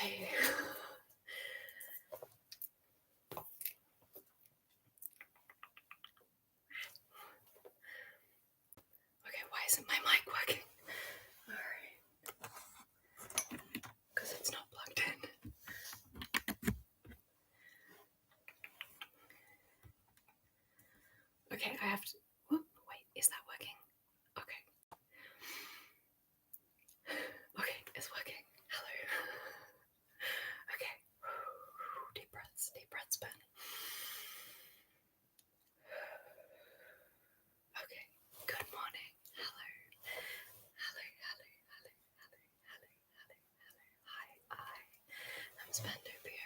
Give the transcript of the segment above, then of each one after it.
Okay. Okay, why isn't my mic working? Alright. Because it's not plugged in. Okay, I have to... Whoop, wait, is that working? Okay. Okay, it's working. Hello. Okay. Deep breaths, Ben. Okay, good morning. Hello. Hello, hello, hello, hello, hello, hello, hello. Hi, I am Spantopia,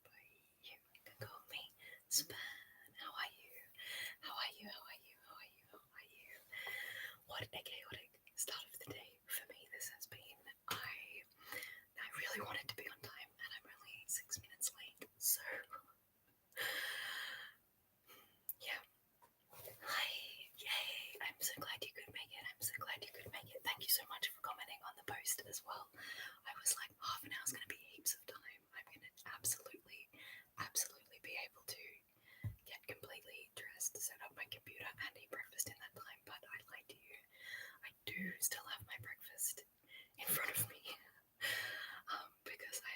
but you can call me Span. How are you? How are you? How are you? How are you? How are you? What a chaotic start of the day for me this has been. I really wanted to be on time and I'm only 6 minutes late, so yeah. Hi, yay, I'm so glad you could make it. Thank you so much for commenting on the post as well. I was like, half an hour's going to be heaps of time. I'm going to absolutely be able to get completely dressed, set up my computer and eat breakfast in that time, but I lied to you. I do still have my breakfast in front of me because I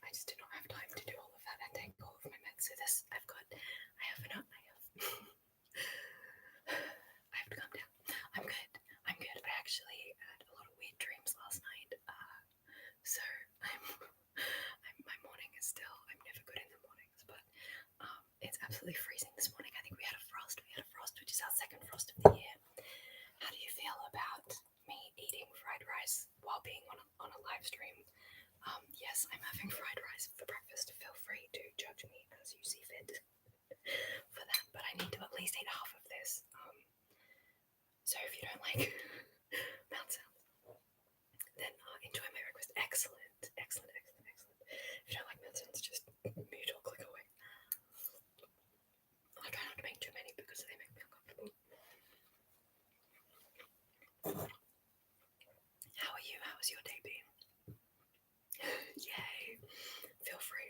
just did not have time to do all of that and take all of my meds. So this, I have to calm down. I'm good. I actually had a lot of weird dreams last night. So my morning is still, I'm never good in the mornings, but it's absolutely freezing this morning. I think we had a frost, which is our second frost of the year. How do you feel about me eating fried rice while being on a live stream? Yes, I'm having fried rice for breakfast. Feel free to judge me as you see fit for that, but I need to at least eat half of this. So if you don't like mouth sounds, then enjoy my breakfast. Excellent. If you don't like mouth sounds, just mute or click away. I try not to make too many because they make me uncomfortable. How are you? How's your day been? Yay! Feel free.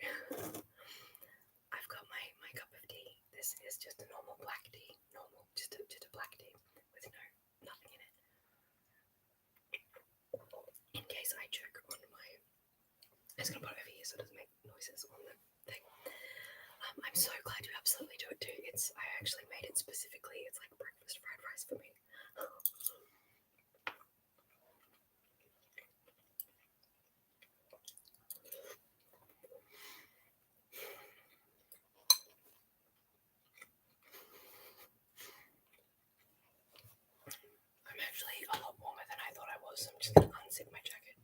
I've got my cup of tea. This is just a normal black tea. Just a black tea with nothing in it. In case I choke on my... I'm just gonna put it over here so it doesn't make noises on the thing. I'm so glad you absolutely do it too. I actually made it specifically. It's like breakfast fried rice for me. I'm actually a lot warmer than I thought I was. I'm just gonna unzip my jacket.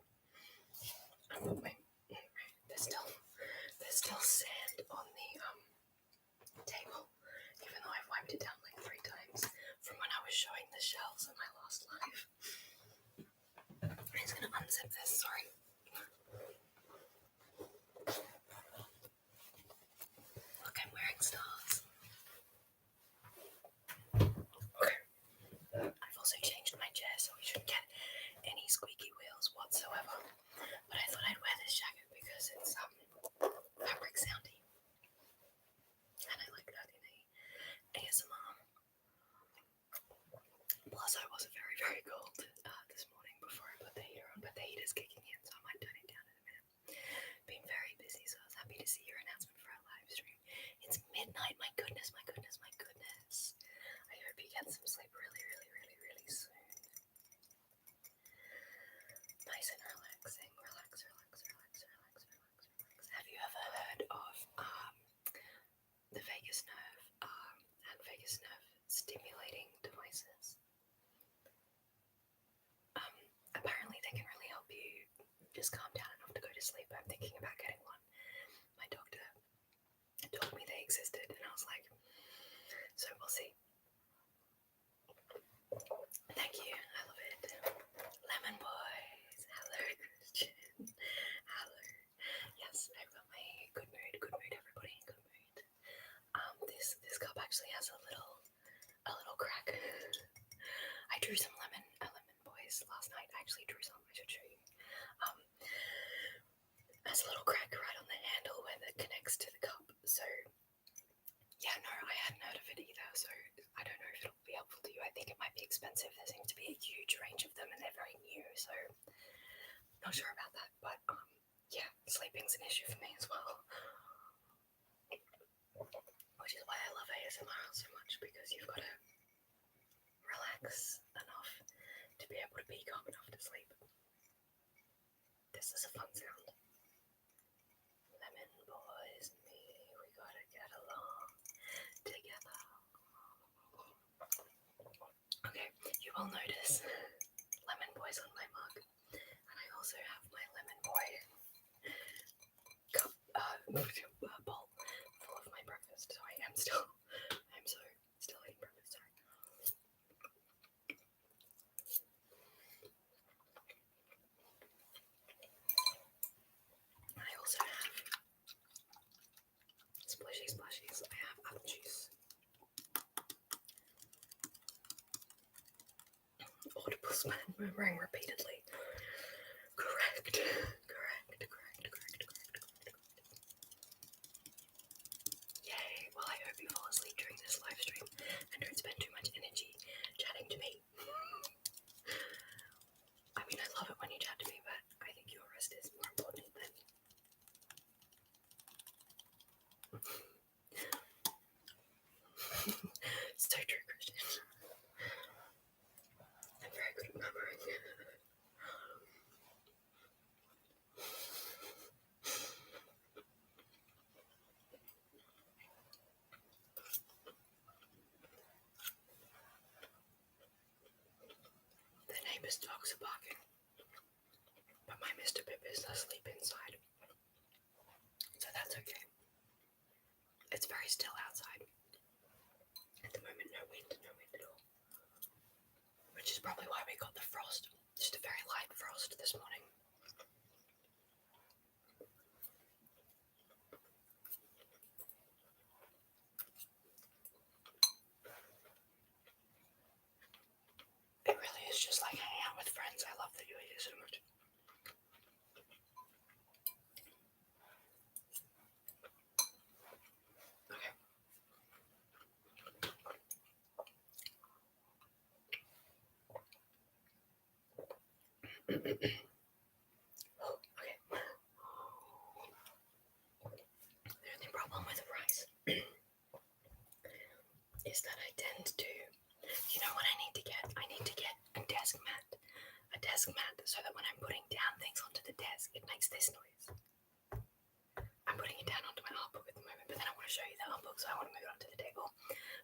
There's still sand on the table, even though I've wiped it down like 3 times from when I was showing the shells in my last live. I'm just gonna unzip this, sorry. Look, I'm wearing stars. Okay. I've also changed my chair so we shouldn't get any squeaky wheels whatsoever. But I thought I'd wear this jacket because it's fabric soundy. And I like that in ASMR. Plus I was very, very cold this morning before I put the heater on, but the heater's kicking in, so I might turn it down in a minute. Been very busy, so I was happy to see your announcement for our live stream. It's midnight, my goodness. I hope you get some sleep really, really, really, really soon. Nice and relaxing. Relax. Have you ever heard of the vagus nerve and vagus nerve stimulating devices? Apparently they can really help you just calm down enough to go to sleep. I'm thinking about getting one. My doctor told me they existed and I was like, so we'll see. Thank you, I love it. Lemon boys, hello Christian, hello. Yes, I've got my good mood, everybody, good mood. This cup actually has a little crack. I drew some lemon boys last night. I actually drew some. I should show you. expensive. There seems to be a huge range of them and they're very new, so not sure about that. But yeah, sleeping's an issue for me as well. Which is why I love ASMR so much, because you've got to relax enough to be able to be calm enough to sleep. This is a fun sound. Lemon boys and me, we gotta get along together. Okay, you will notice lemon boys on my mug, and I also have my lemon boy cup, bowl full of my breakfast. So I'm still eating breakfast. Sorry. I also have splashies. I have apple juice. Audible span murmuring repeatedly. Correct. Yay. Well, I hope you fall asleep during this live stream and don't spend too much energy chatting to me. I mean, I love it when you chat to me, but I think your rest is more important than... So true, Christian. I'm very good at murmuring. The neighbour's dogs are barking, but my Mr. Pip is asleep inside, so that's okay. It's very still outside. At the moment, no wind at all. Which is probably why we got the frost. Just a very light frost this morning. It really is just like hanging out with friends. I love that you're here so much. Okay. Okay. The only problem with rice is that I tend to, you know what I need to get? I need to get a desk mat so that when I'm putting down things onto the desk, it makes this noise. I'm putting it down onto my art book at the moment, but then I want to show you the art book, so I want to move it onto the table.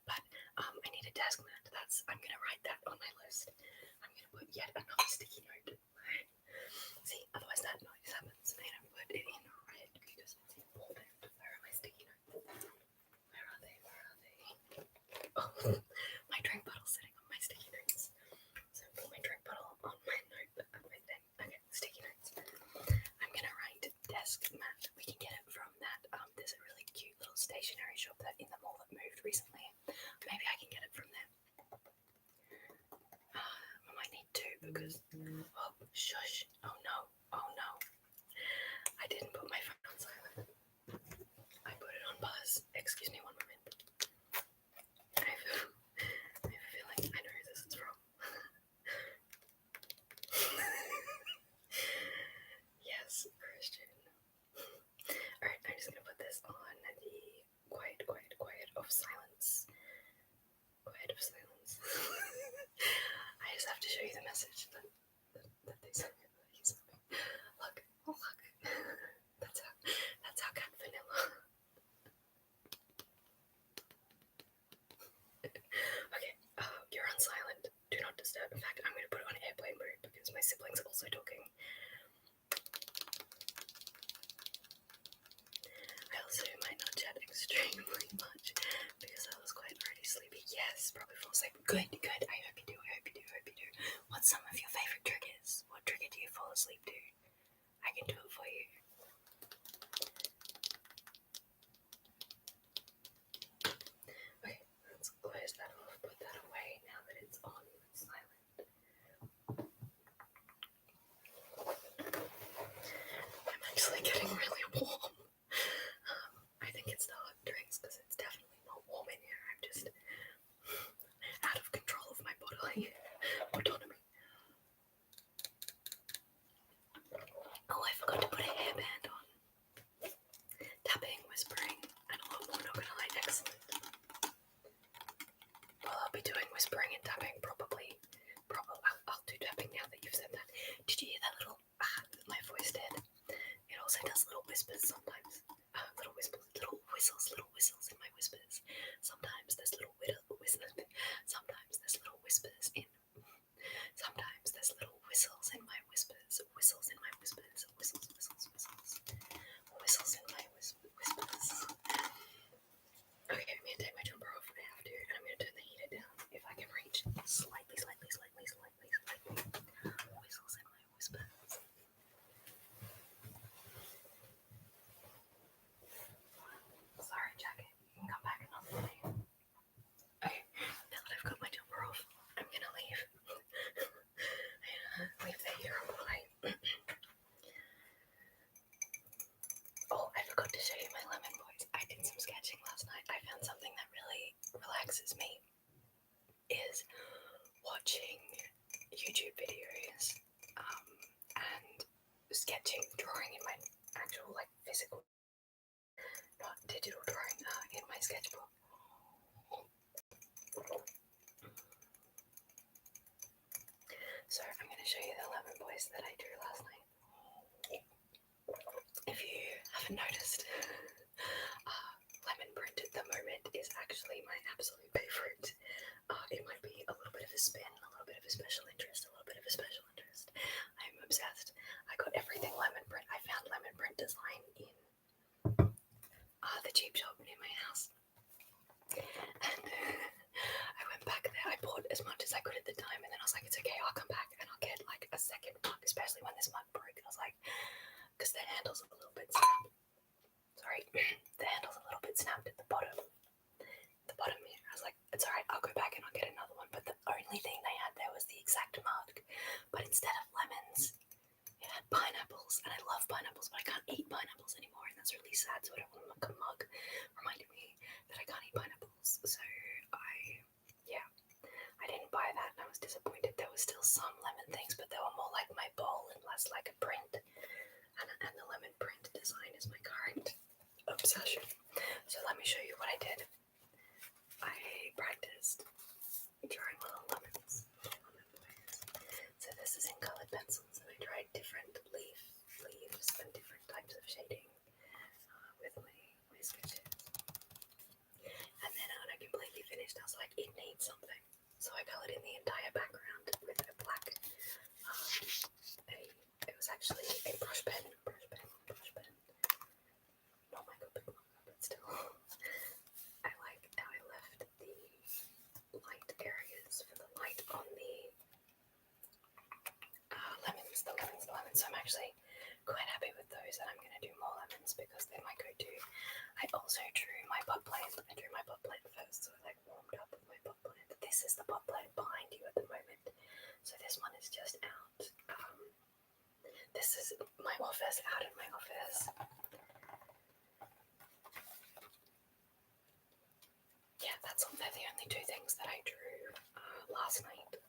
But I need a desk mat. I'm going to write that on my list. I'm going to put yet another sticky note. Right? See, otherwise that noise happens. And I put it in red because it's important. Where are my sticky notes? Where are they? Oh, my drink bottle's sitting on my sticky notes. So put my drink bottle on my note. Okay, sticky notes. I'm gonna write desk mat. We can get it from that. There's a really cute little stationery shop that in the mall that moved recently. Maybe I can get it from there. I might need two because. Oh, shush! Oh no! I didn't put my phone on silent. I put it on buzz. Excuse me one moment. I have a feeling I know who this is from. Yes, Christian. Alright, I'm just gonna put this on the quiet of silence. Quiet of silence. I just have to show you the message that they sent me. Look. That's how cat vanilla. Okay, you're on silent. Do not disturb. In fact, I'm going to put it on airplane mode because my siblings are also talking. I also might not chat extremely much because I was quite already sleepy. Yes, probably fall asleep. Good. I hope you do. What's some of your favourite triggers? What trigger do you fall asleep to? I can do it for you. Okay, let's close that off, put that away now that it's on silent. I'm actually getting really warm. I think it's the hot drinks because it's definitely not warm in here. I'm just out of control of my body. does little whispers sometimes. Little whispers, little whistles in my whispers. Sometimes there's little whistles. Sometimes there's little whispers in. Sometimes there's little whistles in my whispers. Whistles in my whispers. Whistles, whistles, whistles. Whistles in my whispers. Okay, I'm gonna take my jumper off. I have to, and I'm gonna turn the heater down if I can reach slightly. Whistles in my whispers. Sorry, jacket. You can come back another day. Okay, now that I've got my jumper off, I'm gonna leave. Leave the heater on play. Oh, I forgot to show you my lemon boys. I did some sketching last night. I found something that really relaxes me is watching YouTube videos and sketching, drawing in my actual physical, not digital drawing, in my sketchbook. So I'm going to show you the lemon boys that I drew last night. If you haven't noticed, lemon print at the moment is actually my absolute favourite. It might be a little bit of a spin, a little bit of a special interest, a little bit of a special interest. I'm obsessed. I got everything lemon print. I found lemon print design in the cheap shop near my house. And I went back there. I bought as much as I could at the time, and then I was like, it's okay, I'll come back and I'll get a second mug, especially when this mug broke. I was like, because the handle's a little bit snapped. Sorry, the handle's a little bit snapped at the bottom. Here. I was like, it's alright, I'll go back and I'll get another one. But the only thing they had there was the exact mug. But instead of lemons, it had pineapples. And I love pineapples, but I can't eat pineapples anymore. And that's really sad. So I don't want a mug reminding me that I can't eat pineapples. So I didn't buy that, and I was disappointed. There was still some lemon things, but they were more like my bowl and less like a print. And the lemon print design is my current obsession. So let me show you what I did. I practiced drawing little lemons. So this is in colored pencils, and I tried different leaves and different types of shading with my sketches. And then when I completely finished, I was like, it needs something. So I colored in the entire background with a black, it was actually a brush pen. Not my good big one, but still. I like how I left the light areas for the light on the lemons. So I'm actually quite happy with those, and I'm going to do more lemons because they're my go-to. I also drew my pot plant. I drew my pot plant first, so I warmed up with my pot plant. This is the pot plant behind you at the moment. So this one is just out. This is my office, out in my office. Yeah, they're the only two things that I drew last night.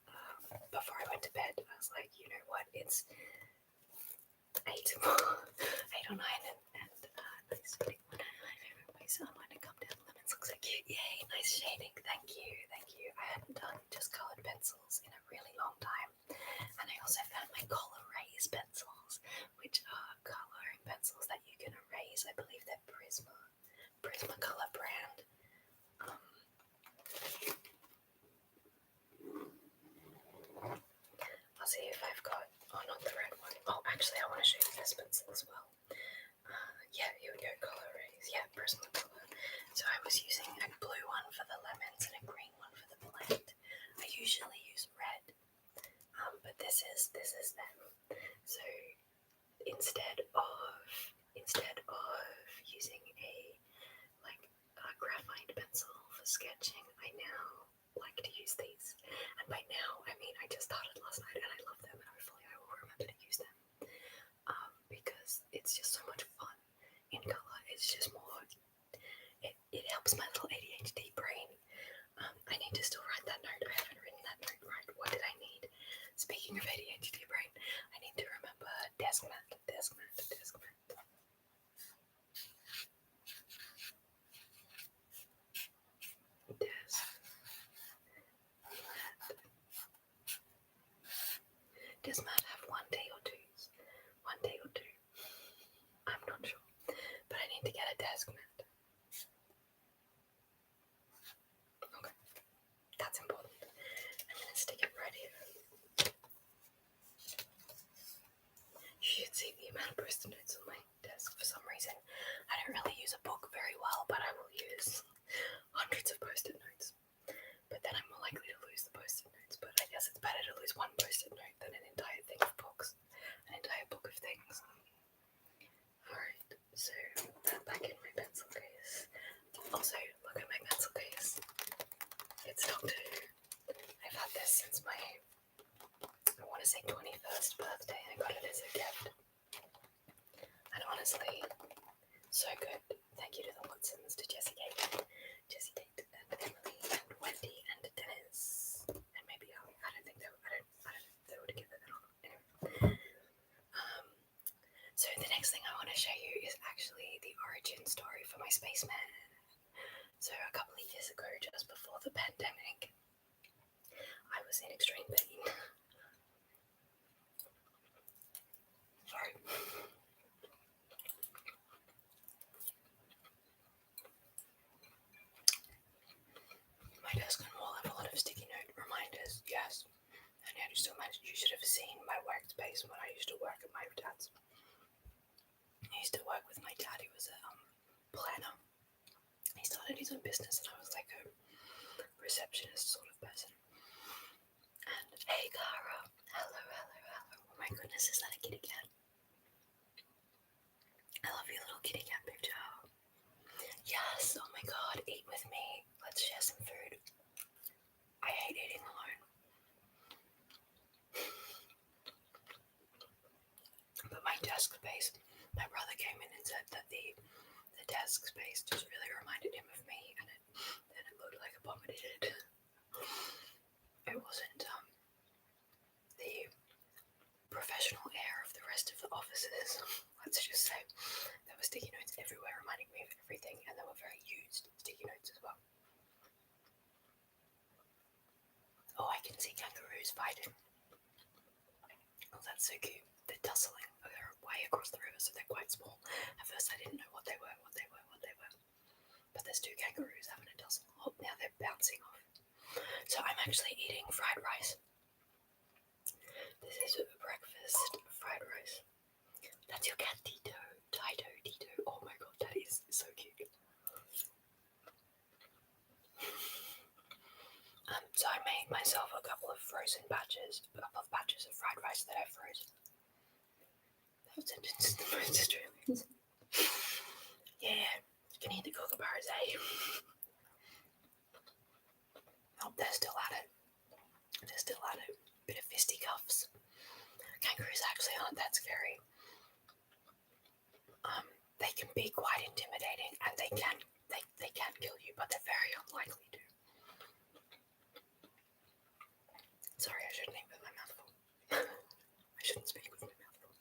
Before I went to bed, I was like, you know what, it's 8 or 9, and nice shading. My favourite place I want to come down. Lemons look so cute. Yay, nice shading. Thank you. I hadn't done just coloured pencils in a really long time. And I also found my Color-Raise pencils, which are colouring pencils that you can erase. I believe they're Prismacolor brand. I'll see if I've got, not the red one. Oh, actually, I want to show you this pencil as well. Yeah, here we go, Color-Raise. Yeah, Prismacolor. So I was using a blue one for the lemons and a green one for the plant. I usually use red, but this is them. So instead of using a graphite pencil for sketching, I now like to use these. And by now, I mean I just started last night and I love them, and hopefully I will remember to use them because it's just so much fun in colour. It's just more, it helps my little ADHD brain. I need to still write that note. I haven't written that note right. What did I need? Speaking of ADHD brain, I need to remember desk mat. Does Matt have 1 day or 2s? 1 day or 2. I'm desk mat. Okay, that's important. I'm gonna stick it right here. You should see the amount of post-it notes on my desk for some reason. I don't really use a book very well, but I will use hundreds of post-it notes. But then I'm more likely to lose the post-it notes. But I guess it's better to lose one post-it note than an entire thing of books, an entire book of things. Alright, so that back in my pencil case. Also, look at my pencil case. It's Doctor Who. I've had this since my, I want to say 21st birthday. I got it as a gift. And honestly, so good. Thank you to the Watsons, to Jessie Kate, and Emily, and Wendy, and Dennis, and maybe Ali. I don't know if they were together then or not. Anyway. So the next thing I want to show you is actually the origin story for my spaceman. So a couple of years ago, just before the pandemic, I was in extreme pain. Sorry. My desk and wall have a lot of sticky note reminders, yes. And I just imagine you should have seen my workspace when I used to work at my dad's. I used to work with my dad, who was a planner. He started his own business and I was like a receptionist sort of person. And hey Cara, hello. Oh my goodness, is that a kitty cat? I love your little kitty cat picture. Yes, oh my god, eat with me. Let's share some food. I hate eating alone. But my desk space, my brother came in and said that the desk space just really reminded him of me, and it looked like a bomb. It did. It wasn't the professional air of the rest of the offices. Let's just say there were sticky notes everywhere reminding me of everything, and they were very used sticky notes as well. Oh, I can see kangaroos fighting. Oh, that's so cute. They're tussling. Oh, they're way across the river, so they're quite small. At first I didn't know what they were. But there's two kangaroos having a tussle. Oh, now they're bouncing off. So I'm actually eating fried rice. This is breakfast fried rice. That's your cat, Tito. Oh my god, that is so cute. So I made myself a couple of batches of fried rice that I froze. That sentence is the most Australian. Yeah, you can eat the kookaburras, eh? Oh, they're still at it. Bit of fisticuffs. Kangaroos actually aren't that scary. They can be quite intimidating, and they can kill you, but they're very unlikely to. Sorry, I shouldn't eat with my mouth full. I shouldn't speak with my mouth full.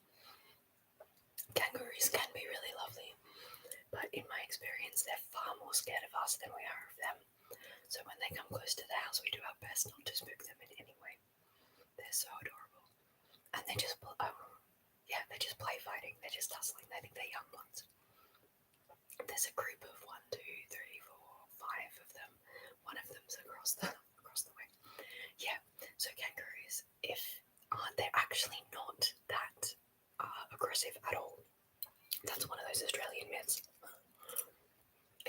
Kangaroos can be really lovely, but in my experience, they're far more scared of us than we are of them. So when they come close to the house, we do our best not to spook them in any way. They're so adorable, and they just play fighting. They're just tussling. They think they're young ones. There's a group of 1, 2, 3, 4, 5 of them. One of them's across the way. Yeah. So kangaroos, they're actually not that aggressive at all. That's one of those Australian myths.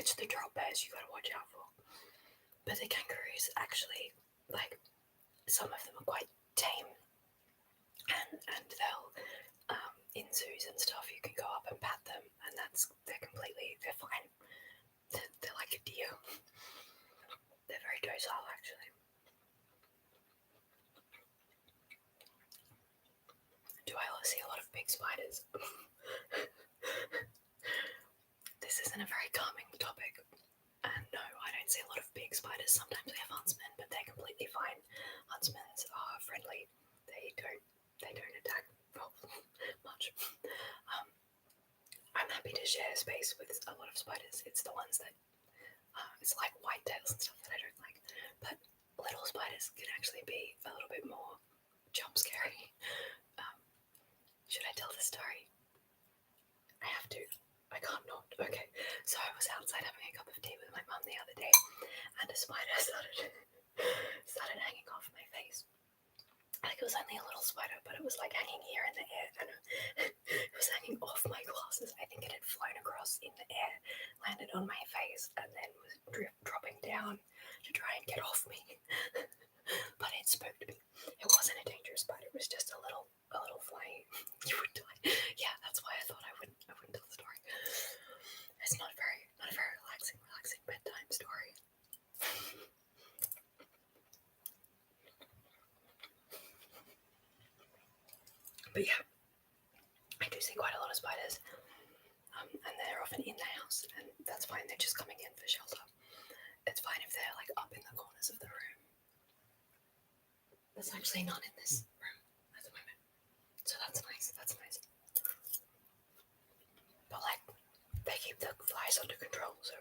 It's the drop bears you gotta watch out for. But the kangaroos actually, like, some of them are quite tame, and they'll in zoos and stuff you can go up and pat them, and they're fine. They're like a deer. They're very docile actually. Do I see a lot of big spiders? This isn't a very calming topic. And no, I don't see a lot of big spiders. Sometimes we have huntsmen, but they're completely fine. Huntsmen are friendly. They don't attack much. I'm happy to share space with a lot of spiders. It's the ones that it's like whitetails and stuff that I don't like. But little spiders can actually be a little bit more jump scary. Should I tell the story? I have to. I can't not. Okay. So I was outside having a cup of tea with my mum the other day, and a spider started hanging off my face. Like it was only a little spider, but it was like hanging here in the air, and it was hanging off my glasses. I think it had flown across in the air, landed on my face, and then was dropping down to try and get off me. But it spooked me. It wasn't a dangerous spider. It was just a little fly. You would die. Yeah, that's why I thought I wouldn't tell the story. It's not a very relaxing bedtime story. But yeah, I do see quite a lot of spiders, and they're often in the house, and that's fine. They're just coming in for shelter. It's fine if they're like up in the corners of the room. There's actually none in this room at the moment, so that's nice. But like, they keep the flies under control, so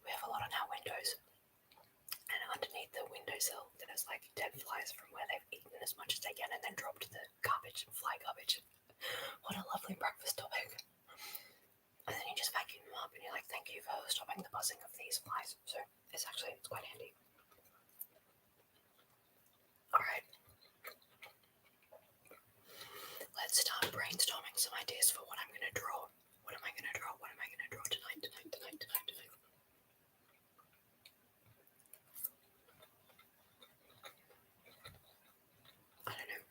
we have a lot on our windows. And underneath the windowsill, there's like dead flies from where they've eaten as much as they can and then dropped the garbage, fly garbage. What a lovely breakfast topic. And then you just vacuum them up and you're like, thank you for stopping the buzzing of these flies. So it's quite handy. Alright. Let's start brainstorming some ideas for what I'm going to draw. What am I going to draw tonight? I don't know.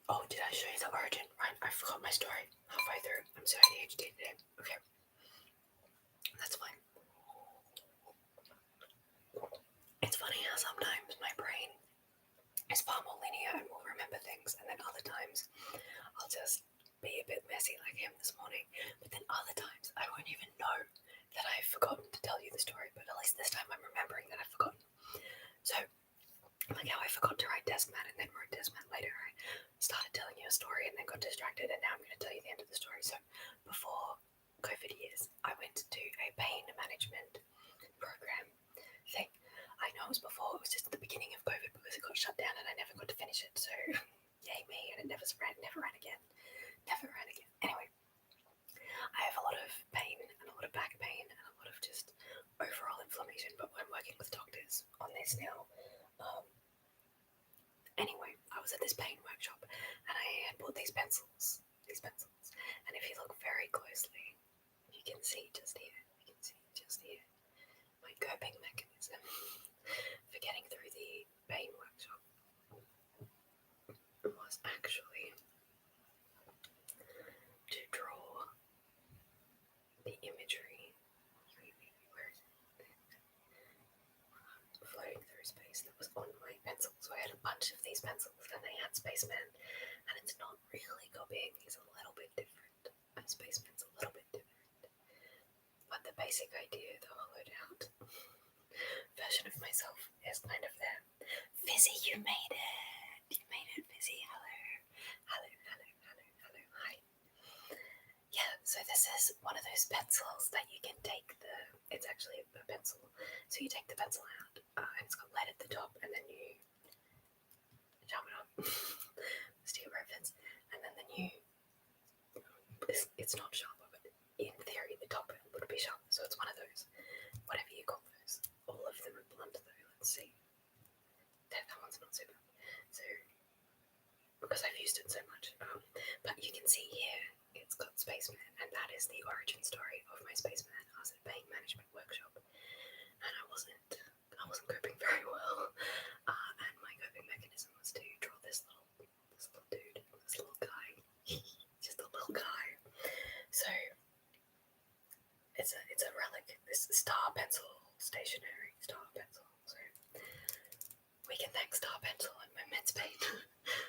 Oh, did I show you the origin? Right, I forgot my story halfway through. I'm so ADHD today. Okay. That's fine. It's funny how sometimes my brain is far more linear and will remember things, and then other times I'll just be a bit messy like him this morning. But then other times I won't even know that I've forgotten to tell you the story, but at least this time I'm remembering that I've forgotten. So, like how I forgot to write desk mat and then wrote desk mat later, I started telling you a story and then got distracted, and now I'm going to tell you the end of the story. So, before COVID years, I went to a pain management program thing. I know it was before, it was just at the beginning of COVID because it got shut down and I never got to finish it. So, yay me, and it never ran again. Anyway, I have a lot of pain and a lot of back pain and a lot of just overall inflammation, but I'm working with doctors on this now. Anyway, I was at this pain workshop and I had bought these pencils, and if you look very closely, you can see just here, my coping mechanism for getting through the pain workshop was actually to draw the imagery floating through space that was on my pencil. So I had a bunch of these pencils and they had Spaceman, and it's not really copying, he's a little bit different. Spaceman's a little bit different. But the basic idea, the hollowed out version of myself is kind of there. Fizzy, you made it! Fizzy. Hello. Hi. Yeah, so this is one of those pencils that you can take it's actually a pencil. So you take the pencil out, and it's got lead at the top, and then you jump it up, steel reference, and then it's not sharper, but in theory the top would be sharp. So it's one of those, whatever you call those. All of them are blunt though. Let's see. That one's not so bad. So because I've used it so much, but you can see here it's got Spaceman, and that is the origin story of my Spaceman. I was at pain management workshop, and I wasn't coping very well, and my coping mechanism was to draw this little dude, this little guy, just a little guy. So it's a relic. This star pencil, stationary star pencil. So we can thank star pencil and my meds pain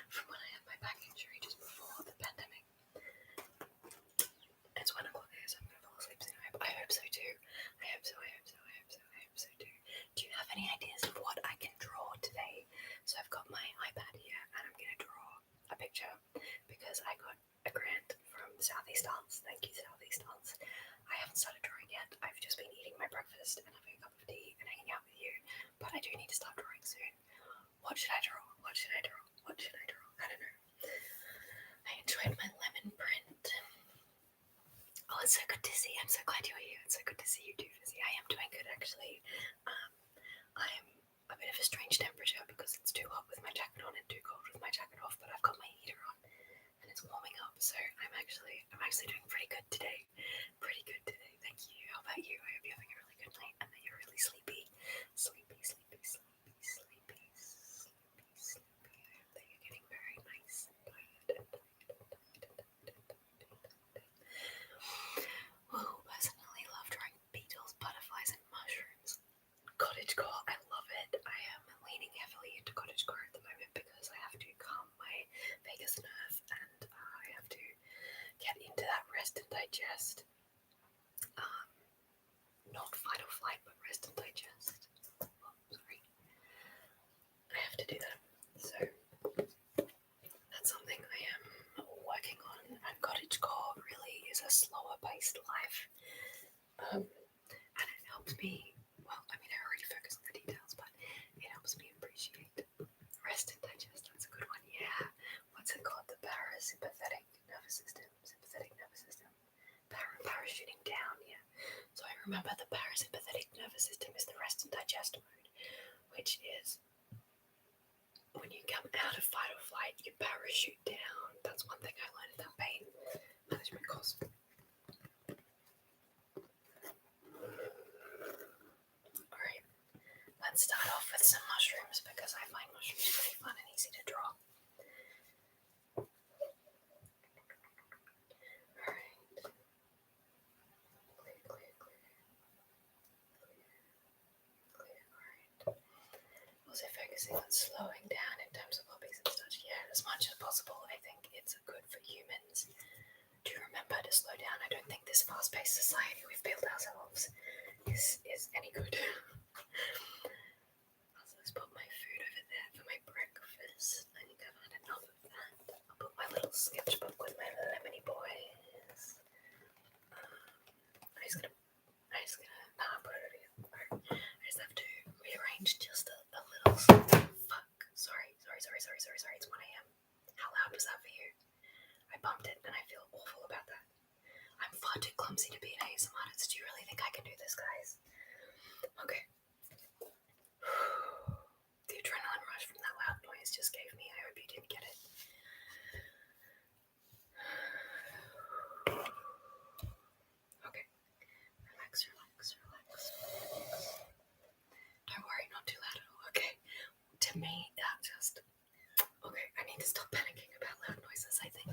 from when I had my back injury just before the pandemic. It's 1 o'clock here, so I'm gonna fall asleep soon. I hope so too. I hope so too. Do you have any ideas of what I can draw today? So I've got my iPad here and I'm gonna draw a picture because I got a grant from Southeast Arts. Thank you, Southeast Arts. I haven't started drawing yet. I've just been eating my breakfast and having a cup of tea and hanging out with you. But I do need to start drawing soon. What should I draw? I don't know. I enjoyed my lemon print. I'll glad you're here. It's so good to see you too, Fizzy. I am doing good, actually. I'm a bit of a strange temperature because it's too hot with my jacket on and too cold with my jacket off, but I've got my heater on and it's warming up, so I'm actually doing pretty good today. Pretty good today, thank you. How about you? I hope you're having a really good night and that you're really sleepy. Sleepy, sleepy, sleepy, sleepy, sleepy, sleepy. I hope that you're getting very nice and tired. Whoa, personally love drawing beetles, butterflies, and mushrooms. Cottagecore, I love it. I am leaning heavily into cottagecore at the moment because I have to calm my vagus nerve and I have to get into that rest and digest. Not fight or flight, but rest and digest. Oh, sorry. I have to do that. So that's something I am working on. And cottagecore really is a slower paced life. And it helps me, well, I mean, I already focus on the details, but it helps me appreciate rest and digest. That's a good one. Yeah. What's it called? The parasympathetic nervous system. Sympathetic nervous system. Parachuting down, yeah. So I remember the parasympathetic nervous system is the rest and digest mode, which is when you come out of fight or flight, you parachute down. That's one thing I learned in that pain management course. Alright, let's start off with some mushrooms because I find mushrooms pretty fun and easy to draw. Alright. Clear. Alright. Also focusing on slowing down in terms of hobbies and such. Yeah, as much as possible. I think it's good for humans to remember to slow down. I don't think this fast-paced society we've built ourselves is any good. Also, let's put my food over there for my breakfast. I think I've had enough of that. I'll put my little sketchbook with my lemony boys. I'm just gonna put it again. I just have to rearrange just a little. Fuck. Sorry. It's 1 a.m. How loud was that for you? I bumped it and I feel awful about that. I'm far too clumsy to be an ASMR artist. Do you really think I can do this, guys? Okay. The adrenaline rush from that loud noise just gave me. I hope you didn't get it. Okay. Relax. Don't worry, not too loud at all. Okay. To me, that just... Okay, I need to stop panicking about loud noises, I think.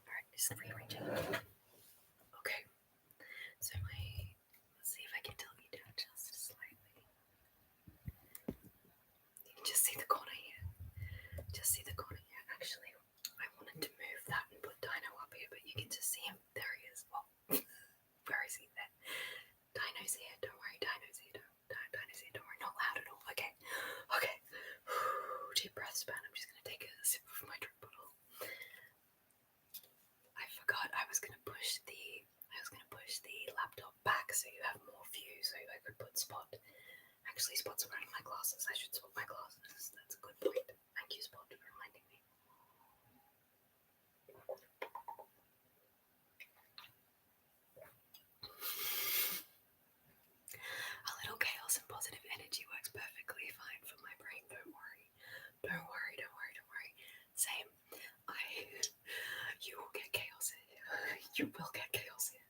Alright, just rearranging. Okay. So let's see if I can tilt you down just slightly. You can just see the corner here. Actually, I wanted to move that and put Dino up here, but you can just see him. There he is. Well, where is he there? Dino's here. Don't worry, Dino's here. Dino's here. Don't worry, not loud at all. Okay. Deep breath, Span. I'm just going to take a sip of my drink bottle. I forgot I was going to push the laptop back so you have more view, so I could put Spot. Actually, Spot's wearing my glasses. I should swap my glasses. That's a good point. Thank you, Spot, for reminding me. A little chaos and positive energy works perfectly fine for my brain. Don't worry. Same. You will get chaos here. You will get chaos here.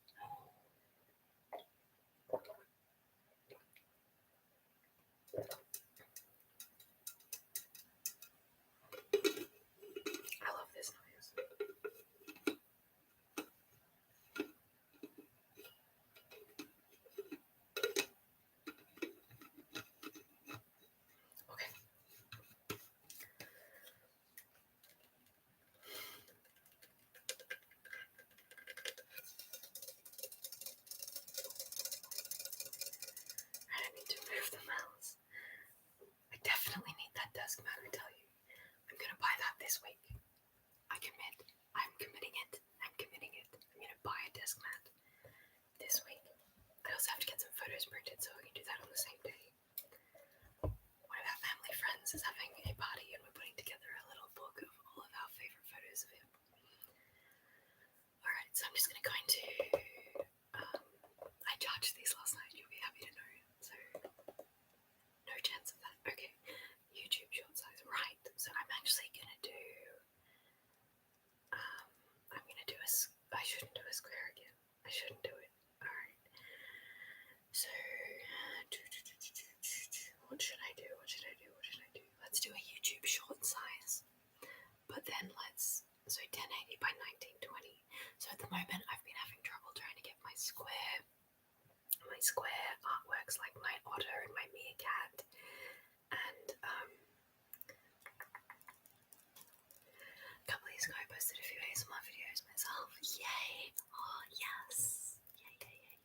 I love this noise. Okay. I need to move the mouse. I definitely need that desk mat, I tell you. I'm gonna buy that this week. I commit. I'm committing it. I'm gonna buy a desk mat this week. I also have to get some photos printed so I can do that on the same day. One of our family friends is having a party and we're putting together a little book of all of our favourite photos of him. Alright, so I'm just gonna go into... I I shouldn't do it. Alright. So, what should I do? Let's do a YouTube short size. But then so 1080 by 1920. So at the moment I've been having trouble trying to get my square artworks like my otter and my meerkat and a couple of years ago I posted a few ASMR videos myself. Yay! Oh yes! Yay.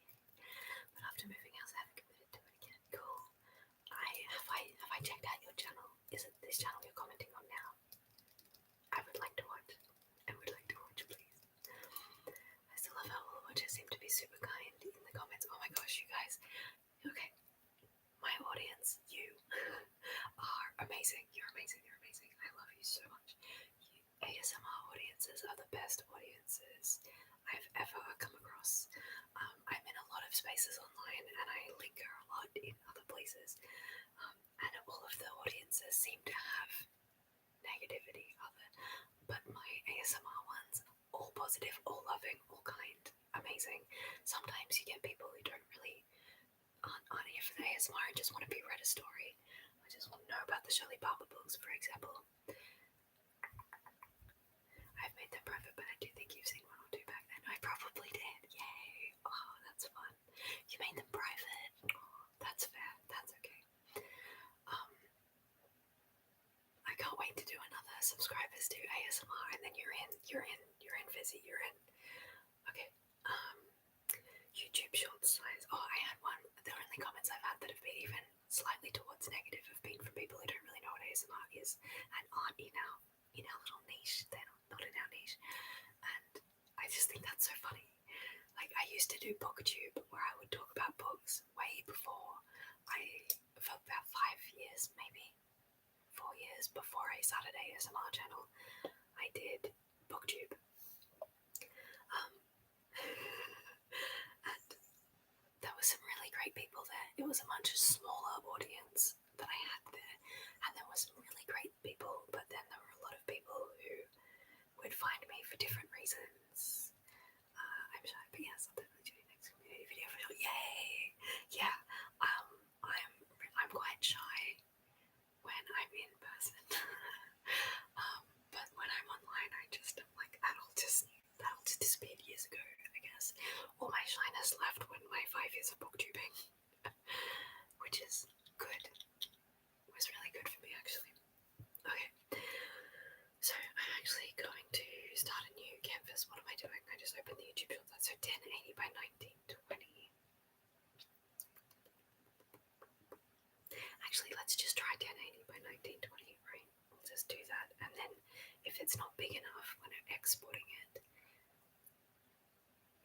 But after moving house I haven't committed to it again. Cool. Have I checked out your channel? Is it this channel you're commenting on now? I would like to watch, please. I still love how all the watchers seem to be super kind in the comments. Oh my gosh, you guys. Okay. My audience, you are amazing. You're amazing. I love you so much. ASMR audiences are the best audiences I've ever come across. I'm in a lot of spaces online and I linger a lot in other places. And all of the audiences seem to have negativity, but my ASMR ones, all positive, all loving, all kind, amazing. Sometimes you get people who aren't here for the ASMR and just want to be read a story. I just want to know about the Shelley Barber books, for example. I've made them private, but I do think you've seen one or two back then. I probably did. Yay! Oh, that's fun. You made them private. Oh, that's fair. That's okay. I can't wait to do another subscribers to ASMR, and then you're in, Fizzy, you're in. Okay. YouTube short size. Oh, I had one. The only comments I've had that have been even slightly towards negative have been from people who don't really know what ASMR is and aren't in our little niche. They're not in our niche, and I just think that's so funny. Like I used to do BookTube where I would talk about books way before for about 5 years, maybe 4 years before I started ASMR channel. I did BookTube. And there were some really great people there. It was a much smaller audience that I had there, and there were some really great people, but then there were a lot of people who would find me for different reasons. I'm shy, but yes, I'll definitely do the next community video for sure. Yay! Yeah, I'm quite shy when I'm in person. But when I'm online, I just am like, that'll just disappeared years ago, I guess. All my shyness left when my 5 years of booktubing, which is good. It was really good for me, actually. Okay, so I'm actually going to start a new canvas. What am I doing? I just opened the YouTube short. So 1080 by 1920. Actually, let's just try 1080 by 1920, right? We'll just do that, and then if it's not big enough when I'm exporting it,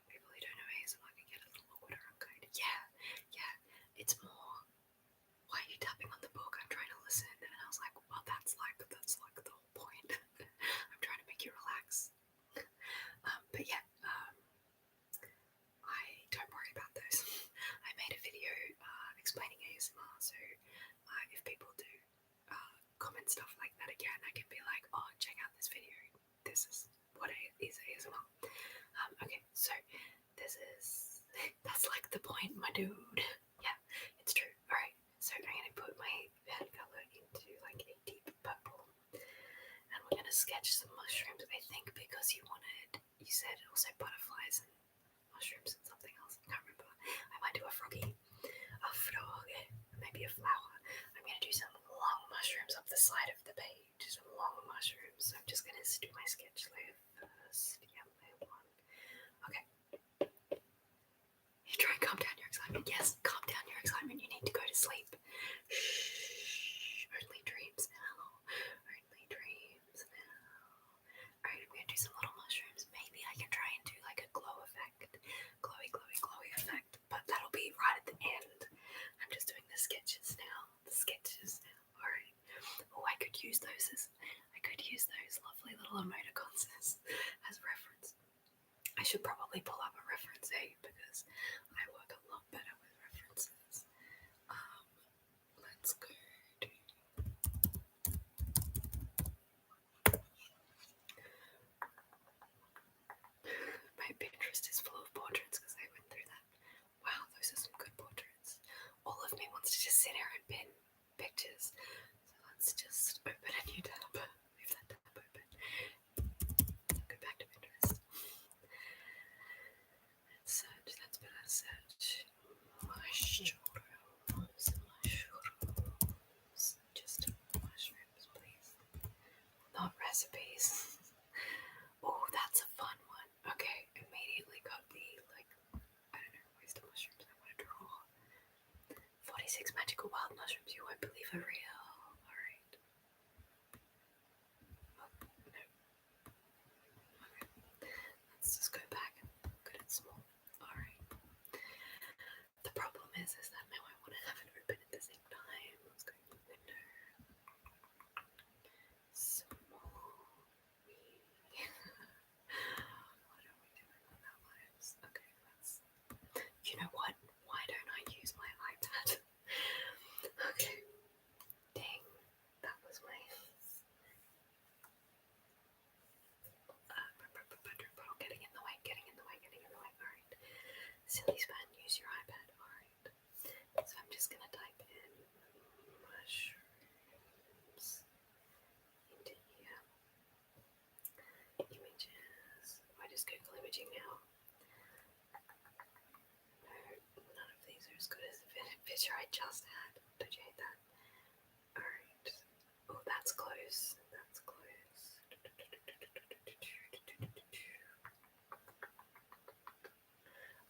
people who don't know ASMR can get a little awkward or unkind. Yeah, it's more, why are you tapping on the book? I'm trying to listen, and I was like, well, that's like the whole point. I'm trying to make you relax. But yeah, I don't worry about those. I made a video explaining ASMR, so if people do comment stuff like that again, I can be like, oh, check out this video. This is what is ASMR. Okay, so that's like the point, my dude. Yeah, it's true. Alright, so I'm gonna put my pen color into like a deep purple, and we're gonna sketch some mushrooms, I think, because you said also butterflies and mushrooms and something else. I can't remember. I might do a frog, maybe a flower. I'm gonna do some long mushrooms up the side of the page. Some long mushrooms. So I'm just gonna do my sketch layer first. Yeah, layer 1. Okay. You try and calm down your excitement. Yes, calm down your excitement. You need to go to sleep. Shh. Only dreams now. Only dreams now. Alright, I'm gonna do some little mushrooms. Maybe I can try and do like a glow effect. Glowy effect. But that'll be right at the end. I'm just doing the sketches now. Alright. Oh, I could use those lovely little emoticons as reference. I should probably pull up a reference, because I work a lot better with references. Let's go to... My Pinterest is full of portraits because recipes. Oh, that's a fun one. Okay, immediately got the, like, I don't know, oyster mushrooms I want to draw. 46 magical wild mushrooms you won't believe are real. Alright. Oh, no. Okay. Let's just go back and look at it small. Alright. The problem is that now I want to have it open at the same time. Let's go to the window. Small. What are we doing on our lives? Okay, let's. You know what? Why don't I use my iPad? Okay. Dang. That was my. Getting in the way, getting in the way, getting in the way. Alright. Silly span, use your iPad. Alright. So I'm just gonna type in mushrooms into here. Images. I just Google imaging now. No, none of these are as good as the picture I just had. Don't you hate that? Alright. Oh, that's close. That's close.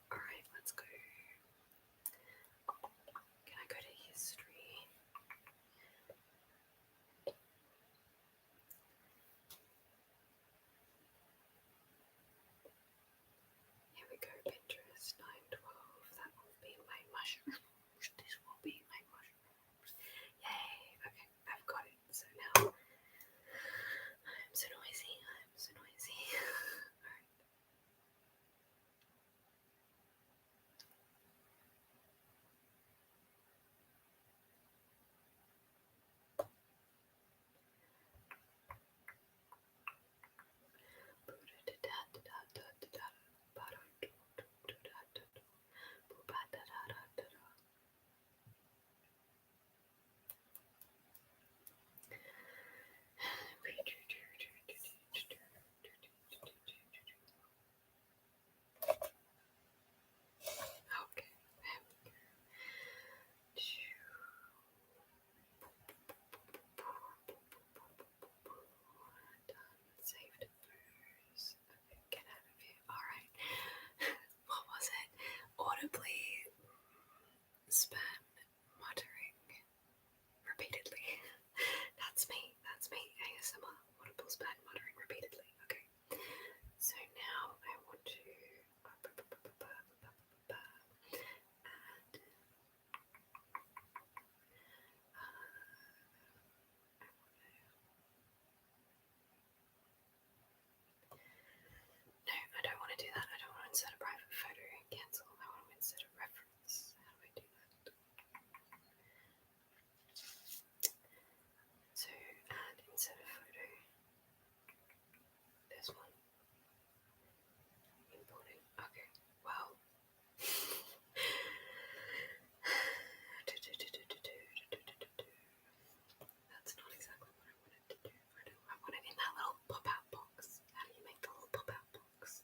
Alright, let's go. Can I go to history? Here we go, Pinterest 912. That will be my mushrooms. This will be my mushrooms. Yay! Okay, I've got it. So now I'm so noisy. I'm so noisy. Alright. Okay. Done. Saved photos. Okay, get out of here. Alright. What was it? Audibly spam muttering repeatedly. That's me. That's me. ASMR. Audible spam muttering repeatedly. Okay. So now I want to No, I don't want to do that. I don't want to insert a private photo and cancel. I want to insert a reference. How do I do that? So add insert a photo. This one. Importing. Okay. Well. That's not exactly what I wanted to do. I want it in that little pop-out box. How do you make the little pop-out box?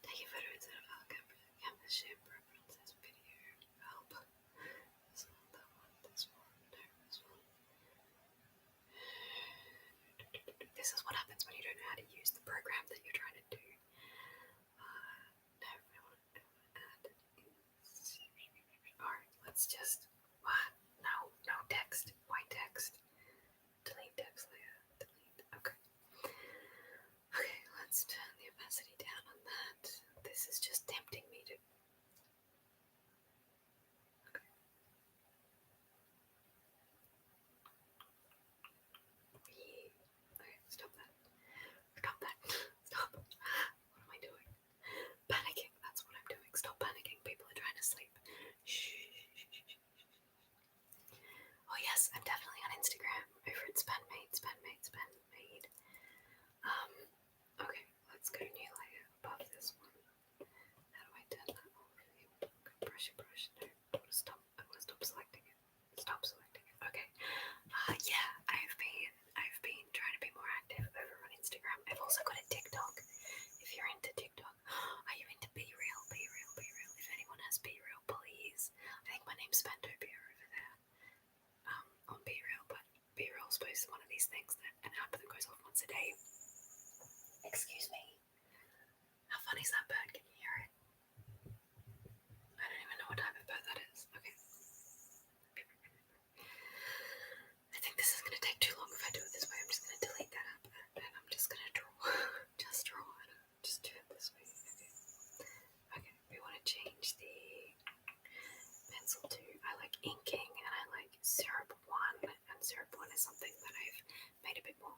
Take a photo instead of our canvas, share preferences, video, help. This one, that one, this one, no, this one. This is what happens when you don't know how to use the program that you're trying to do. No, I want to add. Alright, let's just. What? No, no text. Why text? Delete text layer. Delete. Okay. Okay, let's turn the opacity down on that. This is just tempting me to. Okay. Okay, stop that. Stop that. Stop. What am I doing? Panicking. That's what I'm doing. Stop panicking. People are trying to sleep. Shh. suppose one of these things that an app that goes off once a day. Excuse me. How funny is that bird? Can you hear it? I don't even know what type of bird that is. Okay. I think this is going to take too long if I do it this way. I'm just going to delete that app and I'm just going to draw. Just draw it. Just do it this way. Okay. Okay. We want to change the pencil to, I like inking and I like syrup 1. And syrup 1 is something that I've made a bit more.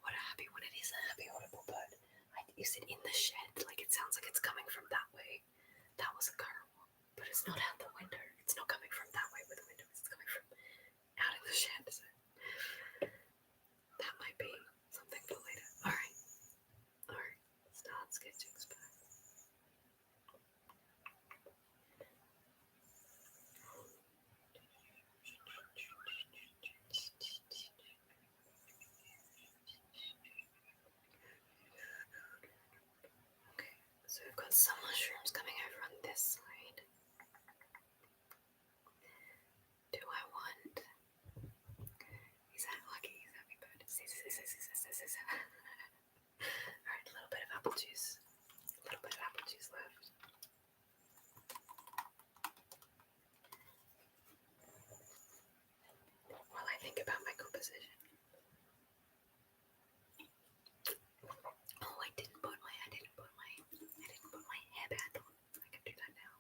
What a happy one. It is a happy audible bird. Is it in the shed? Like it sounds like it's coming from that way. That was a car, but it's not out the window. It's not coming from that way with the window. It's coming from out in the shed. So that might be something for later. Alright. Start sketching spot. Okay, so we've got some mushrooms coming over on this side. Do I want... Is that lucky? Is that me bird? Alright, a little bit of apple juice. A little bit of apple juice left. While I think about my composition. Oh, I didn't put my hairband on. I can do that now.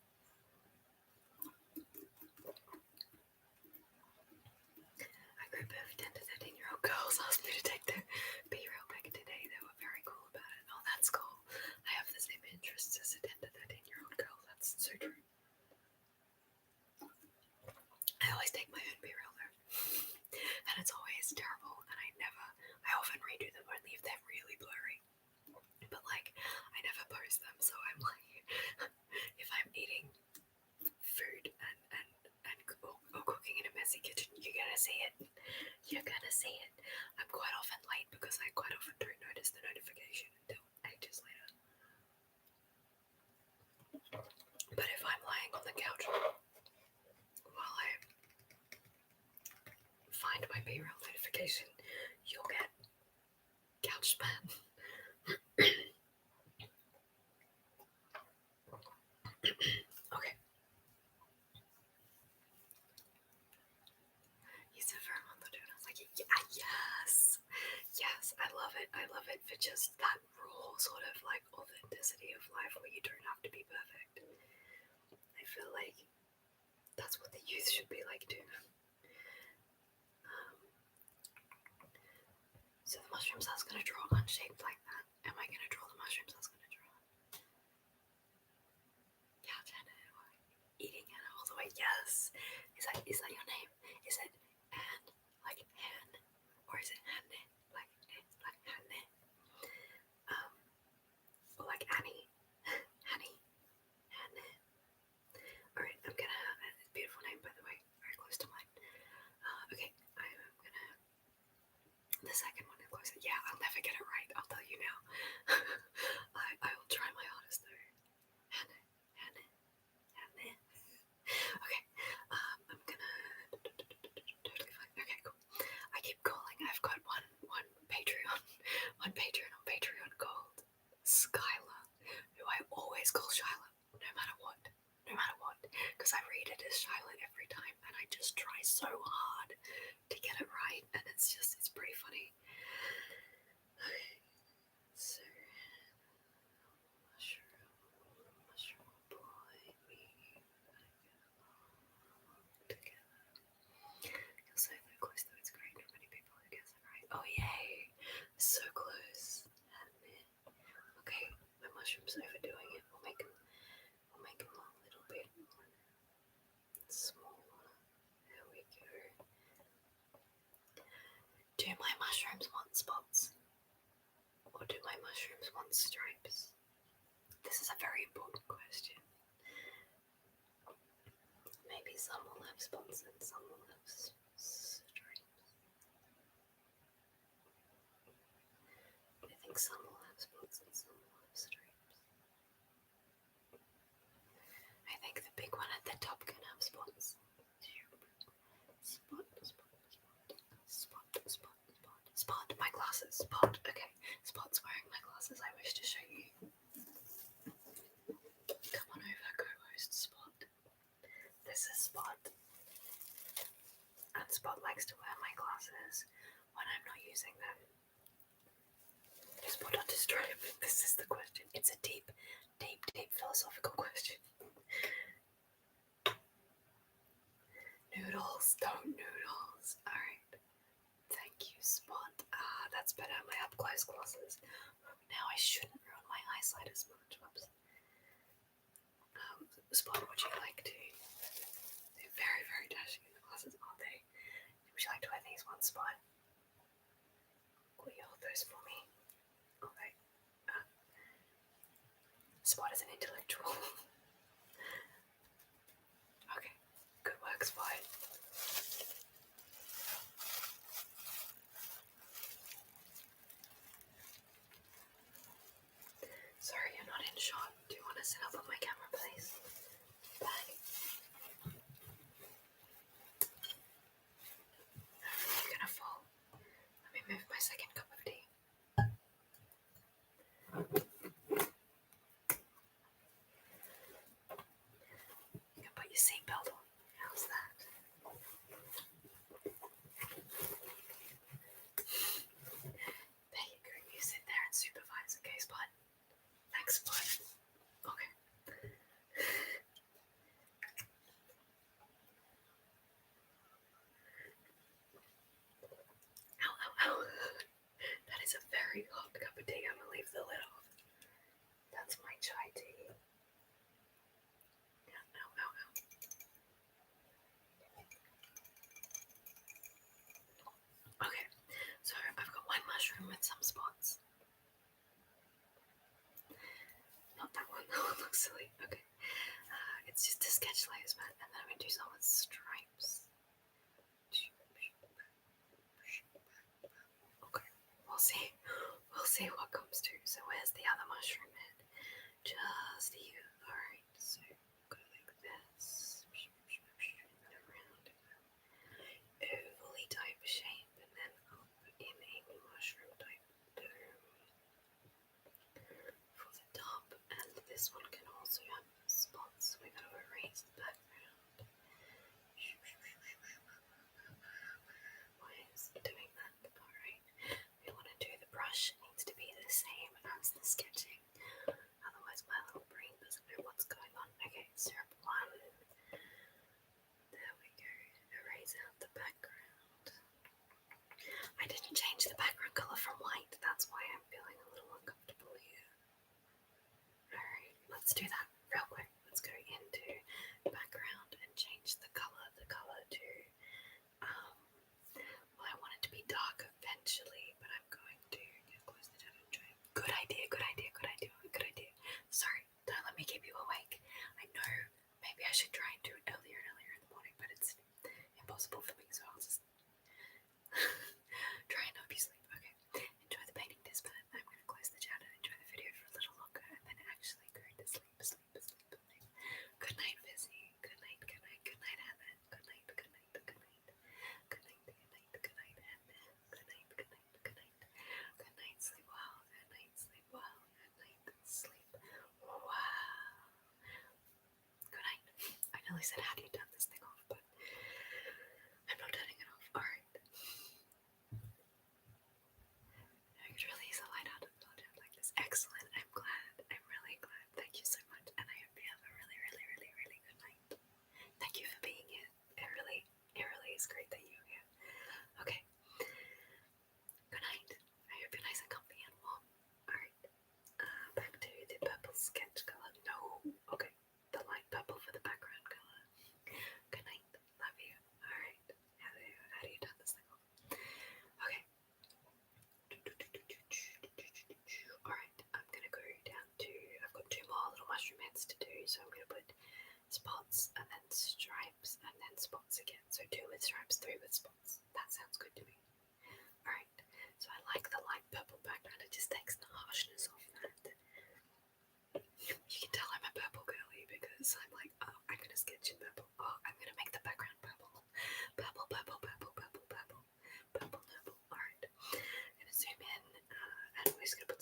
A group of 10 to 13-year-old girls asked me to take their B-reel back today. They were very cool about it. Oh, that's cool. I have the same interests as a 10 to 13-year-old girl. That's so true. I always take my own B-reel though. And it's always terrible. And I often redo them only if they're really blurry. But like, I never post them. So I'm like, if I'm eating food or cooking in a messy kitchen, you're gonna see it. You're gonna see it. I'm quite often late because I quite often don't notice the notification until ages later. But if I'm lying on the couch while I find my B-roll notification, you'll get couch spam. Okay. You said for a month or two, and I was like, yes, I love it. I love it for just that raw sort of like authenticity of life where you don't have to be perfect. I feel like that's what the youth should be like too. So the mushrooms I was going to draw aren't shaped like that. Am I going to draw the mushrooms I was going to draw? Couch Hannah, eating Hannah all the way. Yes. Is that your name? Is it Anne, like Han, or is it Hanne, like Hanne? Or like Annie, Hanne. All right, I'm gonna. Beautiful name, by the way, very close to mine. Okay, I'm gonna. The second one is closer. Yeah, I'll never get it right. I'll tell you now. I will try my hardest though. Hanne. Okay, I'm gonna totally fine. Okay, cool. I keep calling. I've got one Patreon called Skylar, who I always call Shyla, no matter what, because I read it as Shyla every time, and I just try so hard to get it right, and it's pretty funny. Okay, so mushroom boy, You'll say that close though, it's great for many people who guess it right. Oh yay! So close. Okay, my mushroom's overdoing it. We'll make them a little bit smaller. There we go. Do my mushrooms want spots? Or do my mushrooms want stripes? This is a very important question. Maybe some will have spots and some will have stripes. I think some will have spots and some will have stripes. I think the big one at the top can have spots. Spot. Spot, my glasses. Spot, okay. Spot's wearing my glasses. I wish to show you. Come on over, co-host Spot. This is Spot. And Spot likes to wear my glasses when I'm not using them. Is Spot on stripe? This is the question. It's a deep philosophical question. Noodles, don't noodles. Alright. Thank you, Spot. That's better. My up close glasses. Now I shouldn't ruin my eyesight as much. Whoops. Spot, would you like to? They're very, very dashing in the glasses, aren't they? Would you like to wear these ones, Spot? Will you hold those for me? Okay. Spot is an intellectual. Okay. Good work, Spot. Sorry, you're not in shot. Do you want to sit up on my camera, please? Bag. You're gonna fall. Let me move my second cup of tea. You can put your seatbelt on. How's that? There you go. You sit there and supervise, okay, Spot? Thanks, Spot. Okay. Ow, ow, ow. That is a very hot cup of tea. I'm gonna leave the lid off. That's my chai tea. Yeah, ow, ow, ow. Okay, so I've got one mushroom with some spots. Not that one. That one looks silly. Okay. It's just a sketch layers, and then I'm gonna do some with stripes. Okay, we'll see. We'll see what comes to. So where's the other mushroom head? Just here. Alright, so go like this. Around oval-y type shape, and then up in a mushroom type dome for the top. And this one can also have spots. We gotta erase the background. Why is it doing that? Alright. We want to do the brush. It needs to be the same as the sketching. Otherwise my little brain doesn't know what's going on. Okay, syrup 1. There we go. Erase out the background. I didn't change the background colour from white. That's why I'm feeling a little uncomfortable here. Alright, let's do that real quick. Let's go into background and change the colour. The colour to, well, I want it to be dark eventually, but I'm going to close the tab and try. Good idea, good idea, good idea, good idea. Sorry, don't let me keep you awake. I know maybe I should try and do it earlier and earlier in the morning, but it's impossible for me, so I'll just try and help you sleep. Okay, enjoy the painting disc, but I'm going to close the chat and enjoy the video for a little longer and then actually go to sleep. Good night, Fizzy. Good night, good night, good night, Evan. Good night, good night, good night. Good night, good night, good night, Evan. Good night, good night, good night. Good night, sleep well. Good night, sleep well. Good night, sleep wow. Good night. I nearly said, how do you turn this thing off? But I'm not turning it off. Alright. I could really use a light-hearted project like this. Excellent. I'm glad. I'm really glad. Thank you so much. And I hope you have a really, really, really, really good night. Thank you for being here. It really is great that you're here. Okay. Good night. I hope you're nice and comfy and warm. Alright. Back to the purple sketch colour. No. Okay. The light purple for the background colour.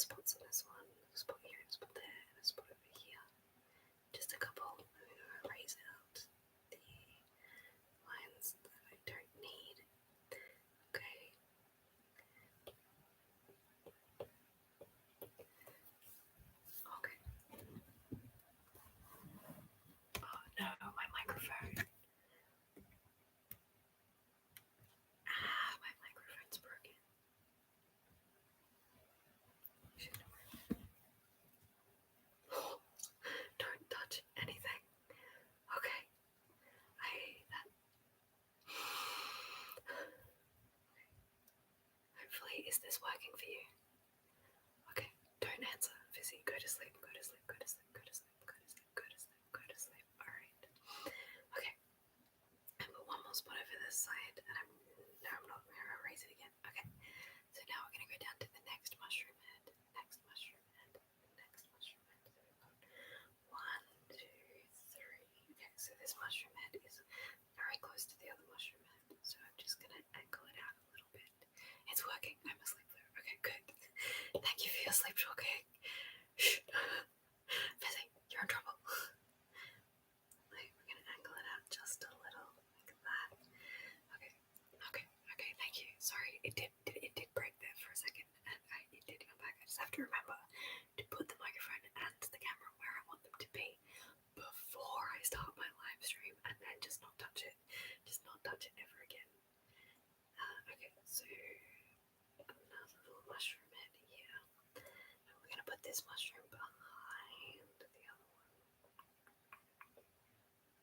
spots on this one, a spot here, a spot there, and a spot over here. Just a couple. I'm going to erase out the lines that I don't need. Okay. Okay. Oh no, my microphone. My microphone's broken. Don't touch anything. Okay. I hate that. Hopefully, is this working for you? Okay, don't answer. Fizzy, go to sleep, go to sleep, go to sleep, go to sleep, go to sleep, go to sleep, go to sleep. Alright. Okay. And put one more spot over this side, and I'm not going to erase it again. Okay. So now we're going to go down to the next mushroom head, next mushroom head, next mushroom head. So we've got 1, 2, 3. Okay, so this mushroom head is very close to the other mushroom head. So I'm just going to angle it out a little bit. It's working. I'm asleep there. Okay, good. Thank you for your sleep talking. Shh. Fizzy, you're in trouble. Like, we're going to angle it out just a little, like that. Okay, thank you. Sorry, it did break there for a second, and it did come back. I just have to remember to put the microphone and the camera where I want them to be before I start my live stream, and then just not touch it. Just not touch it ever again. Okay, so another little mushroom head here. And we're going to put this mushroom behind the other one.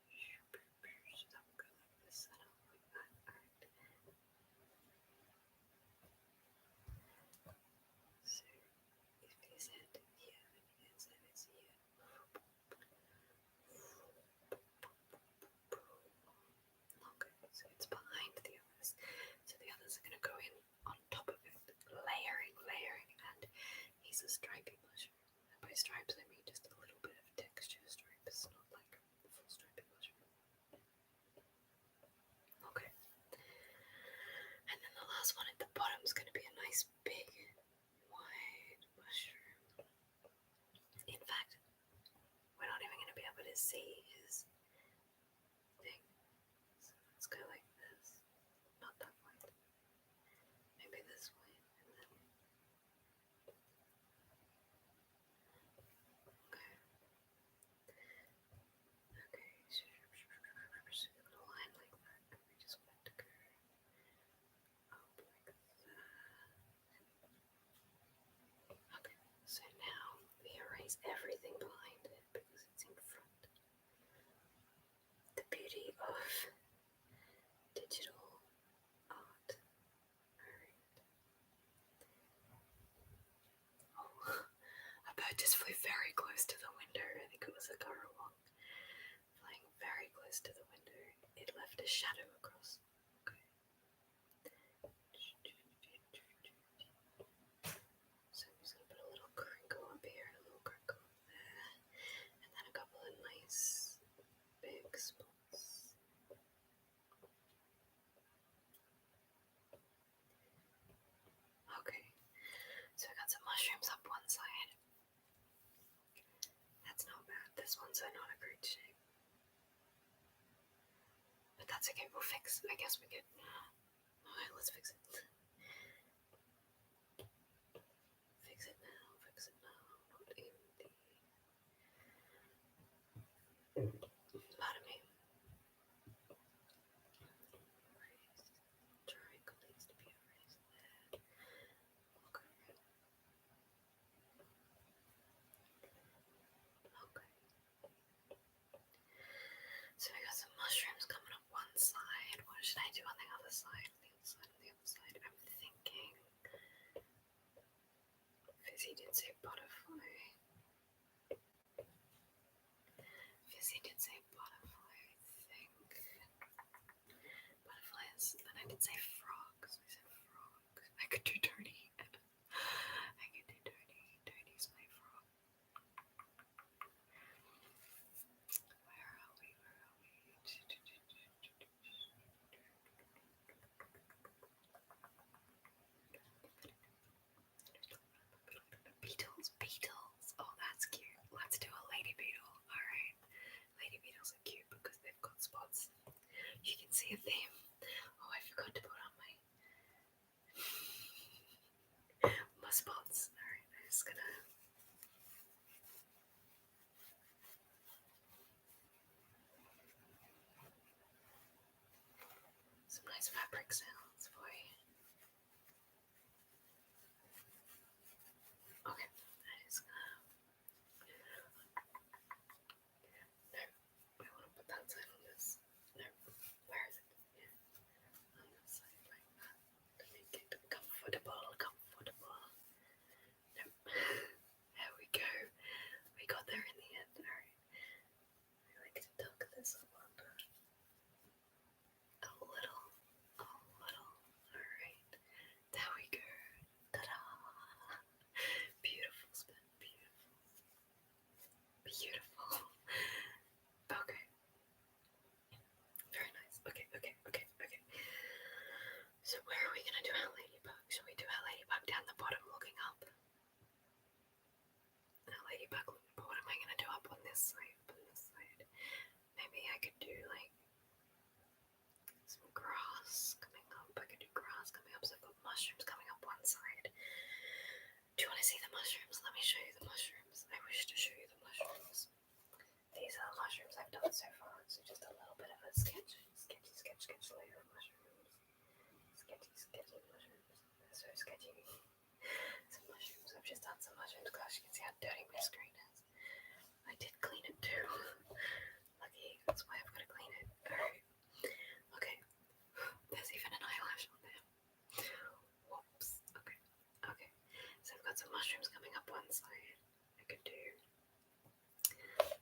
So that will go like this and up like that. Alright. So if his head here and his head is here. Okay, so it's behind the others. So the others are going to go in on top of it, layering, and he's a stripy mushroom. And by stripes I mean just a little bit of texture stripes, not like the full stripy mushroom. Okay. And then the last one at the bottom is going to be a nice big wide mushroom. In fact, we're not even going to be able to see his thing. So let's go like this. Not that way. Maybe this way. And then. Okay. Okay. So we're going to line like that. And we just want it to go up like that. Okay. So now we erase everything behind it because it's in front. The beauty of digital art. Alright. Oh, a bird just flew very close to the window. I think it was a currawong flying very close to the window. It left a shadow across. Okay. So I'm just going to put a little crinkle up here and a little crinkle up there. And then a couple of nice big spots. Okay, so I got some mushrooms up one side. That's not bad. This one's not a great shape. But that's okay, we'll fix. I guess we could. Alright, let's fix it. Fix it now, not in the. Pardon me. Erased. Triangle needs to be erased there. Okay. Okay. So I got some mushrooms coming up one side. What should I do on the other side? The other side, the other side. I'm thinking. Fizzy did say butterfly. Fizzy did say butterfly, I think. Butterflies, and I did say frogs. I said frogs. I could do Tony. I could do Tony. Tony's my frog. Where are we? spots. Alright, I'm just gonna. Some nice fabric sounds for you. Okay, I'm just gonna. No, I want to put that side on this. No, where is it? Yeah, on this side like that. To make it comfortable. No, there we go. We got there in the end. Alright, I like to tuck this up under a little. Alright, there we go. Ta-da! Beautiful, Span. Beautiful. Okay. Very nice. Okay. So where are we gonna do our ladybug? Shall we do our ladybug down the bottom looking up? Our ladybug, but what am I gonna do up on this side? Maybe I could do like some grass coming up. I could do grass coming up, so I've got mushrooms coming up one side. Do you want to see the mushrooms? Let me show you the mushrooms. I wish to show you the mushrooms. These are the mushrooms I've done so far. So just a little bit of a sketch layer of mushrooms. Sketchy mushrooms. They're so sketchy. Some mushrooms. I've just done some mushrooms. Gosh, you can see how dirty my screen is. I did clean it too. Lucky, that's why I've got to clean it. Alright. Okay. There's even an eyelash on there. Whoops. Okay. So I've got some mushrooms coming up one side. I could do.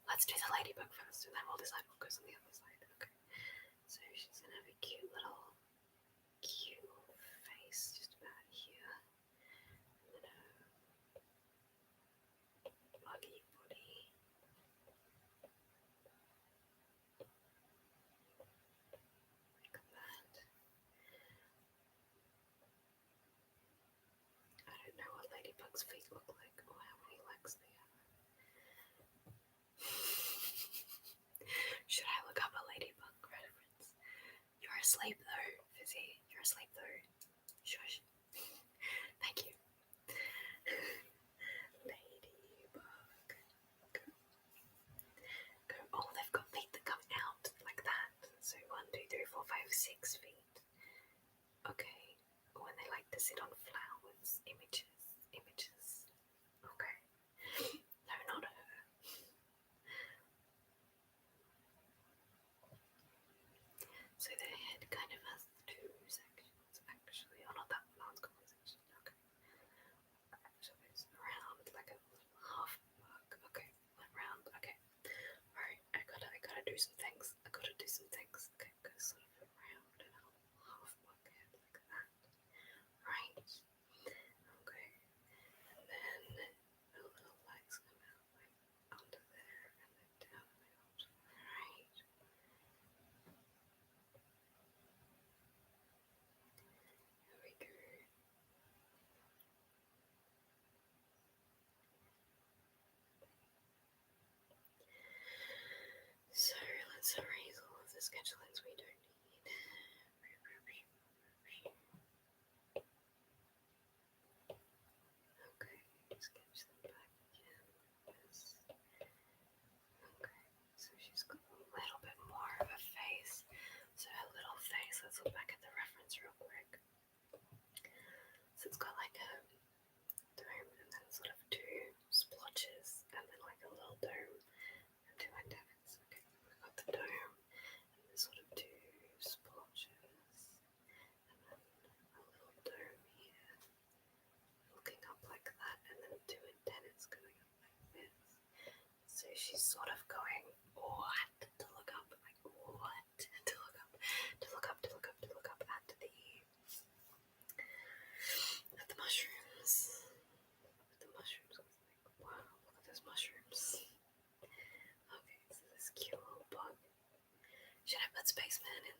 Let's do the ladybug first, and then we'll decide what goes on the other side. Okay. So she's gonna have a cute face just about here. And then a buggy body. Like that. I don't know what ladybug's feet look like or how many legs they have. Should I look up a ladybug reference? You're asleep though, Fizzy. You're asleep though. Shush. Thank you. Ladybug. Go. Oh, they've got feet that come out like that. So 1, 2, 3, 4, 5, 6 feet. Okay. When they like to sit on flowers. Images. Okay. No, not her. So their head kind of has 2 sections, actually. Oh, not that one. That one's got 1 section. Okay. So it's around like a half bug. Okay. Around. Okay. Alright. I gotta do some things. Okay. Go sort of around and half bug head like that. Right. Okay. And then the little legs come out like under there and then down and out. Right. There we go. So let's erase all of the sketch lines we don't need. Okay, sketch them back again. Yes. Okay, so she's got a little bit more of a face. So her little face, let's look back at the reference real quick. So it's got like a dome and then sort of 2 splotches and then like a little dome and 2 antennas. Okay, we've got the dome and then sort of 2 splotches and then a little dome here looking up like that and then 2 antennas going up like this. So she's sort of going, what? To look up, like what? To look up at the mushrooms. Wow, look at those mushrooms. Okay, so this cute little bug. Should I put Spaceman in?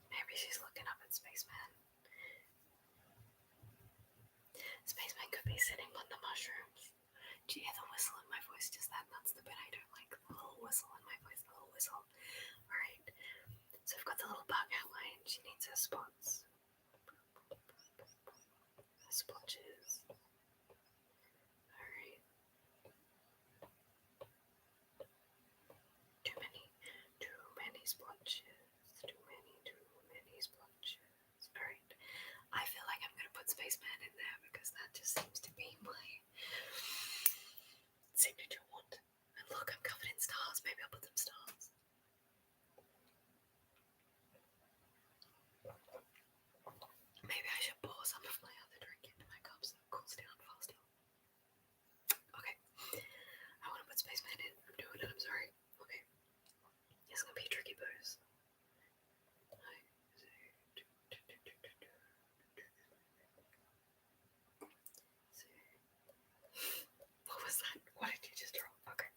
Maybe she's looking up at Spaceman. Spaceman could be sitting on the mushrooms. Do you hear the whistle in my voice? Just that's the bit I don't like. The little whistle in my voice, the little whistle. Alright, so I've got the little bug outline. She needs her spots. splotches. Alright. Too many splotches. Too many splotches. Alright. I feel like I'm gonna put Spaceman in there because that just seems to be my signature want. And look, I'm covered in stars. Maybe I'll put some stars. Maybe I should pour some of my other drink into my cup so it cools down faster. Okay. I want to put Spaceman in. I'm doing it, I'm sorry. Okay. It's gonna be a tricky pose. What was that? What did you just draw? Okay.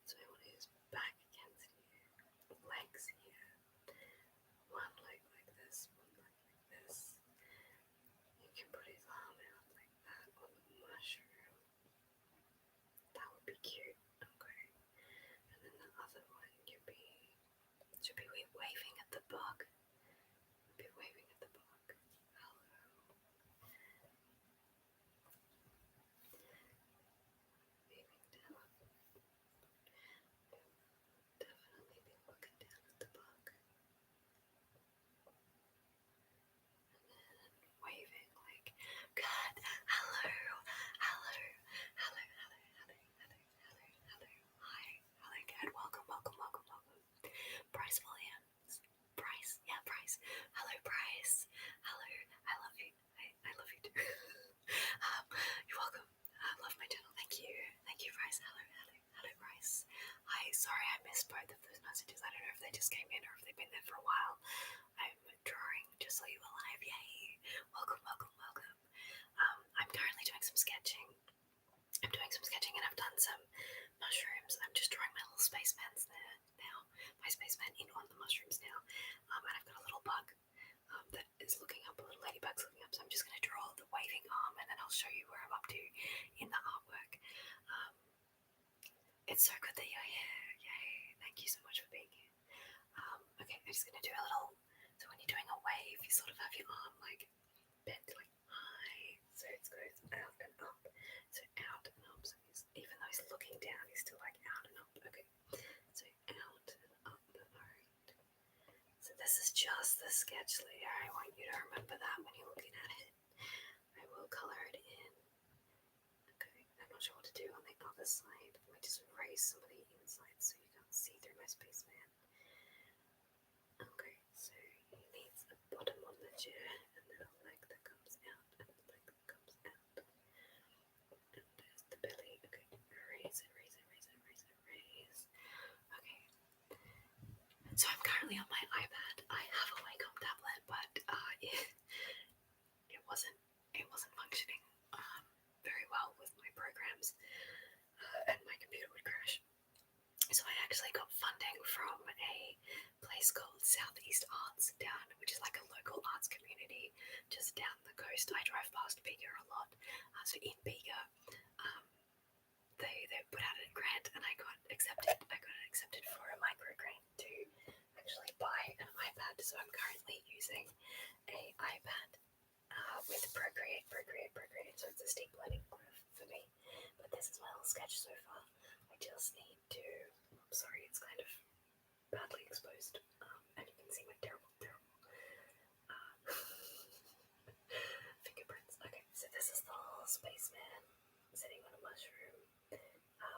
So I want his back against here, legs here, one leg like this, one leg like this. You can put his arm out like that on the mushroom. That would be cute. Okay. And then the other one should be waving at the bug. Be waving at the bug. Hello. Waving down. Definitely be looking down at the bug. And then waving like, good, hello, hello, hello, hello, hello, hello, hello, hello, hi, hello, good, welcome. Bryce Williams. Bryce, yeah, Bryce. Hello, Bryce. Hello, I love you. I love you too. You're welcome. I love my channel. Thank you, Bryce. Hello, Bryce. Hi, sorry I missed both of those messages. I don't know if they just came in or if they've been there for a while. I'm drawing just so you alive. Yay! Welcome. I'm currently doing some sketching. And I've done some mushrooms. I'm just drawing my little spacemans there now. My spaceman in on the mushrooms now. And I've got a little bug that is looking up, a little ladybug's looking up. So I'm just going to draw the waving arm and then I'll show you where I'm up to in the artwork. It's so good that you're here. Yay! Thank you so much for being here. Okay, I'm just going to do a little. So when you're doing a wave, you sort of have your arm like bent like high. So it goes out and up. So out and up. So even though he's looking down, he's still like out and up. Okay. So out and up. Alright. So this is just the sketch layer. I want you to remember that when you're looking at it. I will color it in. Okay. I'm not sure what to do on the other side. Let me just erase some of the inside so you can't see through my spaceman. Okay. So he needs a bottom on the chair and then a leg that comes out and a leg that comes out. And there's the belly. Okay. Erase. Okay. So I'm currently on my iPad. I have a Wacom tablet, but it wasn't functioning very well with my programs, and my computer would crash. So I actually got funding from a place called Southeast Arts down, which is like a local arts community just down the coast. I drive past Bega a lot. So in Bega, they put out a grant and I got accepted. For a micro grant to actually buy an iPad. So I'm currently using a iPad with Procreate. So it's a steep learning curve for me. But this is my little sketch so far. I just need to. Sorry, it's kind of badly exposed, and you can see my terrible fingerprints. Okay, so this is the little spaceman sitting on a mushroom,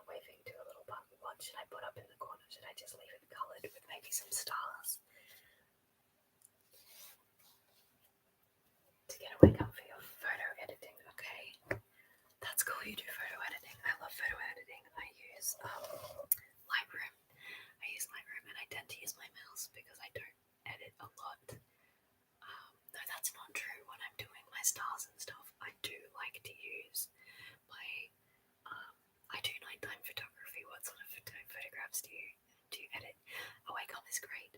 waving to a little bug. What should I put up in the corner? Should I just leave it coloured with maybe some stars? To get a wake up for your photo editing, okay? That's cool, you do photo editing. I love photo editing. I use Lightroom. And I tend to use my mouse because I don't edit a lot. No, that's not true. When I'm doing my stars and stuff, I do like to use my. I do nighttime photography. What sort of photographs do you edit? A Wacom is great.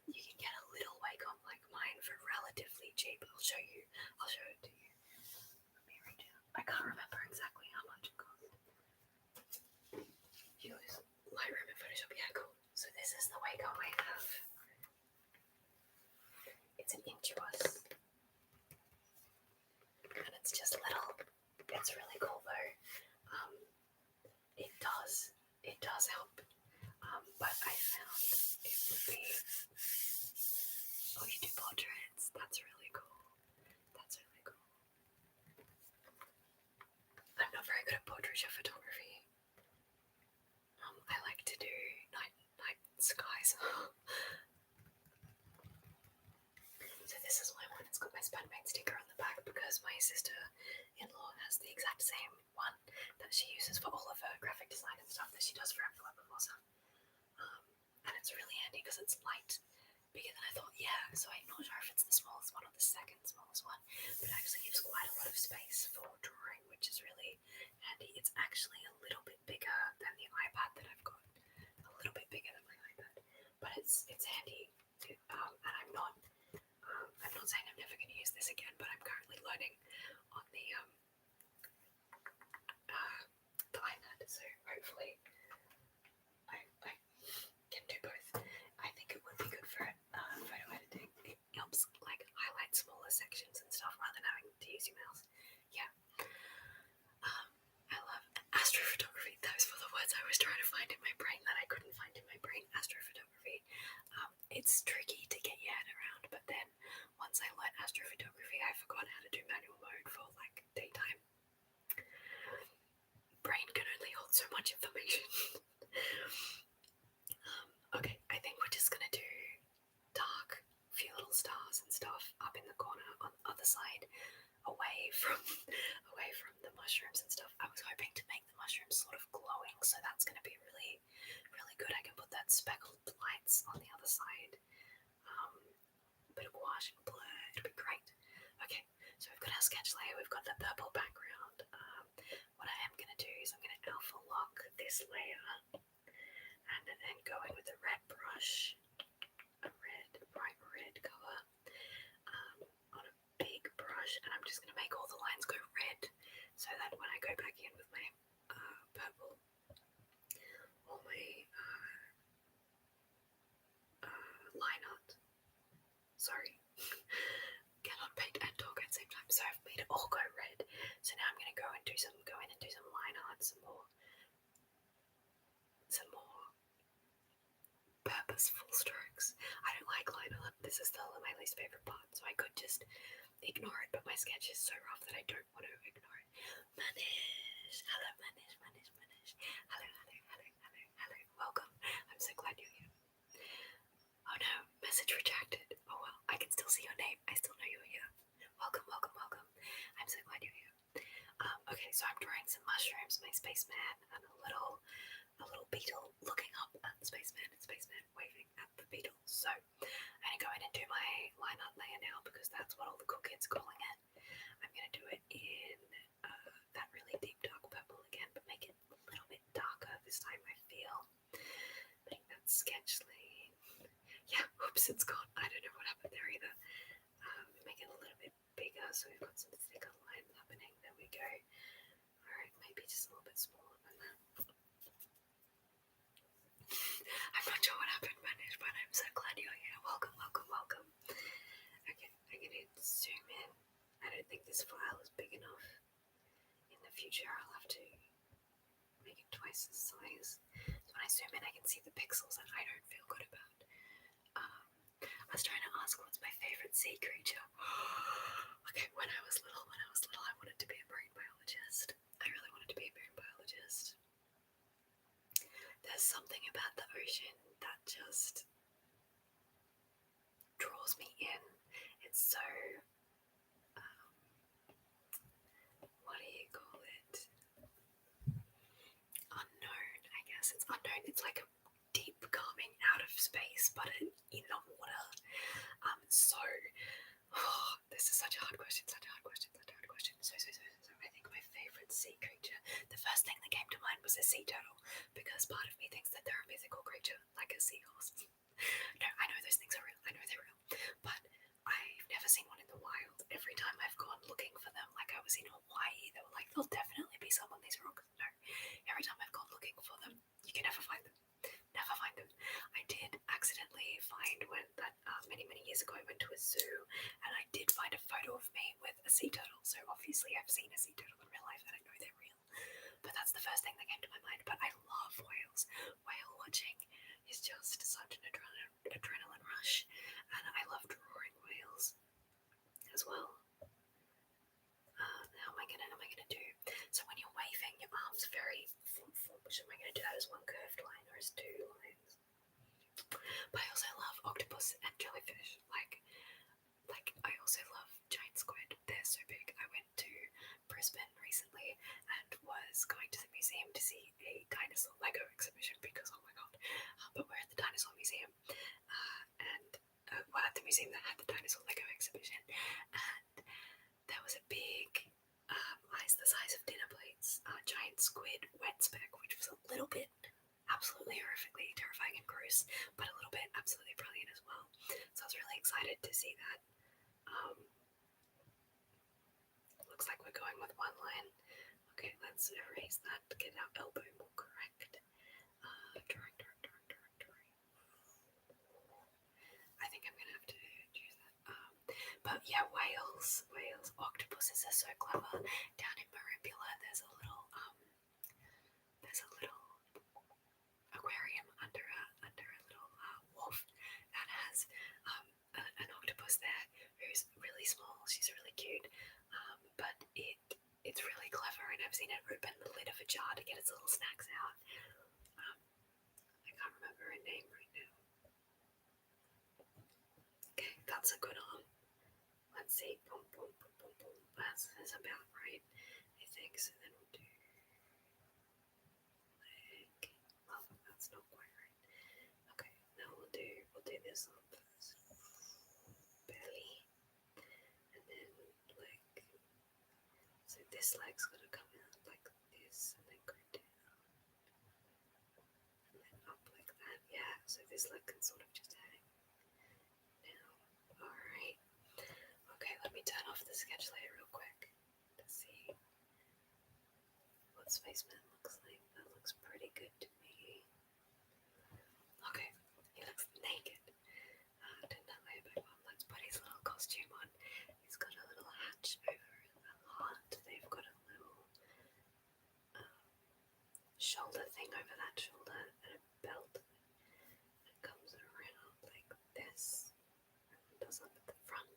You can get a little Wacom like mine for relatively cheap. I'll show it to you. Let me reach out. I can't remember exactly how much it cost. Use Lightroom and Photoshop. Yeah, cool. So this is the Wacom I have. It's an Intuos. And it's just exposure photography. I like to do night skies. So this is my one. It's got my Spantopia sticker on the back because my sister-in-law has the exact same one that she uses for all of her graphic design and stuff that she does for Envelope and Blossom. And it's really handy because it's light, bigger than I thought. Yeah, so I'm not sure if it's the smallest one or the second smallest one, but it actually gives quite a lot of space for drawing, which is really handy. It's actually a little bit bigger than the iPad that I've got, a little bit bigger than my iPad, but it's handy. And I'm not saying I'm never going to use this again, but I'm currently learning on the iPad, so hopefully I can do both. I think it would be good for photo editing. It helps like highlight smaller sections and stuff rather than having to use your mouse. Yeah. I love astrophotography. Those were the words I was trying to find in my brain that I couldn't find in my brain. Astrophotography. It's tricky to get your head around, but then once I learned astrophotography, I forgot how to do manual mode for like daytime. Brain can only hold so much information. Okay, I think we're just gonna do dark, few little stars and stuff up in the corner on the other side, away from the mushrooms and stuff. I was hoping to make the mushrooms sort of glowing, so that's gonna be really, really good. I can put that speckled lights on the other side. Bit of gouache and blur, it'll be great. Okay, so we've got our sketch layer, we've got the purple background. What I am going to do is I'm going to alpha lock this layer and then go in with a red brush, a bright red colour on a big brush, and I'm just going to make all the lines go red so that when I go back in with my purple, all my line art. Sorry, cannot paint and talk at the same time. So I've made it all go red. So now I'm going to go in and do some line art, some more purposeful strokes. I don't like line art. This is my least favorite part. So I could just ignore it, but my sketch is so rough that I don't want to ignore it. Manish, hello, Manish. Hello. Welcome. I'm so glad you're here. Oh no, message retracted. Oh well, I can still see your name. I still know you're here. Welcome. I'm so glad you're here. Okay, so I'm drawing some mushrooms, my spaceman, and a little beetle looking up at the spaceman, and spaceman waving at the beetle. So I'm gonna go in and do my line art layer now because that's what all the cool kids are calling it. I'm gonna do it in that really deep dark purple again, but make it a little bit darker this time. I feel putting that sketch lane. Yeah, whoops, it's gone. I don't know what happened there either. Make it a little bit bigger so we've got some thicker lines happening. There we go. Alright, maybe just a little bit smaller than that. I'm not sure what happened, Manish, but I'm so glad you're here. Welcome. Okay, I'm gonna zoom in. I don't think this file is big enough. In the future, I'll have to make it twice the size. So when I zoom in, I can see the pixels that I don't feel good about. I was trying to ask what's my favourite sea creature. Okay, when I was little, I wanted to be a marine biologist. I really wanted to be a marine biologist. There's something about the ocean that just draws me in. It's so, what do you call it? Unknown, I guess. It's unknown. It's like a deep calming out of space, but in the water. This is such a hard question. So I think my favourite sea creature, the first thing that came to mind was a sea turtle, because part of me thinks that they're a mythical creature, like a seahorse. No, I know those things are real. I know they're real. But I've never seen one in the wild. Every time I've gone looking for them, like I was in Hawaii, they were like, there'll definitely be some on these rocks. No, every time I've gone looking for them, you can never find them. I did accidentally find many years ago I went to a zoo and I did find a photo of me with a sea turtle. So obviously I've seen a sea turtle in real life and I know they're real. But that's the first thing that came to my mind. But I love whales. Whale watching is just such an adrenaline rush, and I love drawing whales as well. How am I gonna do? So when you're waving, your arms octopus and jellyfish. Like I also love giant squid. They're so big. I went to Brisbane recently and was going to the museum to see a dinosaur Lego exhibition because oh my god. But we're at the dinosaur museum, and well, at the museum that had the dinosaur Lego exhibition, and there was a big eyes the size of dinner plates, giant squid wet speck, which was a little bit absolutely horrifically terrifying and gross, but a little bit absolutely brilliant as well. So I was really excited to see that. Looks like we're going with one line. Okay, let's erase that to get our elbow more correct. Drawing. I think I'm gonna have to choose that. But yeah, whales. Octopuses are so clever. Down in Maribula, there's a little aquarium under a little wharf that has an octopus there who's really small. She's really cute, but it's really clever, and I've seen it open the lid of a jar to get its little snacks out. I can't remember her name right now. Okay, that's a good arm. Let's see. Boom, boom, boom, boom, boom. That's about right, I think. So then we'll do leg. Oh, that's not quite right. Okay, now we'll do this on first. Belly, and then leg. So this leg's gonna come out like this, and then go down, and then up like that. Yeah. So this leg can sort of just hang now. All right. Okay, let me turn off the sketch layer real quick to see what Spaceman looks like. That looks pretty good to me. Okay, he looks naked. Turn that layer back on. Let's put his little costume on. He's got a little hatch over a heart. They've got a little shoulder thing over that shoulder and a belt that comes around like this. And does up at the front.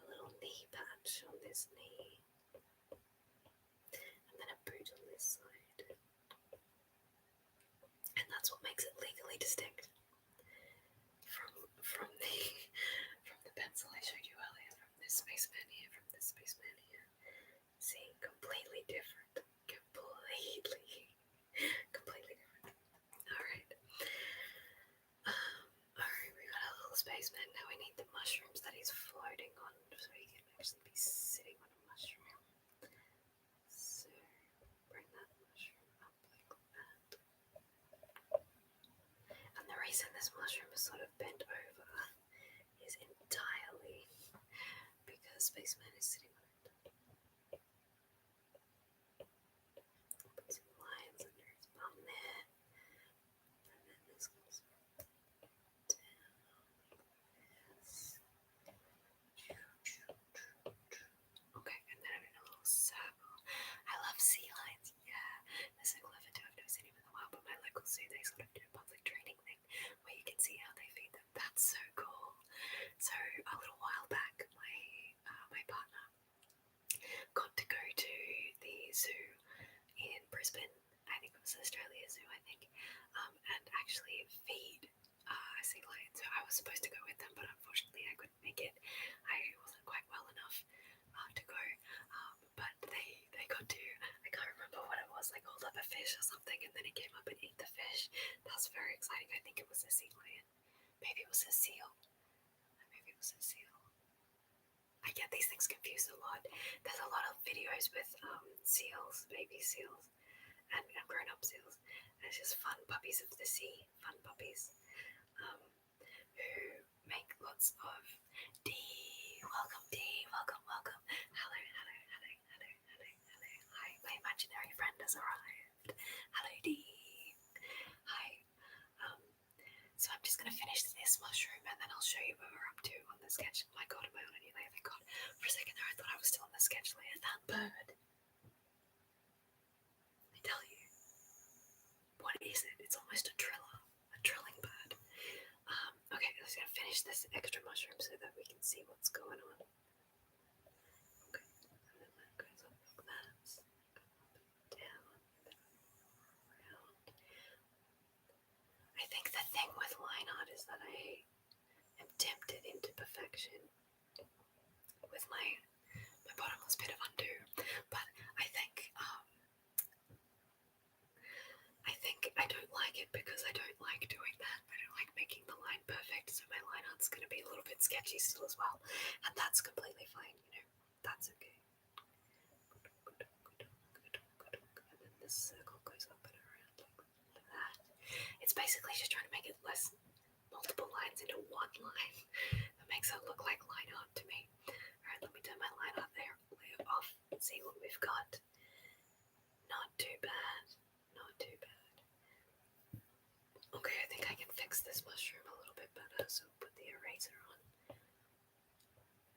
A little knee patch on this knee, and then a boot on this side, and that's what makes it legally distinct from the pencil I showed you earlier, from this spaceman here, See, completely different, completely different. All right. Alright, we got a little spaceman. Now we need the mushrooms that he's floating on so he can actually be sitting on a mushroom. So, bring that mushroom up like that. And the reason this mushroom is sort of bent over is entirely because Spaceman is sitting on it. Put some lines under his bum there. And then this goes down like this. Okay, and then I'm in a little circle. I love sea lions, yeah. They're so clever too. I've never seen them in the wild, but my local zoo, they sort of do a public training thing where you can see how they feed them. That's so cool. So a little while back, my partner got to go to the zoo in Brisbane. I think it was Australia Zoo, and actually feed sea lions. So I was supposed to go with them, but unfortunately I couldn't make it. I wasn't quite well enough to go. But they got to, I can't remember what it was, like hold up a fish or something, and then it came up and ate the fish. That's very exciting. I think it was a sea lion. Maybe it was a seal. I get these things confused a lot. There's a lot of videos with seals, baby seals, and grown-up seals. And it's just fun puppies of the sea, who make lots of D. Welcome, D. Welcome. Hello. Hi, my imaginary friend has arrived. Hello, D. Hi. So I'm just gonna finish this mushroom and then I'll show you where we're up to on the sketch. Oh my god, am I on a new layer? Thank god. For a second there I thought I was still on the sketch layer. That bird. I tell you. What is it? It's almost a triller. A trilling bird. Okay, I'm just gonna finish this extra mushroom so that we can see what's going on. Okay, and then that goes up like that. Down, around. I think the thing with line art is that I perfection with my bottomless bit of undo, but I think I don't like it because I don't like doing that. I don't like making the line perfect, so my line art's going to be a little bit sketchy still as well, and that's completely fine, that's okay. And then this circle goes up and around like that. It's basically just trying to make it less multiple lines into one line. That makes it look like line art to me. Alright, let me turn my line art layer off and see what we've got. Not too bad. Not too bad. Okay, I think I can fix this mushroom a little bit better, so we'll put the eraser on.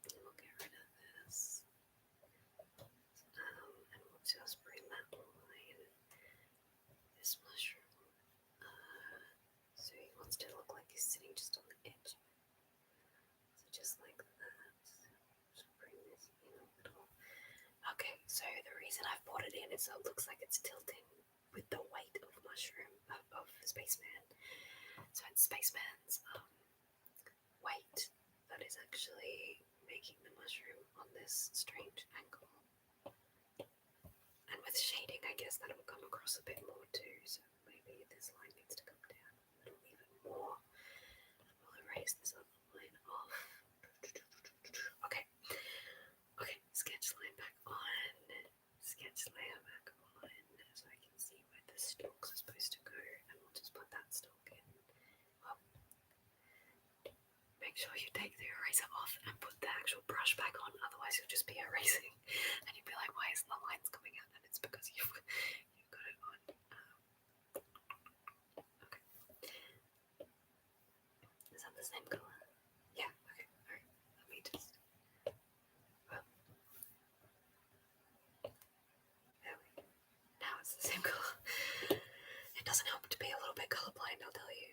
And we'll get rid of this. And we'll just bring that line. This mushroom. So he wants to look like he's sitting just on the edge. So just like that. Just bring this in a little. Okay, so the reason I've brought it in is so it looks like it's tilting with the weight of mushroom, of spaceman. So it's spaceman's weight that is actually making the mushroom on this strange angle. And with shading, I guess that will come across a bit more too, so maybe this line needs to come down a little even more. And we'll erase this other line off. Okay. Okay, sketch line back on. Sketch layer back on, so I can see where the stalks are supposed to go, and we'll just put that stalk in. Well, make sure you take the eraser off and put the actual brush back on, otherwise you'll just be erasing, and you'll be like, why isn't the lines coming out? And it's because you've got it on. Okay. Is that the same colour? Yeah, okay, alright, let me just... Well, there we go. Now it's the same colour. It doesn't help to be a little bit colourblind, I'll tell you.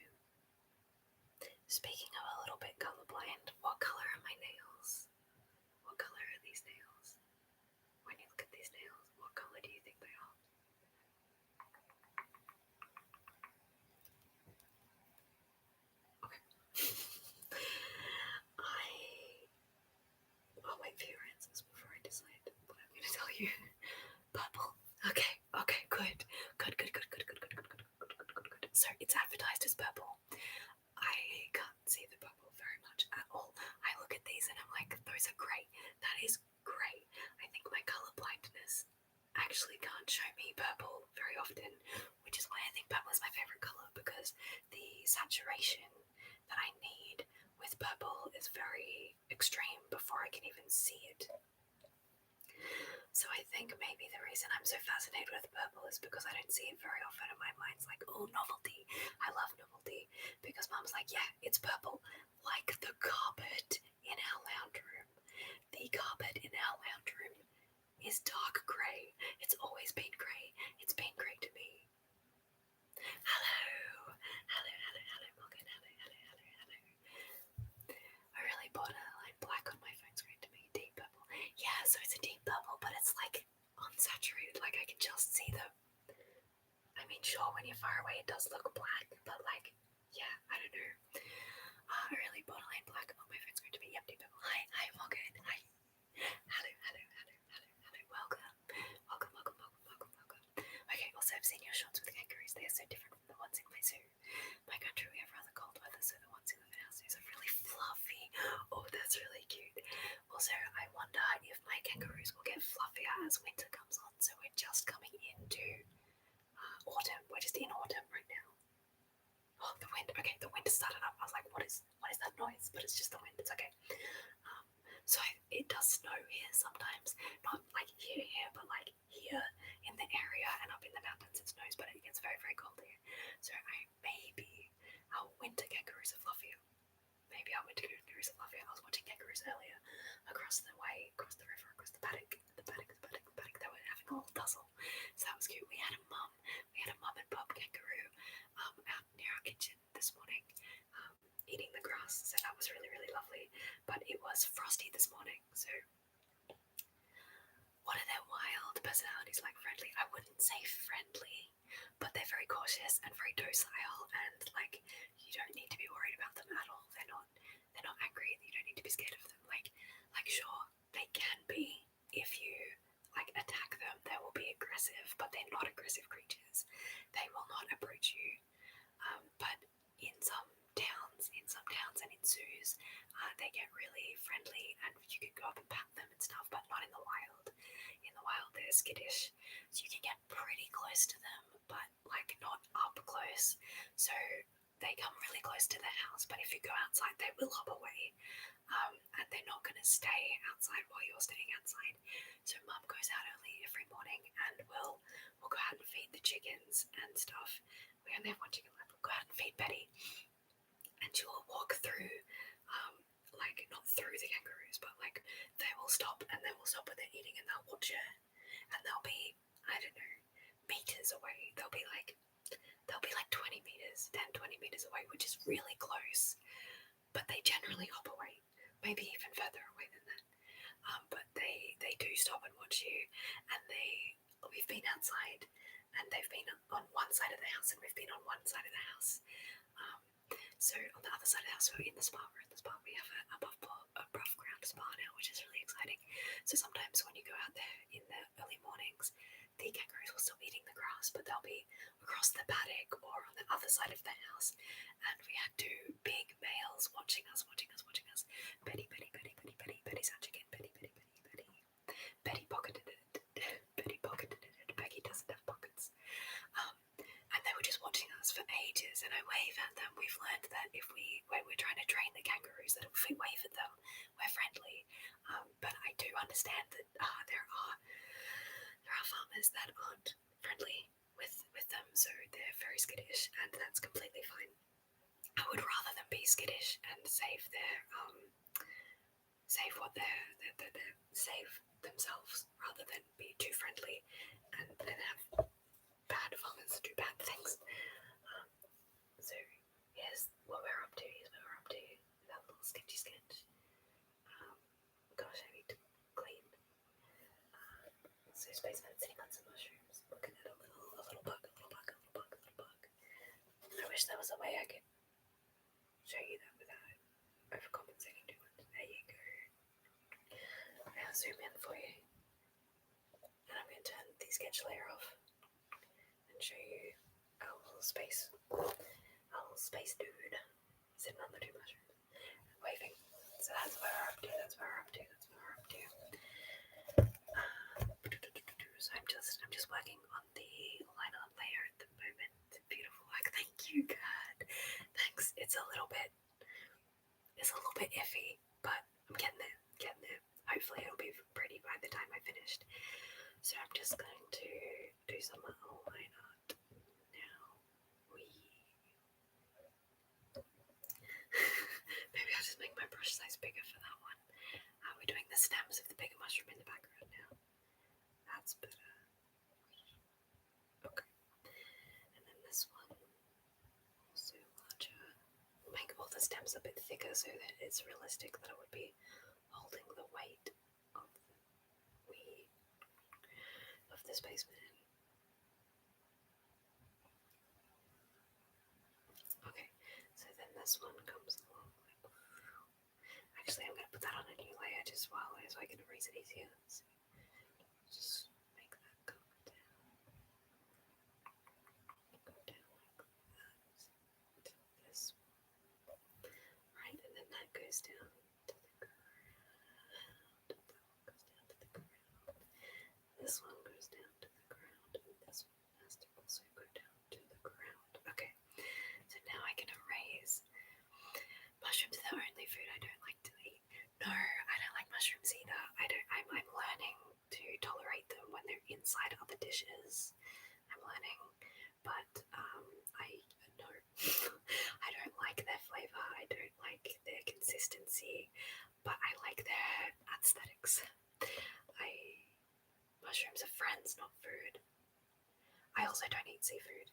Speaking of a little bit colourblind, what colour are my nails? What colour are these nails? When you look at these nails, what colour do you think they are? Okay. I'll wait for your answers before I decide what I'm going to tell you. Purple. Okay, good. So it's advertised as purple. I can't see the purple very much at all. I look at these and I'm like, those are great. That is great. I think my colour blindness actually can't show me purple very often, which is why I think purple is my favourite colour, because the saturation that I need with purple is very extreme before I can even see it. So I think maybe the reason I'm so fascinated with purple is because I don't see it very often, and my mind's like, oh, novelty. I love novelty. Because Mum's like, yeah, it's purple. Like the carpet in our lounge room. The carpet in our lounge room is dark grey. It's always been grey. It's been grey to me. Hello, Morgan. Hello. I really bought a black on my phone screen to make deep purple. Yeah, so it's a deep purple, but it's like unsaturated. Like I can just see the. I mean, sure, when you're far away, it does look black, but like, yeah, I don't know. I really bought a black on my phone screen to make deep purple. Hi, Morgan. Hi. Hello. Welcome. Okay, also I've seen your shots with kangaroos. They are so different from the ones in my zoo. My country, we have rather cold weather, so the ones who live in our zoos are really fluffy. Oh, that's really cute. Also, I wonder if my kangaroos will get fluffier as winter comes on. So we're just coming into autumn. We're just in autumn right now. Oh, the wind. Okay, the wind started up. I was like, what is that noise? But it's just the wind. It's okay. It does snow here sometimes. Not like here, but like here in the area and up in the mountains it snows, but it gets very, very cold here. So maybe our winter kangaroos are fluffier. I was watching kangaroos earlier across the river, across the paddock. They were having a little tussle. So that was cute. We had a mum and pup kangaroo out near our kitchen this morning, eating the grass. So that was really, really lovely. But it was frosty this morning, so what are their wild personalities like? Friendly? I wouldn't say friendly, but they're very cautious and very docile, and like you don't need to be worried about them at all. They're they're not angry. You don't need to be scared of them. Like sure, they can be if you like attack them. They will be aggressive, but they're not aggressive creatures. They will not approach you. But in some towns and in zoos, they get really friendly, and you can go up and pat them and stuff. But not in the wild. In the wild, they're skittish, so you can get pretty close to them, but like not up close. So they come really close to the house, but if you go outside, they will hop away. And they're not going to stay outside while you're staying outside. So Mum goes out early every morning, and we'll go out and feed the chickens and stuff. We only have one chicken left. We'll go out and feed Betty, and she will walk through, like not through the kangaroos, but like they will stop and they will stop what they're eating, and they'll watch her, and they'll be, I don't know, meters away. They'll be like 20 meters, 10, 20 meters away, which is really close. But they generally hop away, maybe even further away than that. But they do stop and watch you, and we've been outside, and they've been on one side of the house, and we've been on one side of the house. So on the other side of the house, we're in the spa. We have an above ground spa now, which is really exciting. So sometimes when you go out there in the early mornings, the kangaroos will still be eating the grass, but they'll be across the paddock or on the other side of the house. And we had two big males watching us. Betty, Betty's our chicken. Betty pocketed it. Becky doesn't have pockets. And they were just watching us for ages, and I wave at them. We've learned that when we're trying to train the kangaroos, that if we wave at them, we're friendly. But I do understand that there are farmers that aren't friendly with them, so they're very skittish, and that's completely fine. I would rather them be skittish and save themselves rather than be too friendly and then have bad farmers do bad things. So here's what we're up to. That little sketchy sketch. Gosh, I need to clean. So spaceman sitting on some mushrooms, looking at a little bug. I wish there was a way I could show you that without overcompensating too much. There you go. I'll zoom in for you. And I'm going to turn the sketch layer off and show you our little space dude sitting on the two mushrooms, waving. So that's where we're up to. So I'm just working on the liner layer at the moment. Beautiful work. Thank you, God. Thanks. It's a little bit iffy, but I'm getting there. Hopefully it'll be pretty by the time I finished. So I'm just going to do some line art now. Maybe I'll just make my brush size bigger for that one. We're doing the stems of the bigger mushroom in the background now. That's better. Okay. And then this one, also larger. We'll make all the stems a bit thicker so that it's realistic that it would be holding the weight of the spaceman. Okay, so then this one comes along like. Actually, I'm going to put that on a new layer just so I can erase it easier. So just make that go down like that. This one. Right, and then that goes down to the ground. This one goes down to the ground, and this one has to also go down to the ground. Okay, so now I can erase. Mushrooms are the only food I don't like to eat. No, I don't like mushrooms either. I'm learning to tolerate them when they're inside other dishes. I'm learning, but I don't like their flavor. I don't like their consistency, but I like their aesthetics. Mushrooms are friends, not food. I also don't eat seafood.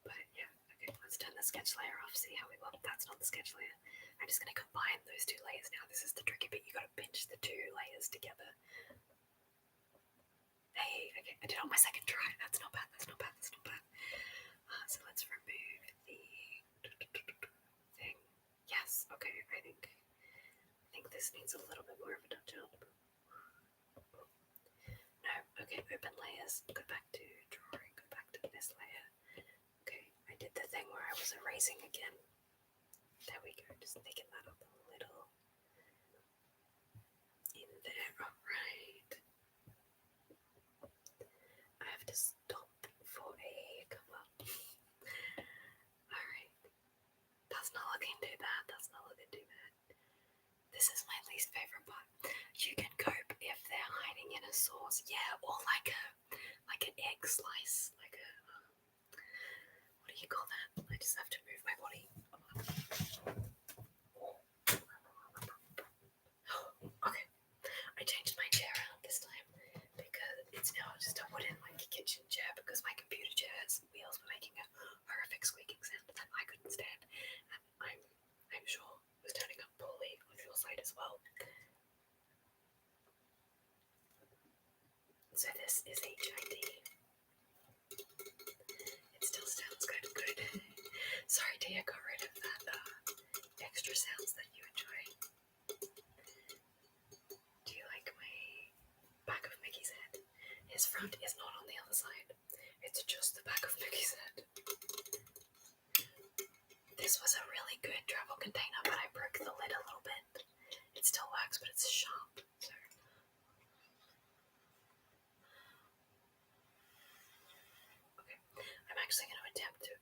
But yeah, okay, let's turn the sketch layer off, see how we look. That's not the sketch layer. I'm just going to combine those two layers now. This is the tricky bit. You got to pinch the two layers together. Hey, okay, I did it on my second try. That's not bad. So let's remove the this. Okay, I think this needs a little bit more of a touch up. No, okay, open layers. Go back to drawing. Go back to this layer. Okay, I did the thing where I was erasing again. There we go. Just thicken that up a little. In there, alright. I have to stop for a cover. Alright. That's not looking too bad. That's not looking too bad. This is my least favorite part. You can cope if they're hiding in a sauce, yeah, or like an egg slice, like a what do you call that? I just have to move my body. Okay, I changed my chair around this time because it's now just a wooden like kitchen chair because my computer chair has wheels for making a horrific squeaking sound that I couldn't stand, and I'm sure was turning up poorly on your side as well. So this is HID. It still sounds kind of good. Sorry, Dia got rid of that extra sounds that you enjoy. Do you like my back of Mickey's head? His front is not on the other side. It's just the back of Mickey's head. This was a really good travel container, but I broke the lid a little bit. It still works, but it's sharp. So. Okay, I'm actually going to attempt to.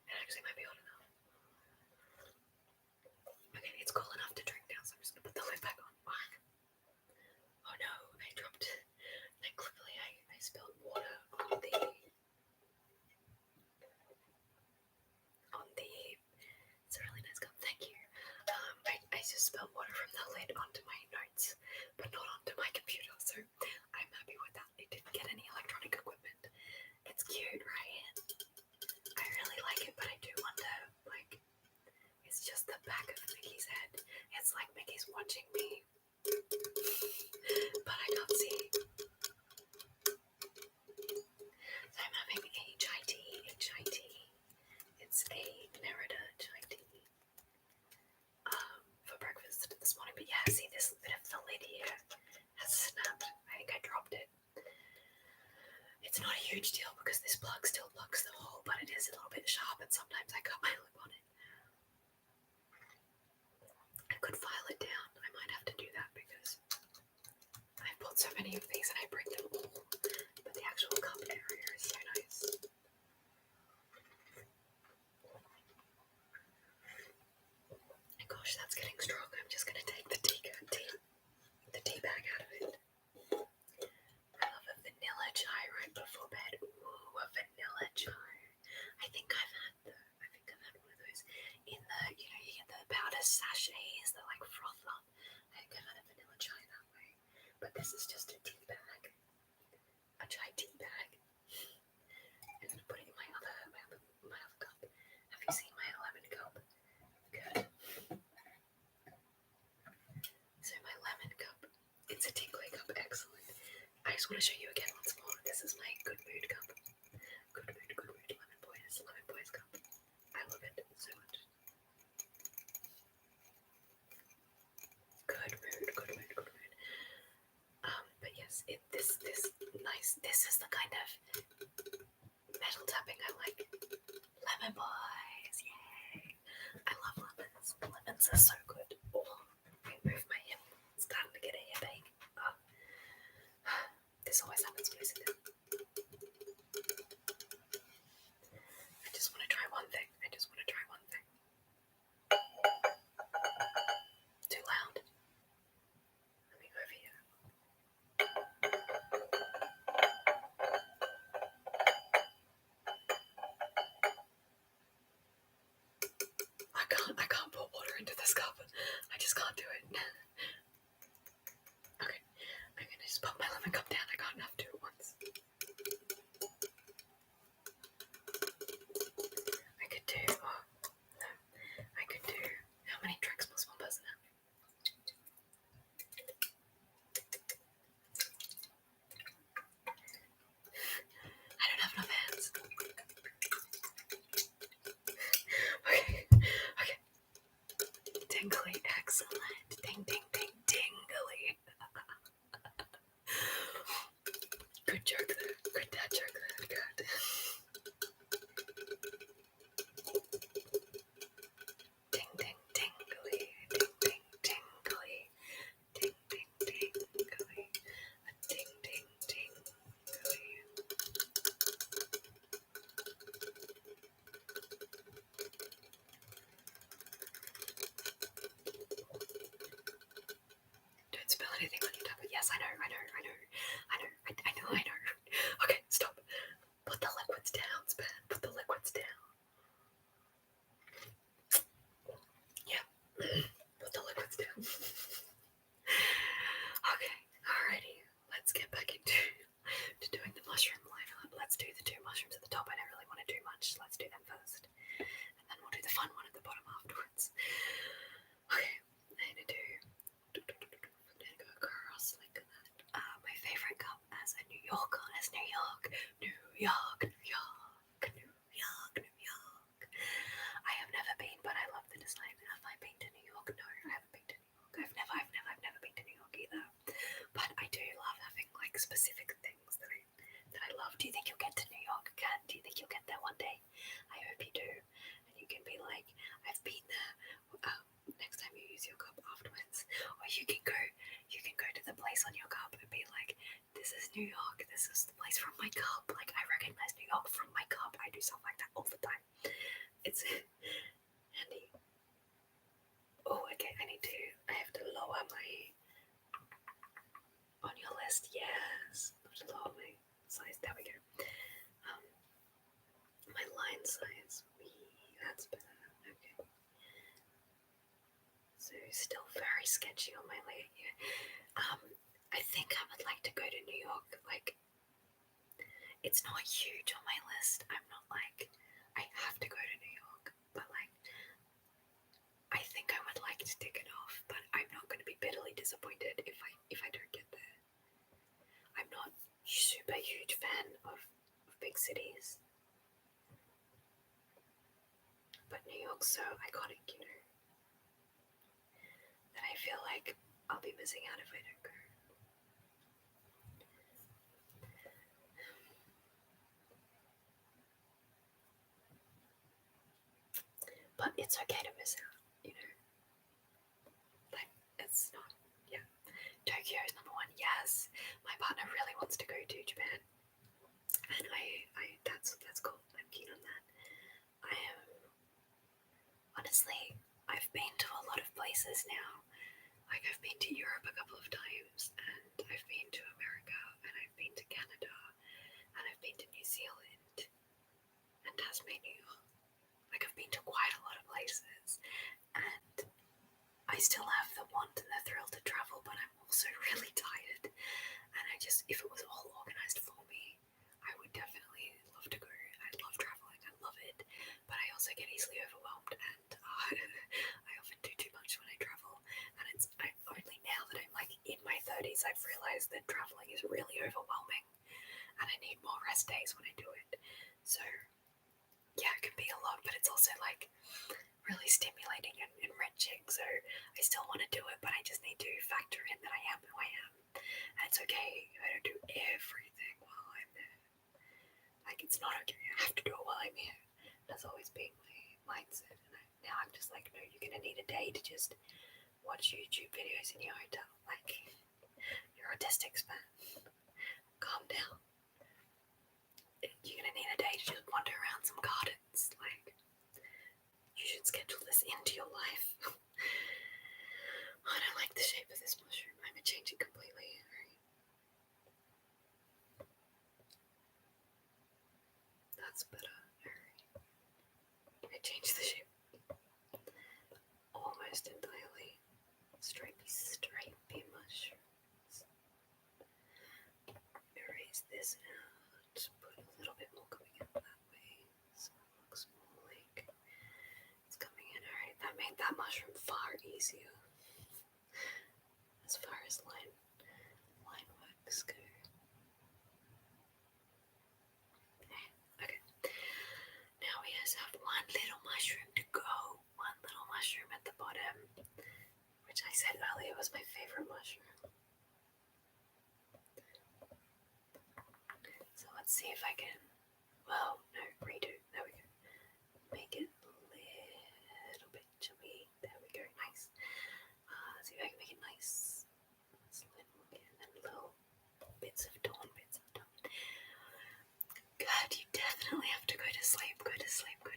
It actually might be hot enough. Okay, it's cool enough to drink now, so I'm just going to put the lid back on. Oh no, I dropped. Like, clearly I spilled water on the. It's a really nice cup, thank you. I just spilled water from the lid onto my notes, but not onto my computer, so I'm happy with that. It didn't get any electronic equipment. It's cute, right? I really like it, but I do wonder, like, it's just the back of Mickey's head. It's like Mickey's watching me, but I can't see. So I'm having HIT. It's a Merida HIT for breakfast this morning. But yeah, see this bit of the lid here has snapped. I think I dropped it. It's not a huge deal because this plug still plugs the hole, but it is a little bit sharp and sometimes I cut my lip on it. I could file it down. I might have to do that because I've bought so many of these and I break them all. But the actual cup area is so nice. And gosh, that's getting strong. I'm just going to take the tea bag out of it. I love a vanilla chai right before bed. Ooh, a vanilla chai. I think I've had one of those in the, you get the powder sachets that like froth up. I think I've had a vanilla chai that way. But this is just a tea bag. A chai tea bag. I'm going to put it in my other cup. Have you seen my lemon cup? Good. So my lemon cup, it's a tinkly cup, excellent. I just want to show you again once more. This is my good mood cup. Good mood, lemon boys cup. I love it so much. Good mood. But yes, this is the kind of metal tapping I like. Lemon boys, yay! I love lemons. Lemons are so good. Oh, I move my hip. It's starting to get a headache. This always happens when I sit down. I just want to try one thing. Too loud. Let me move here. I can't pour water into this cup. spill anything on your tablet. Yes, I know. Okay, stop. Put the liquids down, Span. Put the liquids down. Yeah. Put the liquids down. Okay, alrighty. Let's get back into doing the mushroom lineup. Let's do the 2 mushrooms at the top. I don't really want to do much. Let's do them first. And then we'll do the fun one at the bottom afterwards. Okay, I'm gonna go across like that. My favorite cup as a New Yorker, New York. I have never been, but I love the design. Have I been to New York? No, I haven't been to New York. I've never been to New York either. But I do love having like specific things that I love. Do you think you'll get to New York, Kat? Do you think you'll get there one day? I hope you do. And you can be like, I've been there. Next time you use your cup afterwards, or you can go to the place on your cup and be like, this is New York. This is the place from my cup. Like I recognize New York from my cup. I do stuff like that all the time. It's handy. Oh, okay. I have to lower my on your list. Yes, I have to lower my size. There we go. My line size. That's better. Okay. So still very sketchy on my leg here. I think I would like to go to New York. Like, it's not huge on my list. I'm not like I have to go to New York, but like I think I would like to tick it off. But I'm not going to be bitterly disappointed if I don't get there. I'm not super huge fan of big cities, but New York's so iconic, you know, that I feel like I'll be missing out if I don't go. But it's okay to miss out, you know. Like, it's not, yeah. Tokyo is number 1, yes. My partner really wants to go to Japan. And that's cool. I'm keen on that. Honestly, I've been to a lot of places now. Like, I've been to Europe a couple of times, and I've been to America, and I've been to Canada, and I've been to New Zealand, and Tasmania. Like, I've been to quite a lot of places, and I still have the want and the thrill to travel, but I'm also really tired, and if it was all organised for me, I would definitely love to go. I love travelling, I love it, but I also get easily overwhelmed, and I often do too much when I travel, and only now that I'm like in my 30s, I've realised that travelling is really overwhelming, and I need more rest days when I do it. So yeah, it can be a lot, but it's also like really stimulating and enriching. So I still want to do it, but I just need to factor in that I am who I am, and it's okay if I don't do everything while I'm there. Like, it's not okay. I have to do it while I'm here. That's always been my mindset, and now I'm just like, no, you're gonna need a day to just watch YouTube videos in your hotel. Like, you're autistic, man. Calm down. You're gonna need a day to just wander around some gardens. Like, you should schedule this into your life. I don't like the shape of this mushroom. I'm gonna change it completely. Right? That's better. Right. I changed the shape almost entirely. Stripy mushrooms. Erase this out. Put a little bit more coming out that way, so it looks more like it's coming in. Alright, that made that mushroom far easier as far as line works go. Okay. Now we just have one little mushroom to go. One little mushroom at the bottom, which I said earlier was my favorite mushroom. So let's see if I can, redo. There we go. Make it a little bit chubby. There we go. Nice. See if I can make it nice. Slim and then little bits of dawn. God, you definitely have to go to sleep. Go to sleep. 1:30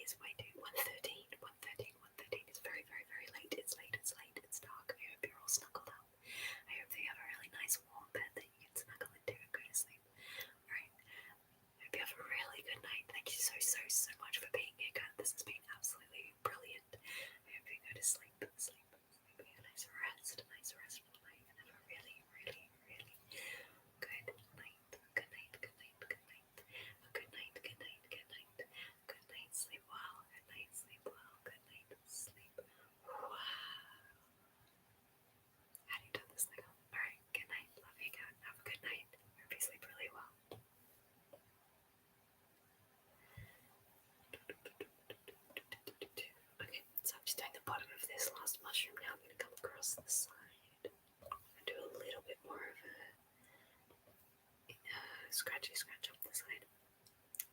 is way too. 1:13 is very, very, very late. so much for being here, guys. This has been absolutely brilliant. I hope you go to sleep, sleep, sleep, a nice rest for the night, and have a really, really, really good night. Good night, good night, good night. Good night, good night, good night. Good night, sleep well. Good night, sleep well. Good night, sleep. Wow. How do you turn this thing on? Alright, good night. Love you guys. Have a good night. Hope you sleep really well. Okay, so I'm just doing the bottom of this last mushroom now. I'm going to come across the side and do a little bit more of a scratchy scratch up the side.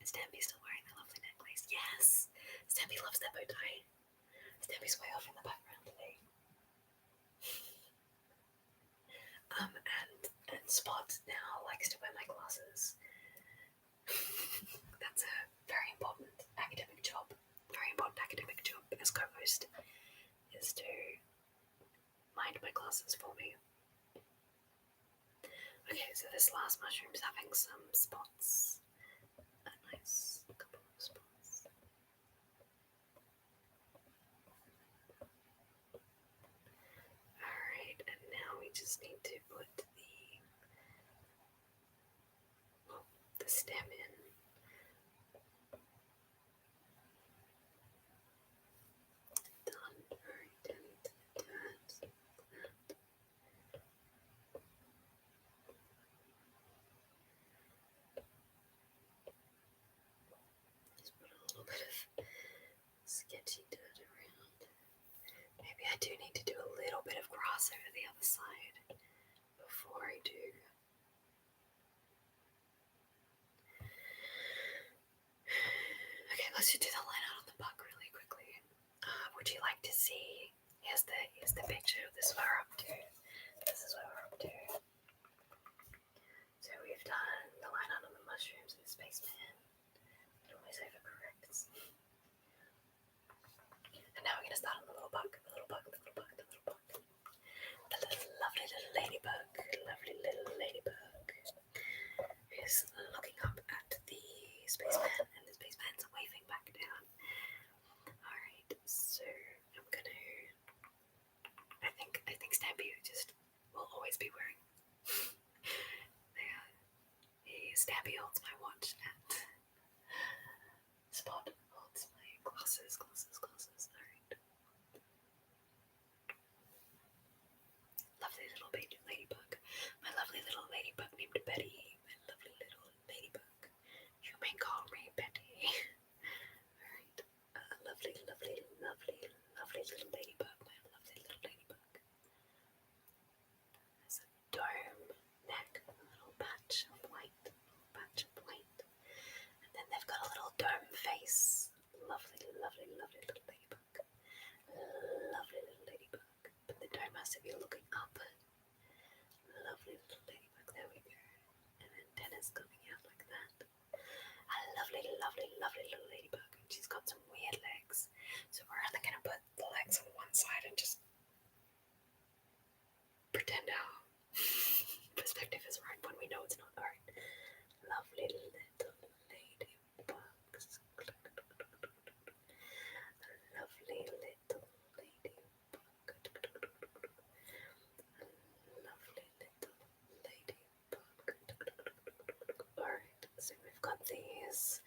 Is Stampy still wearing the lovely necklace? Yes! Stampy loves that bow tie. Stampy's way off in the background today. And Spot now likes to wear my glasses. That's a very important academic job. Very important academic job as co-host is to mind my classes for me. Okay, so this last mushroom's having some spots. A nice couple of spots. Alright, and now we just need to put the stem in. Done. Alright, and that. Just put a little bit of sketchy dirt around. Maybe I do need to do a little bit of grass over the other side before I do. Okay, let's just do the line out on the bug really quickly. Would you like to see? Here's the picture. This is what we're up to. This is what we're up to. So we've done the line out on the mushrooms and the spaceman. It always overcorrects. And now we're gonna start on the little bug. The little bug. The little bug. The little bug. The little lovely little ladybug. Lovely little ladybug. Who's looking up at the spaceman, and the spaceman's waving back down. Alright, so I'm gonna. I think Stampy just will always be wearing. Stampy holds my watch, and Spot holds my glasses. Alright. Lovely little baby ladybug. My lovely little ladybug named Betty. My lovely little ladybug. You may call me Betty. Alright. Lovely little ladybug. My lovely little ladybug. There's a dome neck, a little patch of white. And then they've got a little dome face. Lovely little ladybug. Lovely little ladybug. But the dome has to be looking up. Lovely little ladybug. There we go. And antenna's coming out like that. A lovely little ladybug. And she's got some weird legs. So we're only going to put the legs on one side and just pretend our perspective is right when we know it's not. Alright. Lovely little ladybugs. Lovely little ladybug. Lovely little ladybug. Alright, so we've got these.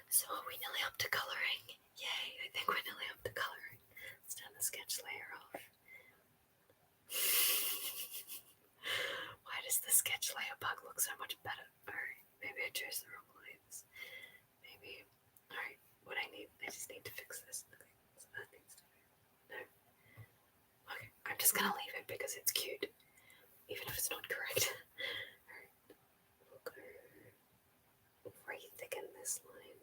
So are we nearly up to colouring? Yay, I think we're nearly up to colouring. Let's turn the sketch layer off. Why does the sketch layer bug look so much better? Alright, maybe I chose the wrong lines. Maybe. Alright, what I just need to fix this. Okay, so that needs to be. No. Okay, I'm just gonna leave it because it's cute. Even if it's not correct. Alright, we'll go re-thicken this line.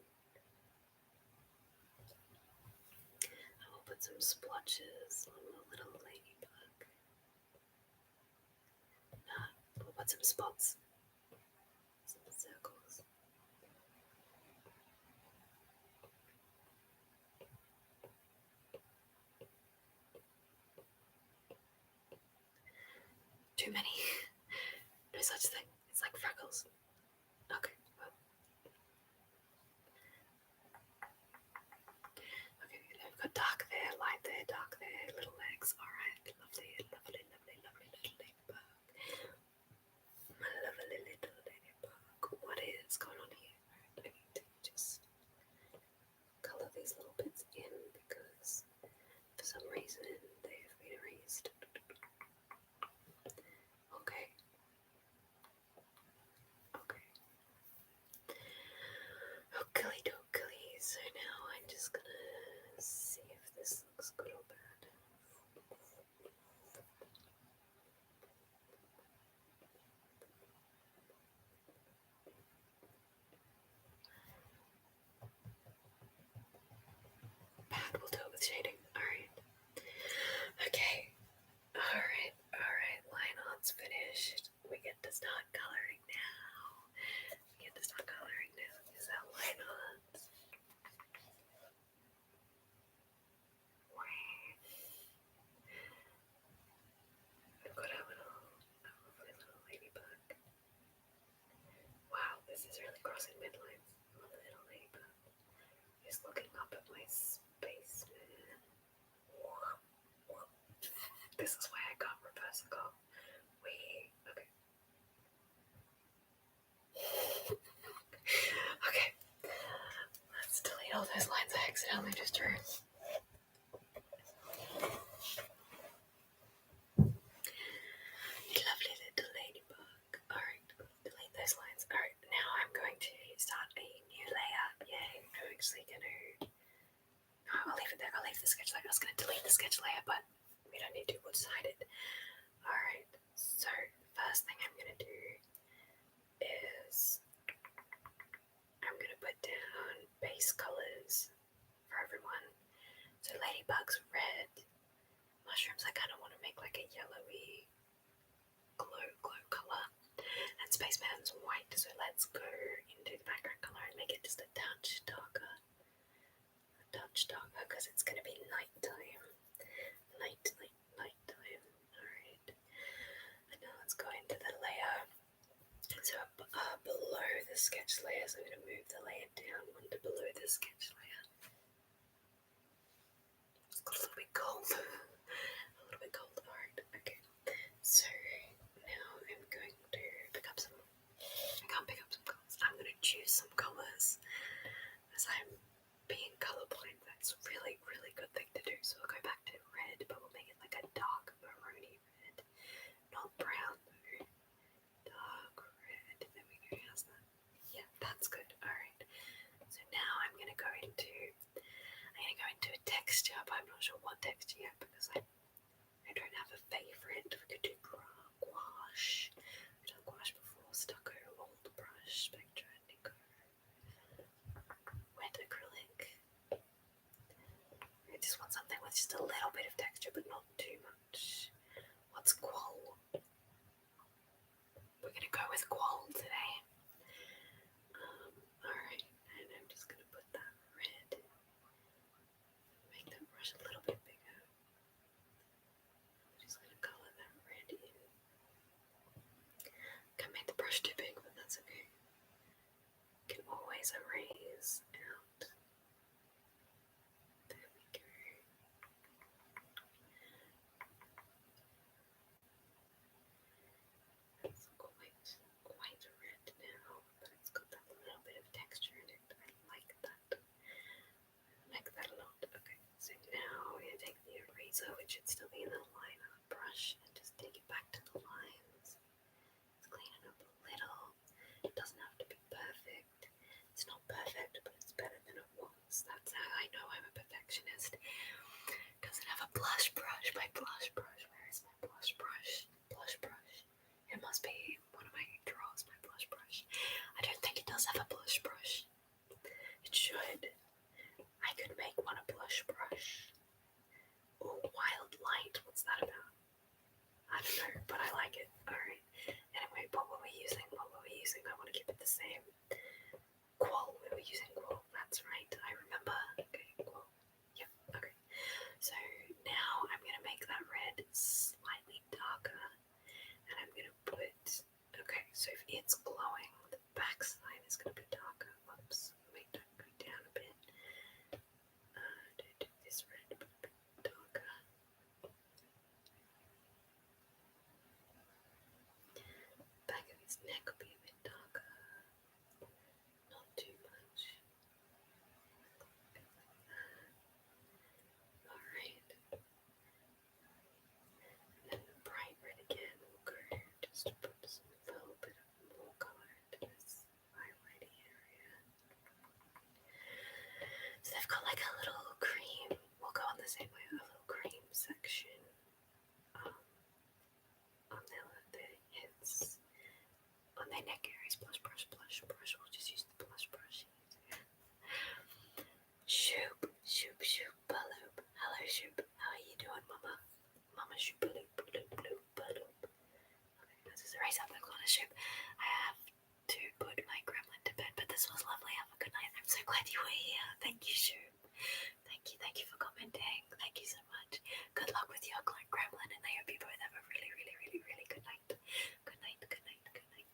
And we'll put some splotches on the little ladybug. We'll put some spots. Some circles. Too many. No such thing. It's like freckles. Okay, well. ladybugs. Alright, lovely, lovely, lovely, lovely little ladybug. My lovely little ladybug. What is going on here? Alright, I need to just colour these little bits in because for some reason they have been erased. Okay. Okay. Oakley dokley. So now I'm just gonna see if this looks good or bad. Bad, we'll do it with shading. Alright. Okay. Alright. Line art's finished. We get to start colouring now. Is that line art? I've got a lovely little ladybug. Wow, this is really crossing midlines. A little ladybug. He's looking up at my spaceman. This is why I got reverse call. Okay. Okay. Let's delete all those lines I accidentally just drew. Lovely little ladybug. Alright, delete those lines. Alright, now I'm going to start a new layer. Yay. I'm actually gonna... I'll leave it there. I'll leave the sketch layer. I was gonna delete the sketch layer, but we don't need to one-sided. Alright, so first thing I'm gonna do is I'm gonna put down base colors for everyone. So ladybug's red. Mushrooms I kind of want to make like a yellowy glow color. And spaceman's white, so let's go into the background color and make it just a touch darker. Because it's going to be nighttime. Nighttime. Alright. And now let's go into the layer. So below the sketch layer, so I'm going to move the layer down one to below the sketch layer. It's got a little bit cold. Alright, okay. So now I'm going to pick up some... I can't pick up some colours. I'm going to choose some colours as I'm being colourblind. That's really, really good thing to do. So we'll go back to red, but we'll make it like a dark maroony red. Not brown though. Dark red. There we go. How's that? Yeah, that's good. Alright. So now I'm going to go into a texture, but I'm not sure what texture yet because I don't have a favourite. We could do gouache. I've done gouache before. Stucco, old brush, spectra, Nico. Wet acrylic. I just want something with just a little bit of texture, but not too much. What's qual? We're gonna go with qual today. Alright, and I'm just gonna put that red. Make that brush a little bit bigger. I'm just gonna colour that red in. Can't make the brush too big, but that's okay. Can always erase out. There we go. It's quite red now, but it's got that little bit of texture in it. I like that. A lot. Okay, so now we're going to take the eraser, which should still be in the line art brush, and just take it back to the lines. Let's clean it up a little. It doesn't have to be perfect. It's not perfect, but it's better than it was. That's how I know I'm a perfectionist. Doesn't have a blush brush. My blush brush. Where is my blush brush? Blush brush. It must be one of my drawers, my blush brush. I don't think it does have a blush brush. It should. I could make one a blush brush. Oh, wild light. What's that about? I don't know, but I like it. Alright. Anyway, what were we using? I want to keep it the same. Qual. We were using qual. That's right. I remember. Okay, qual. Yep. Okay. So now I'm going to make that red slightly darker. And I'm going to put... Okay, so if it's glowing, the back side is going to be darker. Whoops. Make that go down a bit. Do this red, but a bit darker. were here. Thank you, Shu. Thank you for commenting. Thank you so much. Good luck with your gremlin, and I hope you both have a really, really, really, really good night. Good night, good night, good night.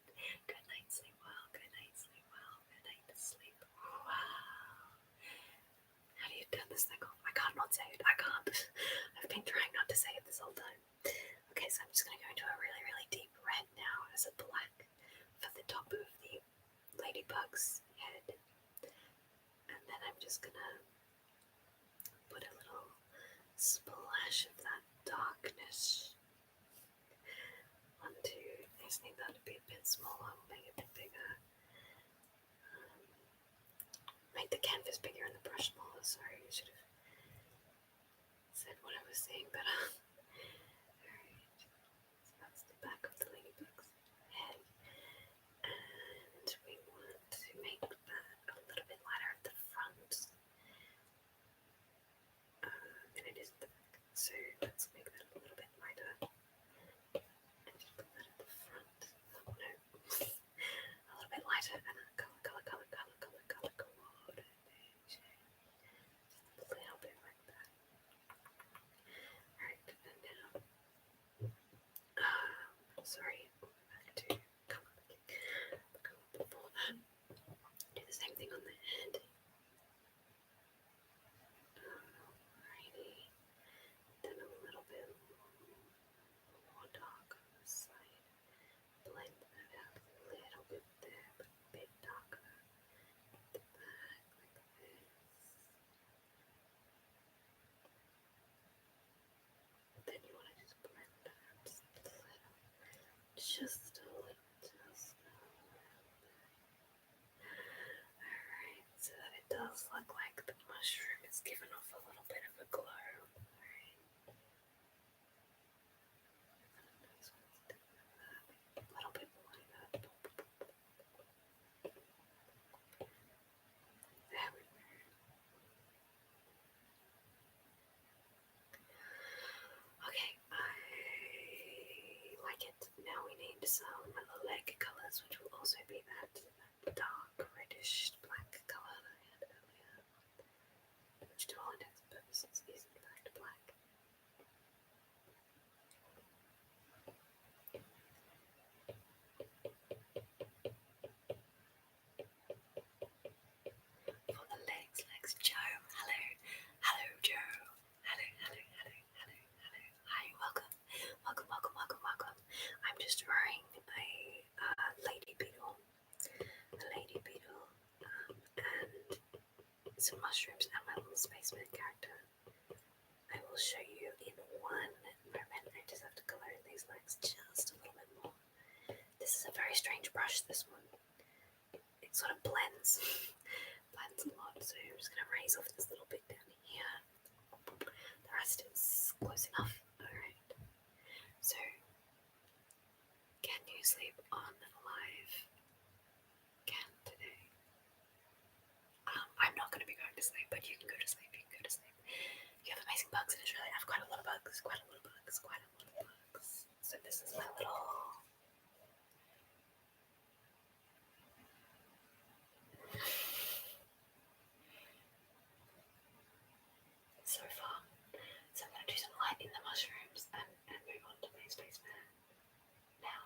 Good night, sleep well. Good night, sleep well. Good night, sleep. Wow. How do you turn this thing off? I can't not say it. I can't. I've been trying not to say it this whole time. Okay, so I'm just gonna go into a really, really deep red now as a black for the top of the ladybug's head. And then I'm just gonna put a little splash of that darkness onto. I just need that to be a bit smaller, make it a bit bigger. Make the canvas bigger and the brush smaller. Sorry, I should have said what I was saying better. Alright, so that's the back of the ladybug's head. And we want to make that a little bit lighter at the front. And it is at the back. So let's make that a little bit lighter. And just put that at the front. Oh no. A little bit lighter and then color coordination. Just a little bit like that. Alright, and now sorry, back to color before that. Do the same thing on the head. Alrighty. Then a little bit more dark on the side. Blend that out a little bit there, but a bit darker at the back, like this. Then you want to just blend that out just a little. Alright, so that it does look like the mushroom is giving off a little bit of a glow. Alright. A little bit lighter. There we go. Okay, I like it. Now we need some leg colours, which will also be that dark reddish black colour that I had earlier, which to all intents and purposes is in fact black. For the legs, Joe. Hello, Joe. Hello. Hi, welcome. I'm just drawing a lady beetle, and some mushrooms and my little spaceman character. I will show you in one moment. I just have to colour in these legs just a little bit more. This is a very strange brush, this one. It sort of blends a lot, so I'm just going to raise off this little bit down here. The rest is close enough. Alright, so can you sleep on live? Can today? I'm not going to be going to sleep, but you can go to sleep. You have amazing bugs in Australia. I have quite a lot of bugs. So this is my little. So far. So I'm going to do some light in the mushrooms and move on to my spaceman now.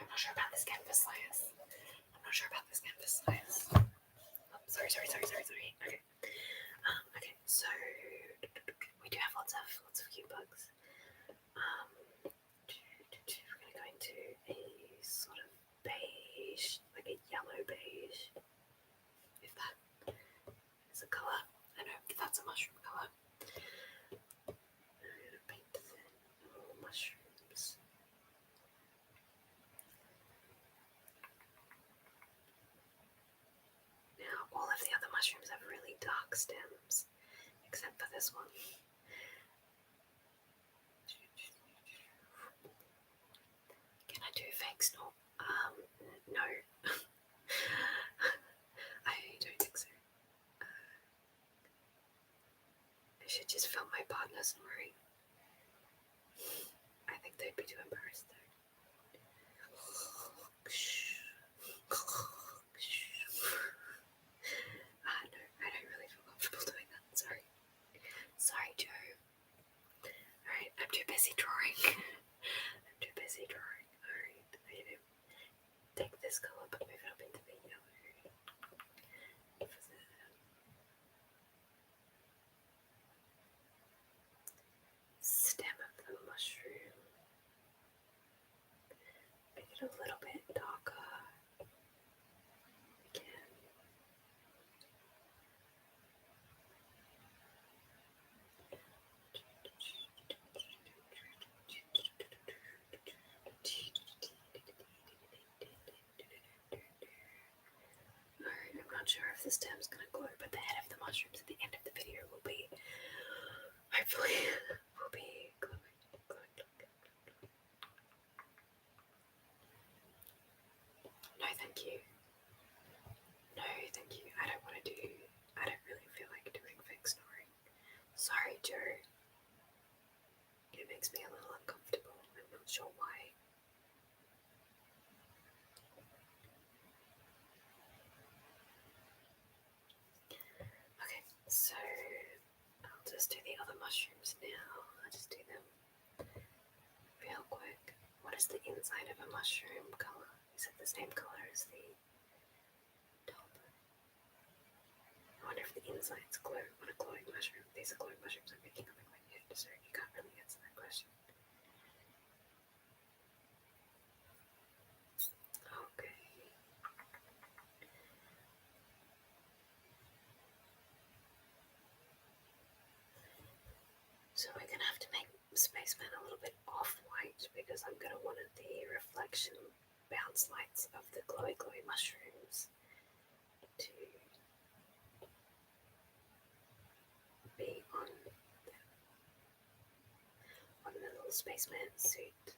I'm not sure about this canvas size. Oh, sorry. Okay. Okay, so we do have lots of cute bugs. We're going to go into a sort of beige, like a yellow beige, if that is a colour. I don't know if that's a mushroom colour. I'm going to paint all mushrooms. Now, all of the other mushrooms have really dark stems, except for this one. Can I do fake snort? No. I don't think so. I should just film my partner snoring. I think they'd be too embarrassed though. a little bit darker again. Alright, I'm not sure if this term's gonna glow, but the head of the mushrooms at the end of the video will be, hopefully, will be glowing. No, thank you. No, thank you. I don't really feel like doing fake snoring. Sorry, Joe. It makes me a little uncomfortable. I'm not sure why. Okay, so I'll just do the other mushrooms now. I'll just do them real quick. What is the inside of a mushroom colour? Is it the same colour as the top? I wonder if the insides glow on a glowing mushroom. These are glowing mushrooms I'm picking up in my head, so you can't really answer that question. Okay. So we're going to have to make Spaceman a little bit off-white because I'm going to want the reflection bounce lights of the glowy mushrooms to be on the little Spaceman suit.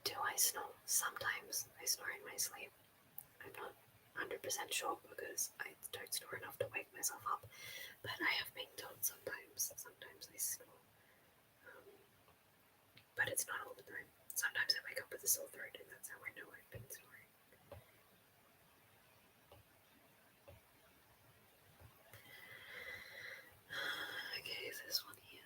Do I snore? Sometimes I snore in my sleep. I'm not 100% sure because I don't snore enough to wake myself up, but I have been told sometimes I snore. But it's not all the time. Sometimes I wake up with a sore throat and that's how I know I've been snoring. Okay, this one here.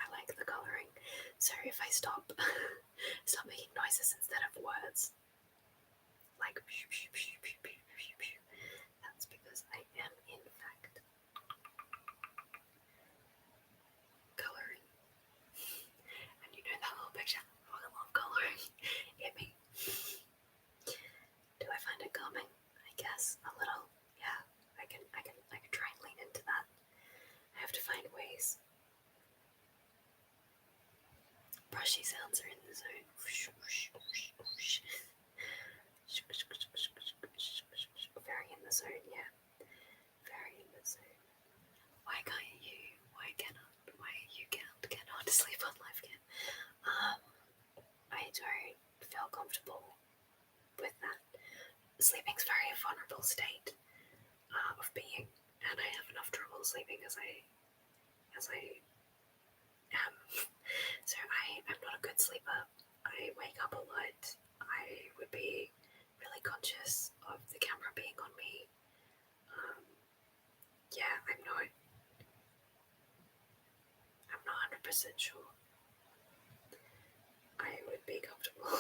I like the colouring. So if I stop making noises instead of words, like that's because I am in fact colouring. And you know that little picture? I love colouring. Hit me. Do I find it calming? I guess a little. Yeah, I can try and lean into that. I have to find ways. Brushy sounds are in the zone. Very in the zone, yeah. Very in the zone. Why can't you? Why you cannot sleep on live cam? I don't feel comfortable with that. Sleeping's very vulnerable state of being, and I have enough trouble sleeping as I am. So I'm not a good sleeper. I wake up a lot. I would be really conscious of the camera being on me. Yeah, I'm not 100% sure I would be comfortable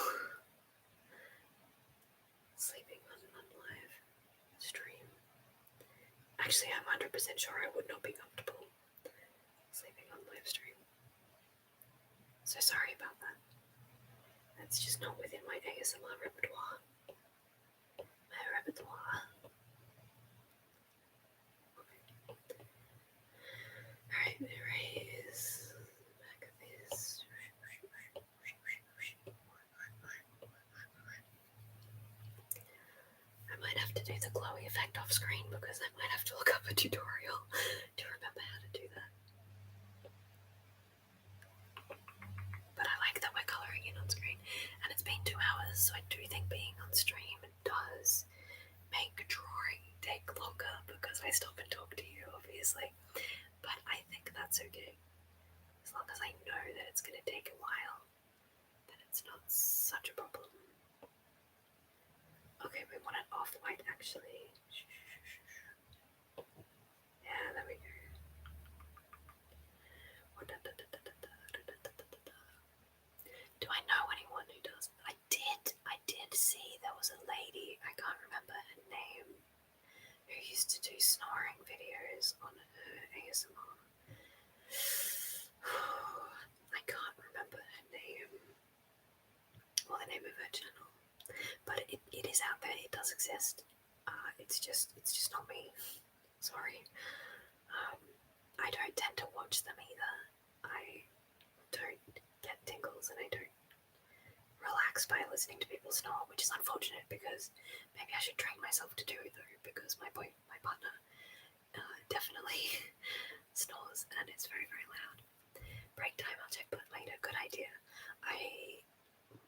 sleeping on live stream. Actually, I'm 100% sure I would not be comfortable sleeping on live stream. So sorry about that. That's just not within my ASMR repertoire. Alright, erase back of this. I might have to do the glowy effect off screen because I might have to look up a tutorial to remember how to do that. But I like that we're colouring in on screen, and it's been 2 hours, so I do think being on stream does make drawing take longer because I stop and talk to you, obviously. But I think that's okay. As long as I know that it's going to take a while, then it's not such a problem. Okay, we want it off-white actually. Yeah, there we go. Do I know anyone who does? I did see there was a lady, I can't remember her name, who used to do snoring videos. is out there. It does exist. It's just not me. Sorry. I don't tend to watch them either. I don't get tingles, and I don't relax by listening to people snore, which is unfortunate because maybe I should train myself to do it though, because my partner definitely snores and it's very, very loud. Break time, I'll check that later. Good idea. I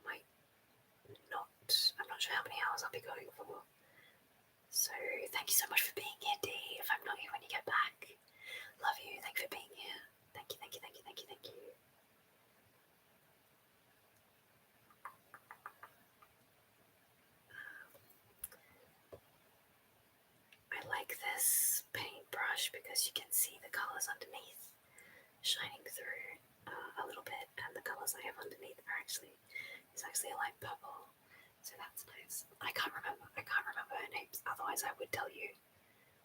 might not, I'm not sure how many hours I'll be going for. So thank you so much for being here, Dee. If I'm not here when you get back, love you. Thank you for being here. Thank you, thank you, thank you, thank you, thank you. I like this paintbrush because you can see the colours underneath shining through a little bit, and the colours I have underneath are actually a light purple, so that's nice. I can't remember her names, otherwise I would tell you,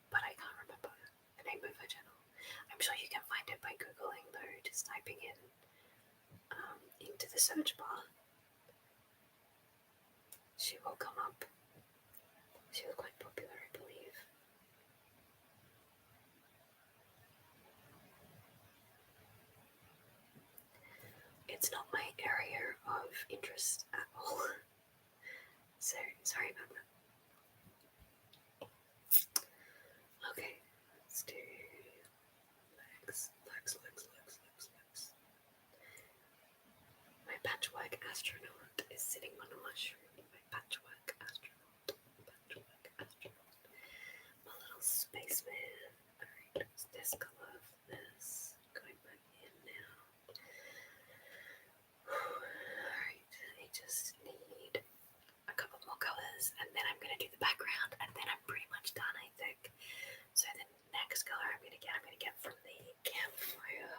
but I can't remember the name of her channel. I'm sure you can find it by googling though, just typing in into the search bar. She will come up. She was quite popular, I believe. It's not my area of interest at all, so sorry about that. Okay, let's do legs. My patchwork astronaut is sitting on a mushroom. My patchwork astronaut. My little spaceman. Alright, it's this colour for this. Going back in now. Alright, I just need a couple more colours and then I'm going to do the background and then I'm pretty much done, I think. So the next colour I'm going to get from the campfire.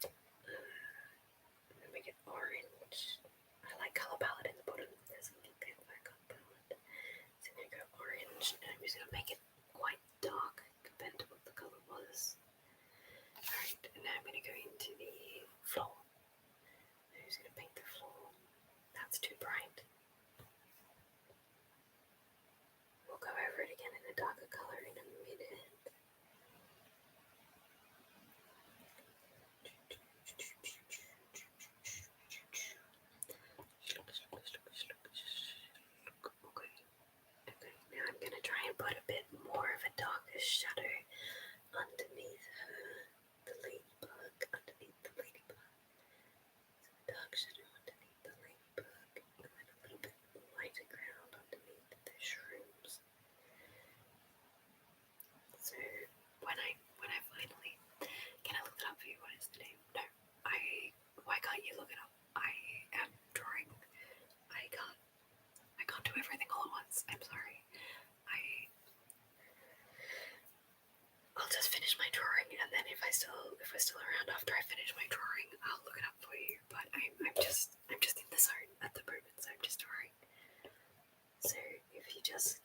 I'm going to make it orange. I like colour palette in the bottom. There's a little campfire colour palette. So I'm going to go orange and I'm just going to make it quite dark compared to what the colour was. Alright, and now I'm going to go into the floor. I'm just going to paint the floor. That's too bright. We'll go over it again in a darker colour in a minute. Okay, now I'm going to try and put a bit more of a darker shadow underneath her, the ladybug, underneath the ladybug. So dark shadow underneath the ladybug, and then a little bit lighter ground underneath the shrooms. So when I finally, can I look it up for you? What is the name? No, why can't you look it up? I am drawing. I can't do everything all at once. I'm sorry. I'll just finish my drawing, and then if we're still around after I finish my drawing, I'll look it up for you. But I'm just in the zone at the moment, so I'm just drawing. So if you just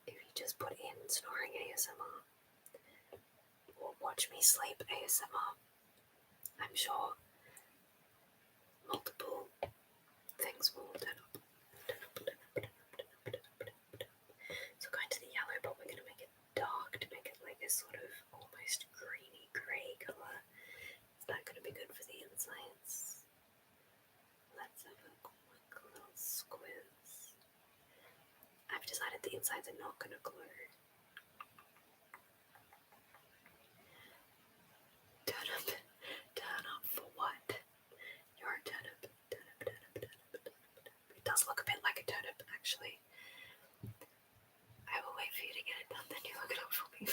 put in snoring ASMR or watch me sleep ASMR, I'm sure multiple things will turn up. So going to the yellow, but we're going to make it dark to make it like a sort of almost greeny grey colour. Is that going to be good for the insides? Let's have a quick little squiz. I've decided the insides are not going to glow. Turn up for what? You're a turnip. It does look a bit like a turnip, actually. I will wait for you to get it done, then you look it up for me.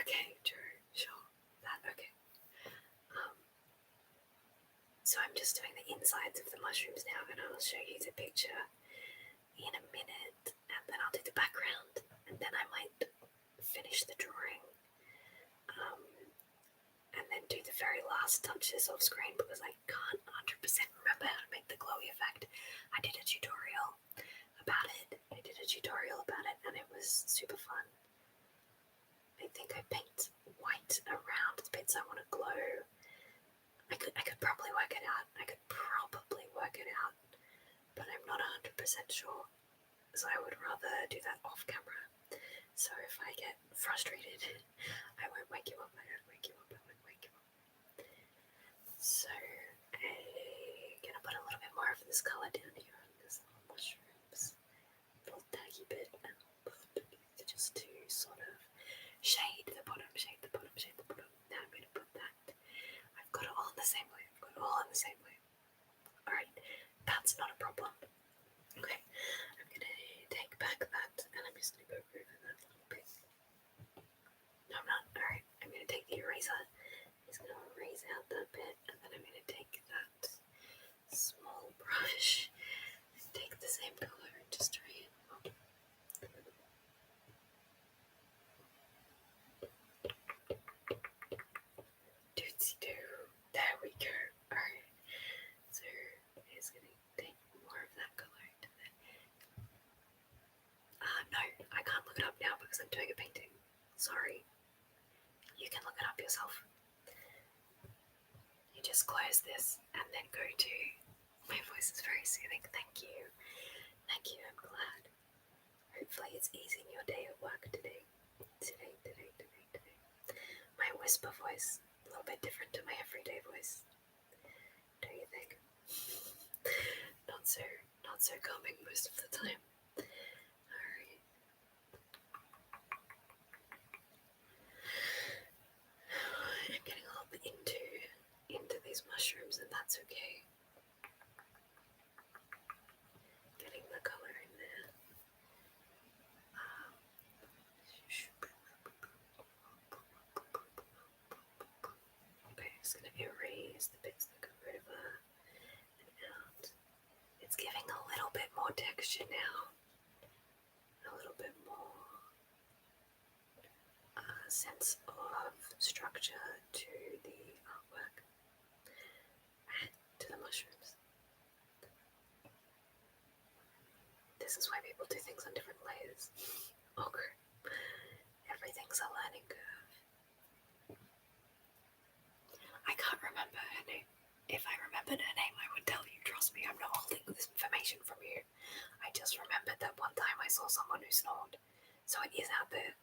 Okay, sure. That, okay. So I'm just doing the insides of the mushrooms now, and I'll show you the picture in a minute, and then I'll do the background, and then I might finish the drawing, and then do the very last touches off screen because I can't 100% remember how to make the glowy effect. I did a tutorial about it, and it was super fun. I think I paint white around the bits I want to glow. I could probably work it out. but I'm not 100% sure, so I would rather do that off camera. So if I get frustrated, I won't wake you up. I won't wake you up. So I'm gonna put a little bit more of this color down here on this little mushrooms, little taggy bit, just to sort of shade the bottom. Now I'm gonna put that. I've got it all in the same way. Alright, that's not a problem. Okay, I'm gonna take back that and I'm just gonna go over that little bit. No, I'm not. Alright, I'm gonna take the eraser. I'm just gonna erase out that bit, and then I'm gonna take that small brush and take the same color and just try it. Dootsy-doo. There we go. Alright, so I'm just gonna take more of that color. No, I can't look it up now because I'm doing a painting. Sorry. You can look it up yourself. You just close this and then go to... My voice is very soothing. Thank you. I'm glad. Hopefully it's easing your day at work today. My whisper voice, a little bit different to my everyday voice. Don't you think? Not so calming most of the time. Alright. I'm getting a little bit into these mushrooms, and that's okay. Getting the color in there. Okay, I'm just gonna erase the bits that go over and out. It's giving a little bit more texture now. A little bit more sense of structure to the artwork and to the mushrooms. This is why people do things on different layers. Okay. Everything's a learning curve. I can't remember her name. If I remembered her name, I would tell you. Trust me, I'm not holding this information from you. I just remembered that one time I saw someone who snored. So it is out there.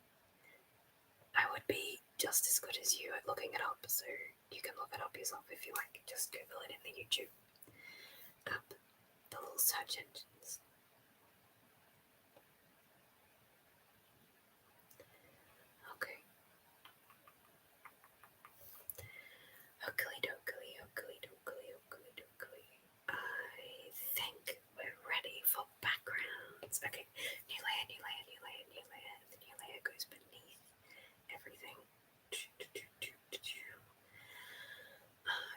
I would be just as good as you at looking it up, so you can look it up yourself if you like. Just Google it in the YouTube app, the little search engines. Okay. Oakley dokley. I think we're ready for backgrounds. Okay, new layer. The new layer goes beneath everything.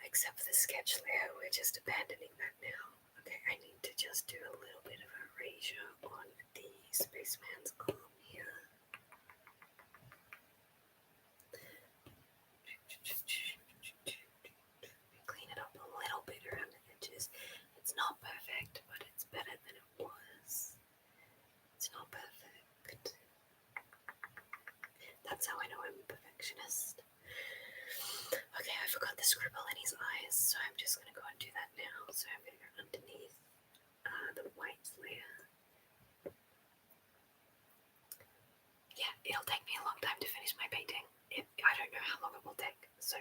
Except for the sketch layer, we're just abandoning that now. Okay, I need to just do a little bit of erasure on the spaceman's arm here. Clean it up a little bit around the edges. It's not perfect, but it's better than it was. It's not perfect. That's how I know I'm a perfectionist. Okay, I forgot the scribble in his eyes, so I'm just going to go and do that now. So I'm going to go underneath the white layer. Yeah, it'll take me a long time to finish my painting. I don't know how long it will take, so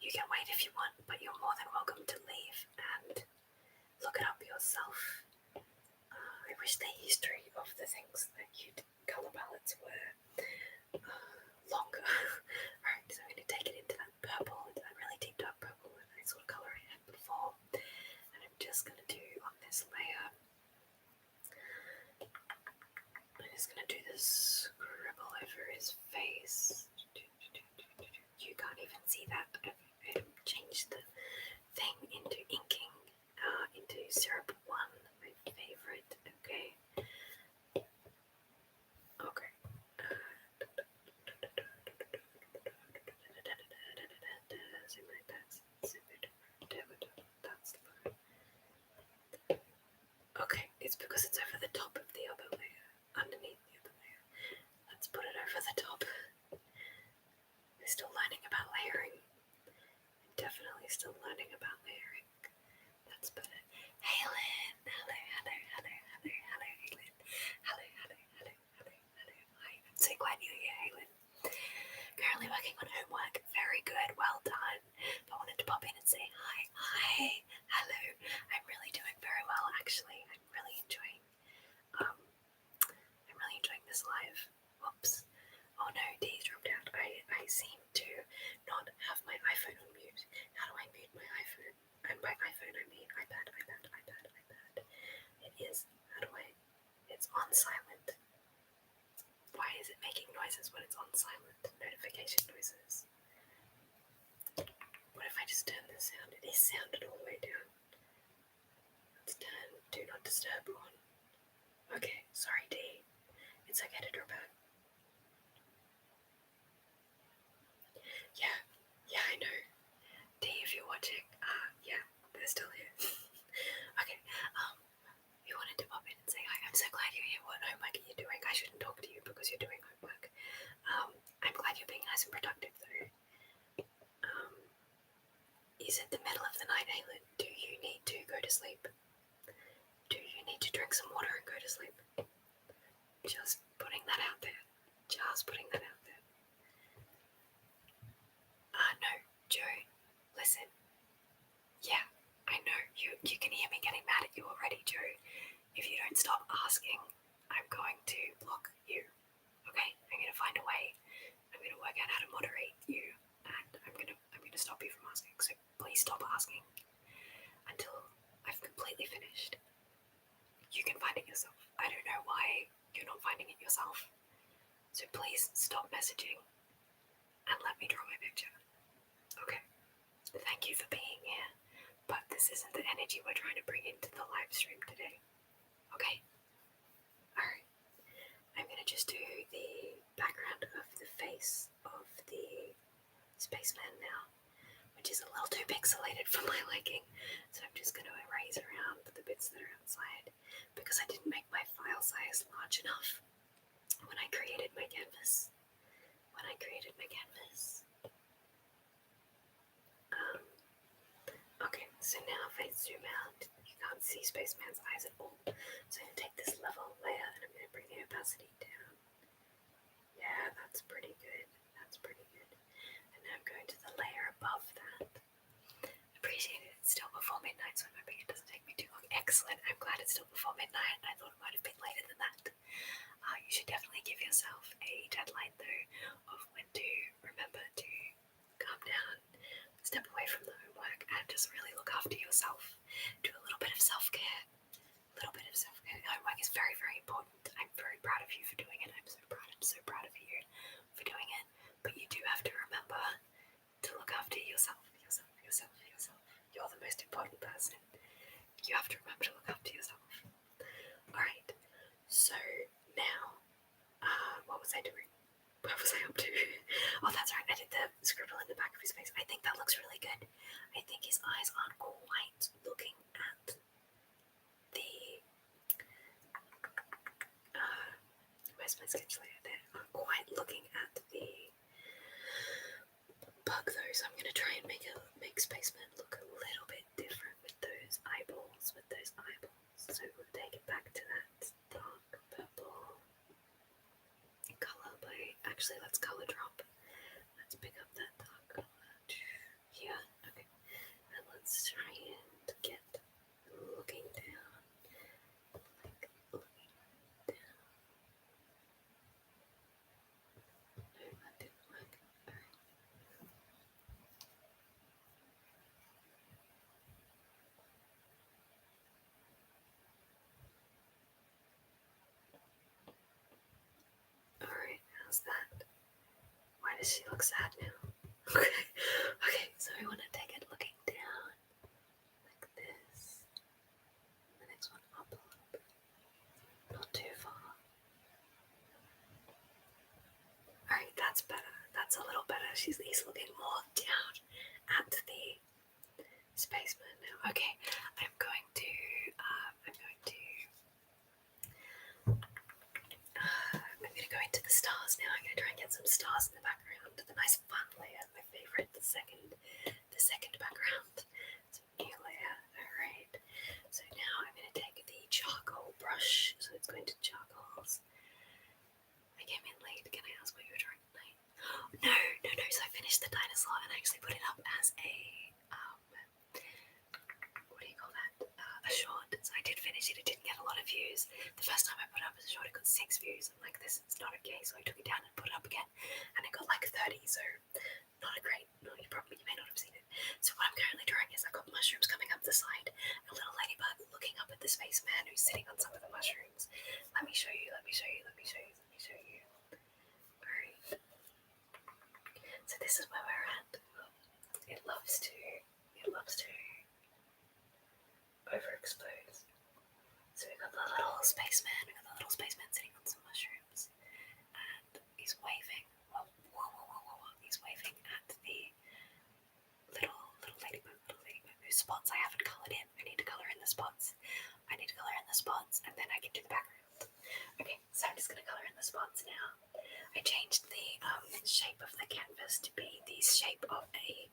you can wait if you want, but you're more than welcome to leave and look it up yourself. I wish the history of the things that colour palettes were longer. Alright, so I'm going to take it into that purple, into that really deep dark purple that I sort of colour I had before. And I'm just going to do on this layer, I'm just going to do this scribble over his face. You can't even see that. I changed the thing into inking, into syrup 1, my favourite. Okay. Okay, it's because it's over the top of the other layer, underneath the other layer. Let's put it over the top. We're still learning about layering. Definitely still learning about layering. That's better. Halen. Hello, hello, hello, hello, hello, Halen. Hello, hello, hello, hello, hello. Hi, I'm so glad you're here, Halen. Currently working on homework. Very good, well done. But I wanted to pop in and say hi. Hi, hello. I'm really doing very well, actually. I'm really enjoying this live. Whoops. Oh no, D's dropped out. I seem to not have my iPhone on mute. How do I mute my iPhone? And by iPhone I mean iPad. It is. How do I? It's on silent. Why is it making noises when it's on silent? Notification noises. What if I just turn this sound? It is sounded all the way down. Let's turn Do Not Disturb on. Okay, sorry D. It's okay to drop out. Yeah, I know. D, if you're watching, yeah, they're still here. Okay, we wanted to pop in and say hi. I'm so glad you're here. What homework are you doing? I shouldn't talk to you because you're doing homework. I'm glad you're being nice and productive though. Is it the middle of the night, Halen? Do you need to go to sleep? Do you need to drink some water and go to sleep? Just putting that out there. No, Joe, listen. Yeah, I know, you can hear me getting mad at you already, Joe. If you don't stop asking, I'm going to block you. Okay? I'm gonna find a way. I'm gonna work out how to moderate you, and I'm gonna stop you from asking. So please stop asking until I've completely finished. You can find it yourself. I don't know why you're not finding it yourself. So please stop messaging and let me draw my picture. Okay. Thank you for being here, but this isn't the energy we're trying to bring into the live stream today. Okay? Alright. I'm gonna just do the background of the face of the spaceman now, which is a little too pixelated for my liking. So I'm just gonna erase around the bits that are outside because I didn't make my file size large enough when I created my canvas. Okay, so now if I zoom out, you can't see Spaceman's eyes at all. So I'm going to take this level layer and I'm going to bring the opacity down. Yeah, that's pretty good. And now I'm going to the layer above that. Appreciate it. It's still before midnight, so I'm hoping it doesn't take me too long. Excellent. I'm glad it's still before midnight. I thought it might have been later than that. You should definitely give yourself a deadline, though, of when to remember to calm down, step away from the homework, and just really look after yourself. Do a little bit of self-care. Homework is very, very important. I'm very proud of you for doing it. I'm so proud of you for doing it. But you do have to remember to look after yourself. You're the most important person. You have to remember to look after yourself. Alright, so now, what was I doing? What was I up to? Oh, that's right, I did the scribble in the back of his face. I think that looks really good. I think his eyes aren't quite looking at the... where's my sketch layer there? Aren't quite looking at the bug though, so I'm going to try and make Spaceman look a little bit different with those eyeballs. So we'll take it back to that dark purple colour actually let's colour drop. Let's pick up that dark colour here. Okay. And let's try and get looking down. No, that didn't work. Alright. Alright, how's that? Why does she look sad now? Okay, so we want to take it looking down like this. And the next one up a little bit. Not too far. Alright, that's better. That's a little better. He's looking more down at the spaceman now. Okay, I'm going to go into the stars now. I'm going to try and get some stars in the background. The nice fun layer, my favorite. The second background. So new layer. Alright. So now slot and I actually put it up as a what do you call that? A short. So I did finish it. It didn't get a lot of views. The first time I put it up as a short, it got 6 views. I'm like, this is not okay. So I took it down and put it up again, and it got like 30. So not a great. No, you may not have seen it. So what I'm currently drawing is I've got mushrooms coming up the side, a little ladybug looking up at the spaceman who's sitting on some of the mushrooms. Let me show you. Let me show you. Let me show you. Let me show you. All right. So this is where we're at. It loves to overexpose. So we've got the little spaceman sitting on some mushrooms, and he's waving. Whoa. He's waving at the little ladybug whose spots I haven't coloured in. I need to colour in the spots. And then I can do the background. Okay, so I'm just going to colour in the spots now. I changed the shape of the canvas to be the shape of a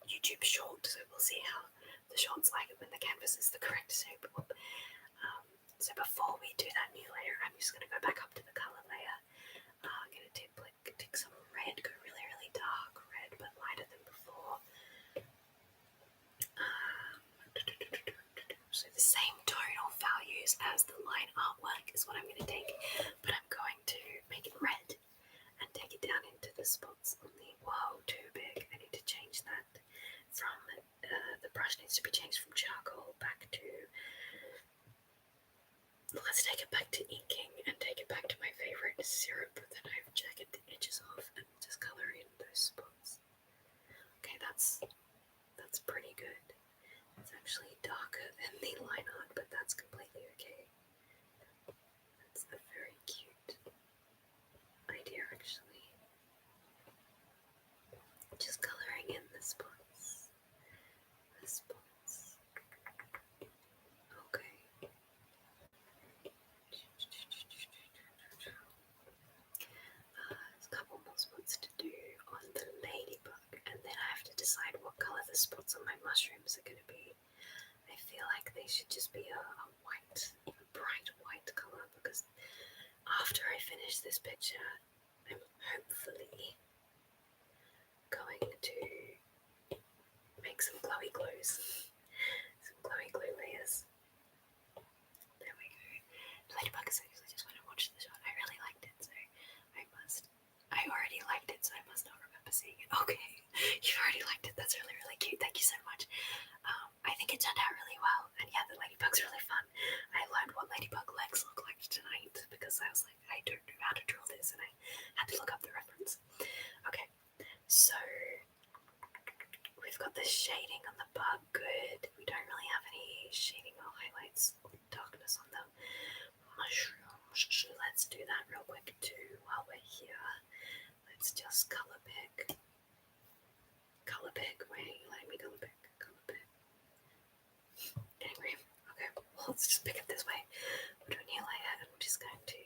YouTube short, so we'll see how the shorts like it when the canvas is the correct shape. So before we do that new layer, I'm just going to go back up to the colour layer. I'm going to take some red, go really, really dark red, but lighter than before. So the same tonal values as the line artwork is what I'm going to take, but I'm going to make it red and take it down into the spots on the, whoa, too big. I need to change that from, the brush needs to be changed from charcoal back to, let's take it back to inking and take it back to my favourite syrup that I've jagged the edges off and just colour in those spots. Okay, that's pretty good. It's actually darker than the line art, but that's completely okay. That's a very cute idea, actually. Just colouring in the spots. Okay. There's a couple more spots to do on the ladybug, and then I have to decide what colour the spots on my mushrooms are going to be. I feel like they should just be a bright white colour, because after I finish this picture, I'm hopefully going to make some glowy glues, some glowy glue layers. There we go. The ladybug is actually just when I watched the shot, I really liked it, so I already liked it, so I must not remember seeing it. Okay, you already liked it. That's really, really cute. Thank you so much. I think it turned out really well, and yeah, the ladybug's really fun. I learned what ladybug legs look like tonight because I was like, I don't know how to draw this, and I had to look up the reference. Okay, so we've got this shading on the bug, good. We don't really have any shading or highlights or darkness on the mushrooms, so let's do that real quick too while we're here. Let's just colour pick. Wait, let me colour pick. Anyway, okay, well, let's just pick it this way. We're doing new layer, and we're just going to,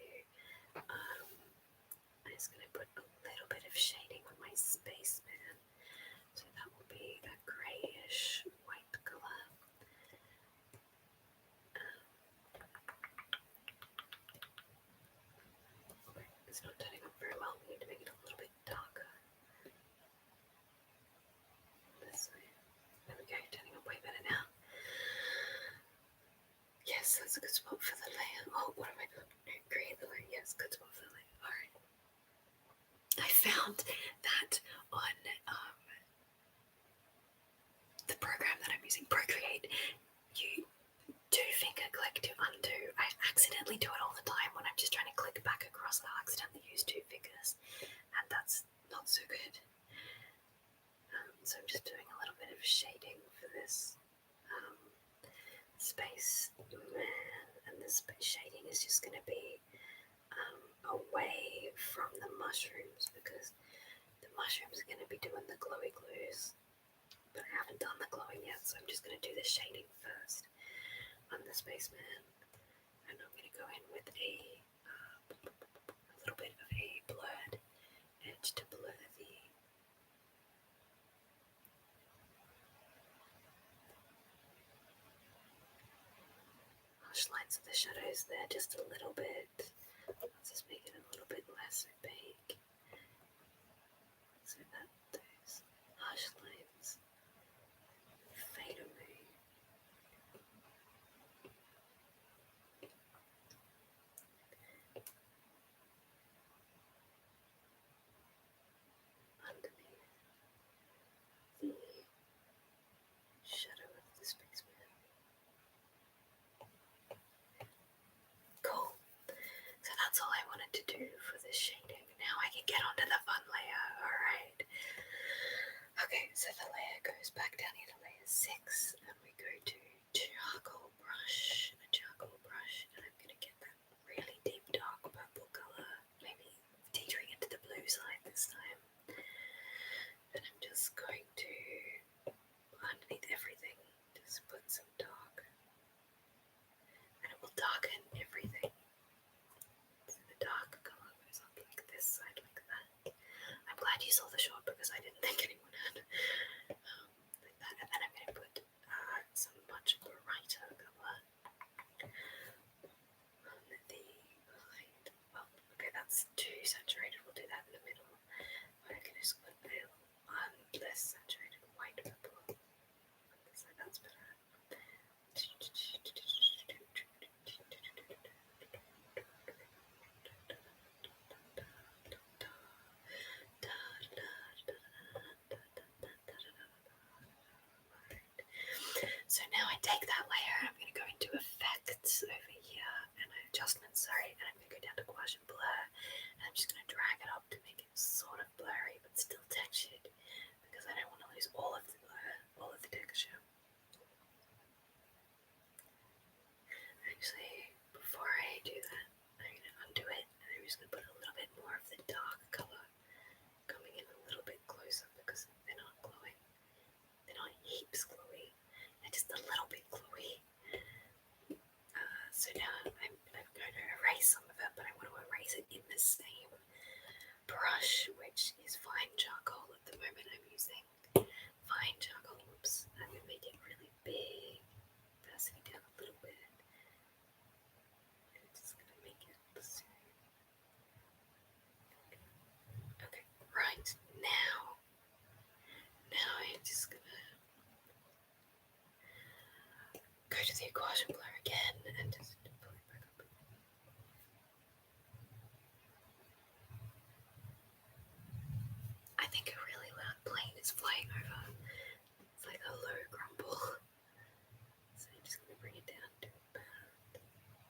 I'm just going to put a little bit of shading on my spaceman. So that will be a greyish white colour. Okay, it's not turning up very well. We need to make it a little bit darker. This way. There we go, turning up way better now. Yes, that's a good spot for the layer. Oh, what am I doing? Create the layer. Yes, good spot for the layer. Alright. I found that on the program that I'm using, Procreate, you two-finger click to undo. I accidentally do it all the time when I'm just trying to click back across. I'll accidentally use 2 fingers, and that's not so good. So I'm just doing a little bit of shading for this space man, and this shading is just going to be away from the mushrooms, because the mushrooms are going to be doing the glowy glues, but I haven't done the glowing yet, so I'm just going to do the shading first on the spaceman, and I'm going to go in with a little bit of a blurred edge to blur the harsh lines of the shadows there just a little bit. Let's just make it a little bit less opaque. So shading. Now I can get onto the fun layer. Alright. Okay, so the layer goes back down here to layer 6, and we go to charcoal brush, and I'm gonna get that really deep dark purple colour, maybe teetering into the blue side this time. And I'm just going to, underneath everything, just put some dark, and it will darken everything. So the dark colour goes up like this side, like that. I'm glad you saw the shot because I didn't think anyone had. Like that, and then I'm going to put some much brighter colour on the light. Well, okay, that's too saturated. We'll do that in the middle. I'm going to just put a little less saturated white purple on this side. That's better. So now I take that layer and I'm going to go into effects over here and adjustments, and I'm going to go down to gouache and blur, and I'm just going to drag it up to make it sort of blurry but still textured because I don't want to lose all of the blur, all of the texture. Actually, before I do that, I'm going to undo it and I'm just going to put a little bit more of the dark colour coming in a little bit closer because they're not glowing. They're not heaps glowy. They're just a little bit glowy. So now I'm going to erase some of it, but I want to erase it in the same brush, which is fine charcoal at the moment I'm using. Fine charcoal, oops, I'm going to make it really big, passing it down a little bit. I'm just going to make it so. Okay, right, now I'm just going to go to the gouache and blur again and just pull it back up. I think a really loud plane is flying over. It's like a low grumble. So I'm just going to bring it down to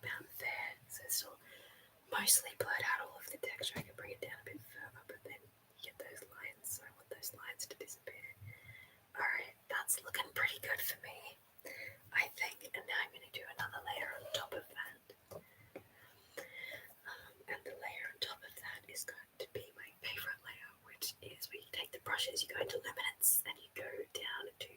about there. So it's still mostly blurred out all of the texture. I can bring it down a bit further, but then you get those lines. So I want those lines to disappear. Alright, that's looking pretty good for me, I think. And now I'm going to do another layer on top of that. And the layer on top of that is going to be my favourite layer, which is where you take the brushes, you go into luminance, and you go down to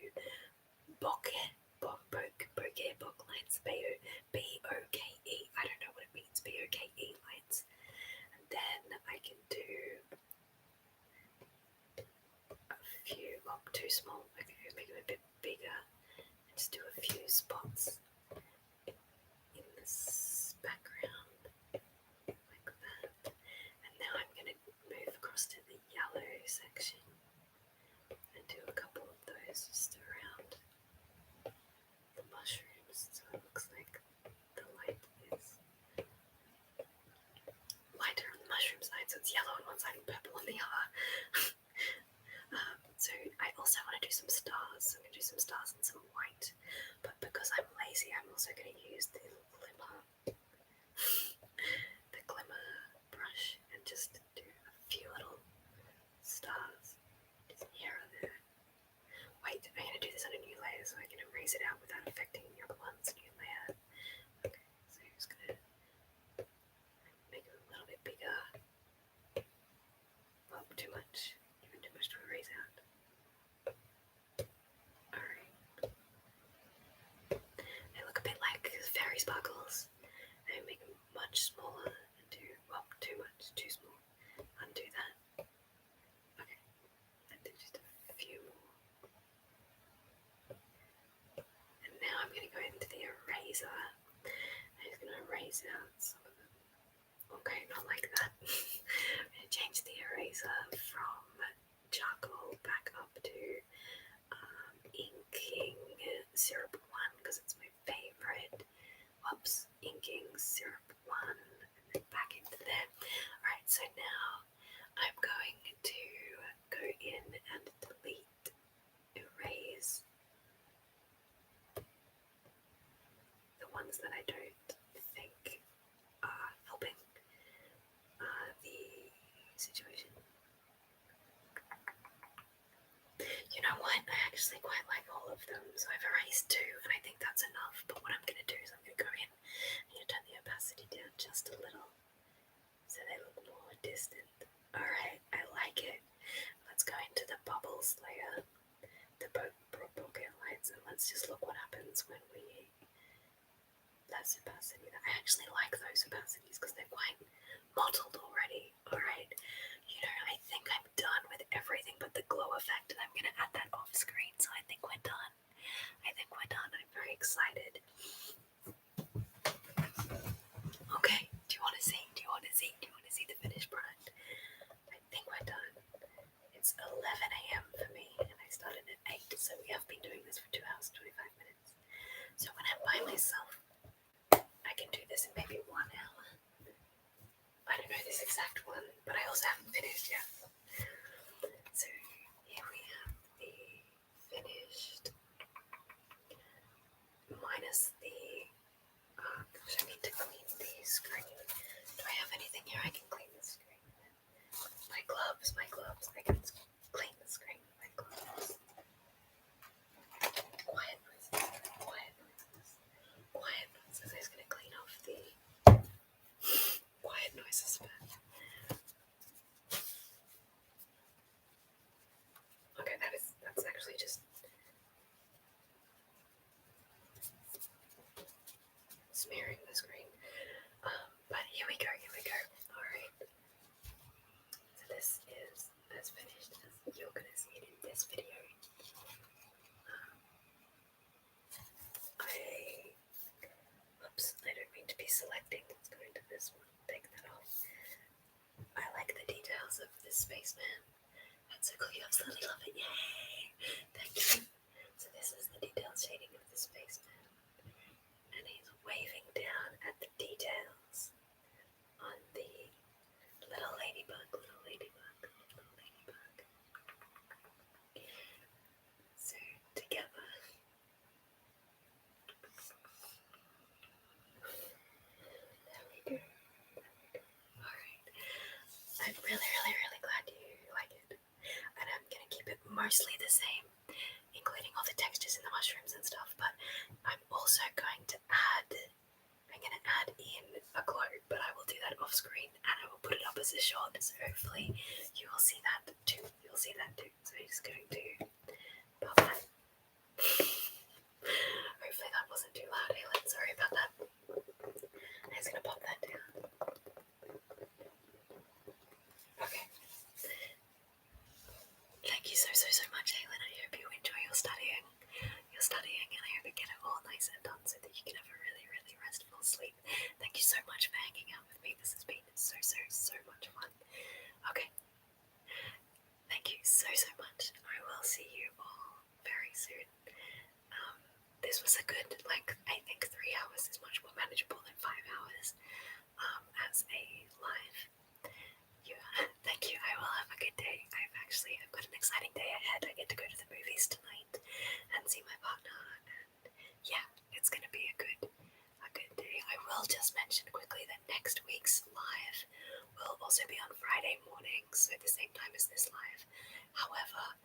bokeh lines, B-O-K-E. I don't know what it means, B-O-K-E lines. And then I can do a few, too small. Okay, make them a bit bigger. Just do a few spots in this background, like that. And now I'm going to move across to the yellow section and do a couple of those just around the mushrooms, so it looks like the light is lighter on the mushroom side, so it's yellow on one side and purple on the other. So I also want to do some stars, so I'm going to do some stars and some white, but because I'm lazy, I'm also going to use the glimmer brush and just do a few little stars just here or there. Wait, I'm going to do this on a new layer so I can erase it out without affecting the other one's new layer. Okay, so I'm just going to make it a little bit bigger. Well, too much, even too much to erase out. Alright. They look a bit like fairy sparkles. I make them much smaller and do, well, too much, too small. Undo that. Okay, and do just a few more. And now I'm going to go into the eraser. I'm just going to erase out some of them. Okay, not like that. I'm going to change the eraser from charcoal back up to inking syrup 1 because it's my favourite. Whoops, inking syrup 1 and then back into there. Alright, so now I'm going to go in and delete, erase the ones that I don't think are helping. The You know what? I actually quite like all of them, so I've erased 2, and I think that's enough. But what I'm going to do is I'm going to go in and turn the opacity down just a little, so they look more distant. Alright, I like it. Let's go into the bubbles layer, the bokeh lights, and let's just look what happens when we... That's opacity. I actually like those opacities because they're quite mottled already. Alright, you know, I think I'm done with everything but the glow effect, and I'm going to add that off screen, so I think we're done. I'm very excited. Okay, do you want to see the finished product? I think we're done. It's 11 a.m. for me, and I started at 8, so we have been doing this for 2 hours, 25 minutes. So when I'm by myself, I can do this in maybe 1 hour. I don't know this exact one, but I also haven't finished yet. So here we have the finished minus the... Oh gosh, I need to clean the screen. Do I have anything here I can clean the screen with? My gloves. I can clean the screen with my gloves. Quiet noises. I was going to clean off the quiet noises first. Okay, that's actually just smearing the screen. But here we go. Alright. So this is as finished as you're gonna see it in this video. I don't mean to be selecting. Let's go into this one. Take that off. I like the details of this spaceman. That's so cool. You absolutely love it. Yay! Thank you. So this is the detailed shading of the spaceman. And he's waving down at the details on the little ladybug. So together. There we go. Alright. I'm really glad you like it. And I'm gonna keep it mostly the same, including all the textures in the mushrooms and stuff, but I'm also going to add in a glow, but I will do that off screen and I will put it up as a shot, so hopefully you will see that too. So I'm just going to pop that. Hopefully that wasn't too loud, Aylin. Sorry about that. I'm just going to pop that down. Okay. Thank you so much, Aylin. I hope you enjoy your studying, and I hope you get it all nice and done so that you can have a really restful sleep. Thank you so much for hanging out with me. This has been so much fun. Okay. Thank you so much. I will see you all very soon. This was a good length. I think 3 hours is much more manageable than 5 hours as a live. Thank you. I will have a good day. I've got an exciting day ahead. I get to go to the movies tonight and see my partner, and yeah, it's gonna be a good day. I will just mention quickly that next week's live will also be on Friday morning, so at the same time as this live. However,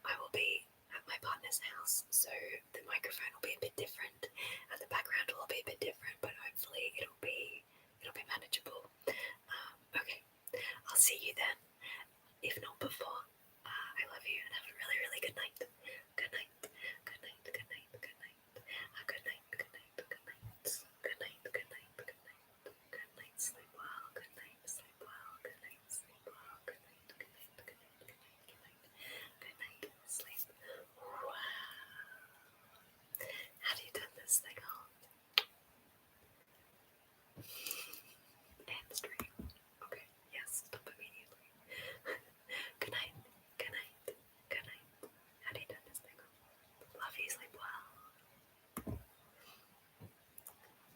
I will be at my partner's house, so the microphone will be a bit different and the background will be a bit different, but hopefully it'll be manageable. Okay, I'll see you then, if not before.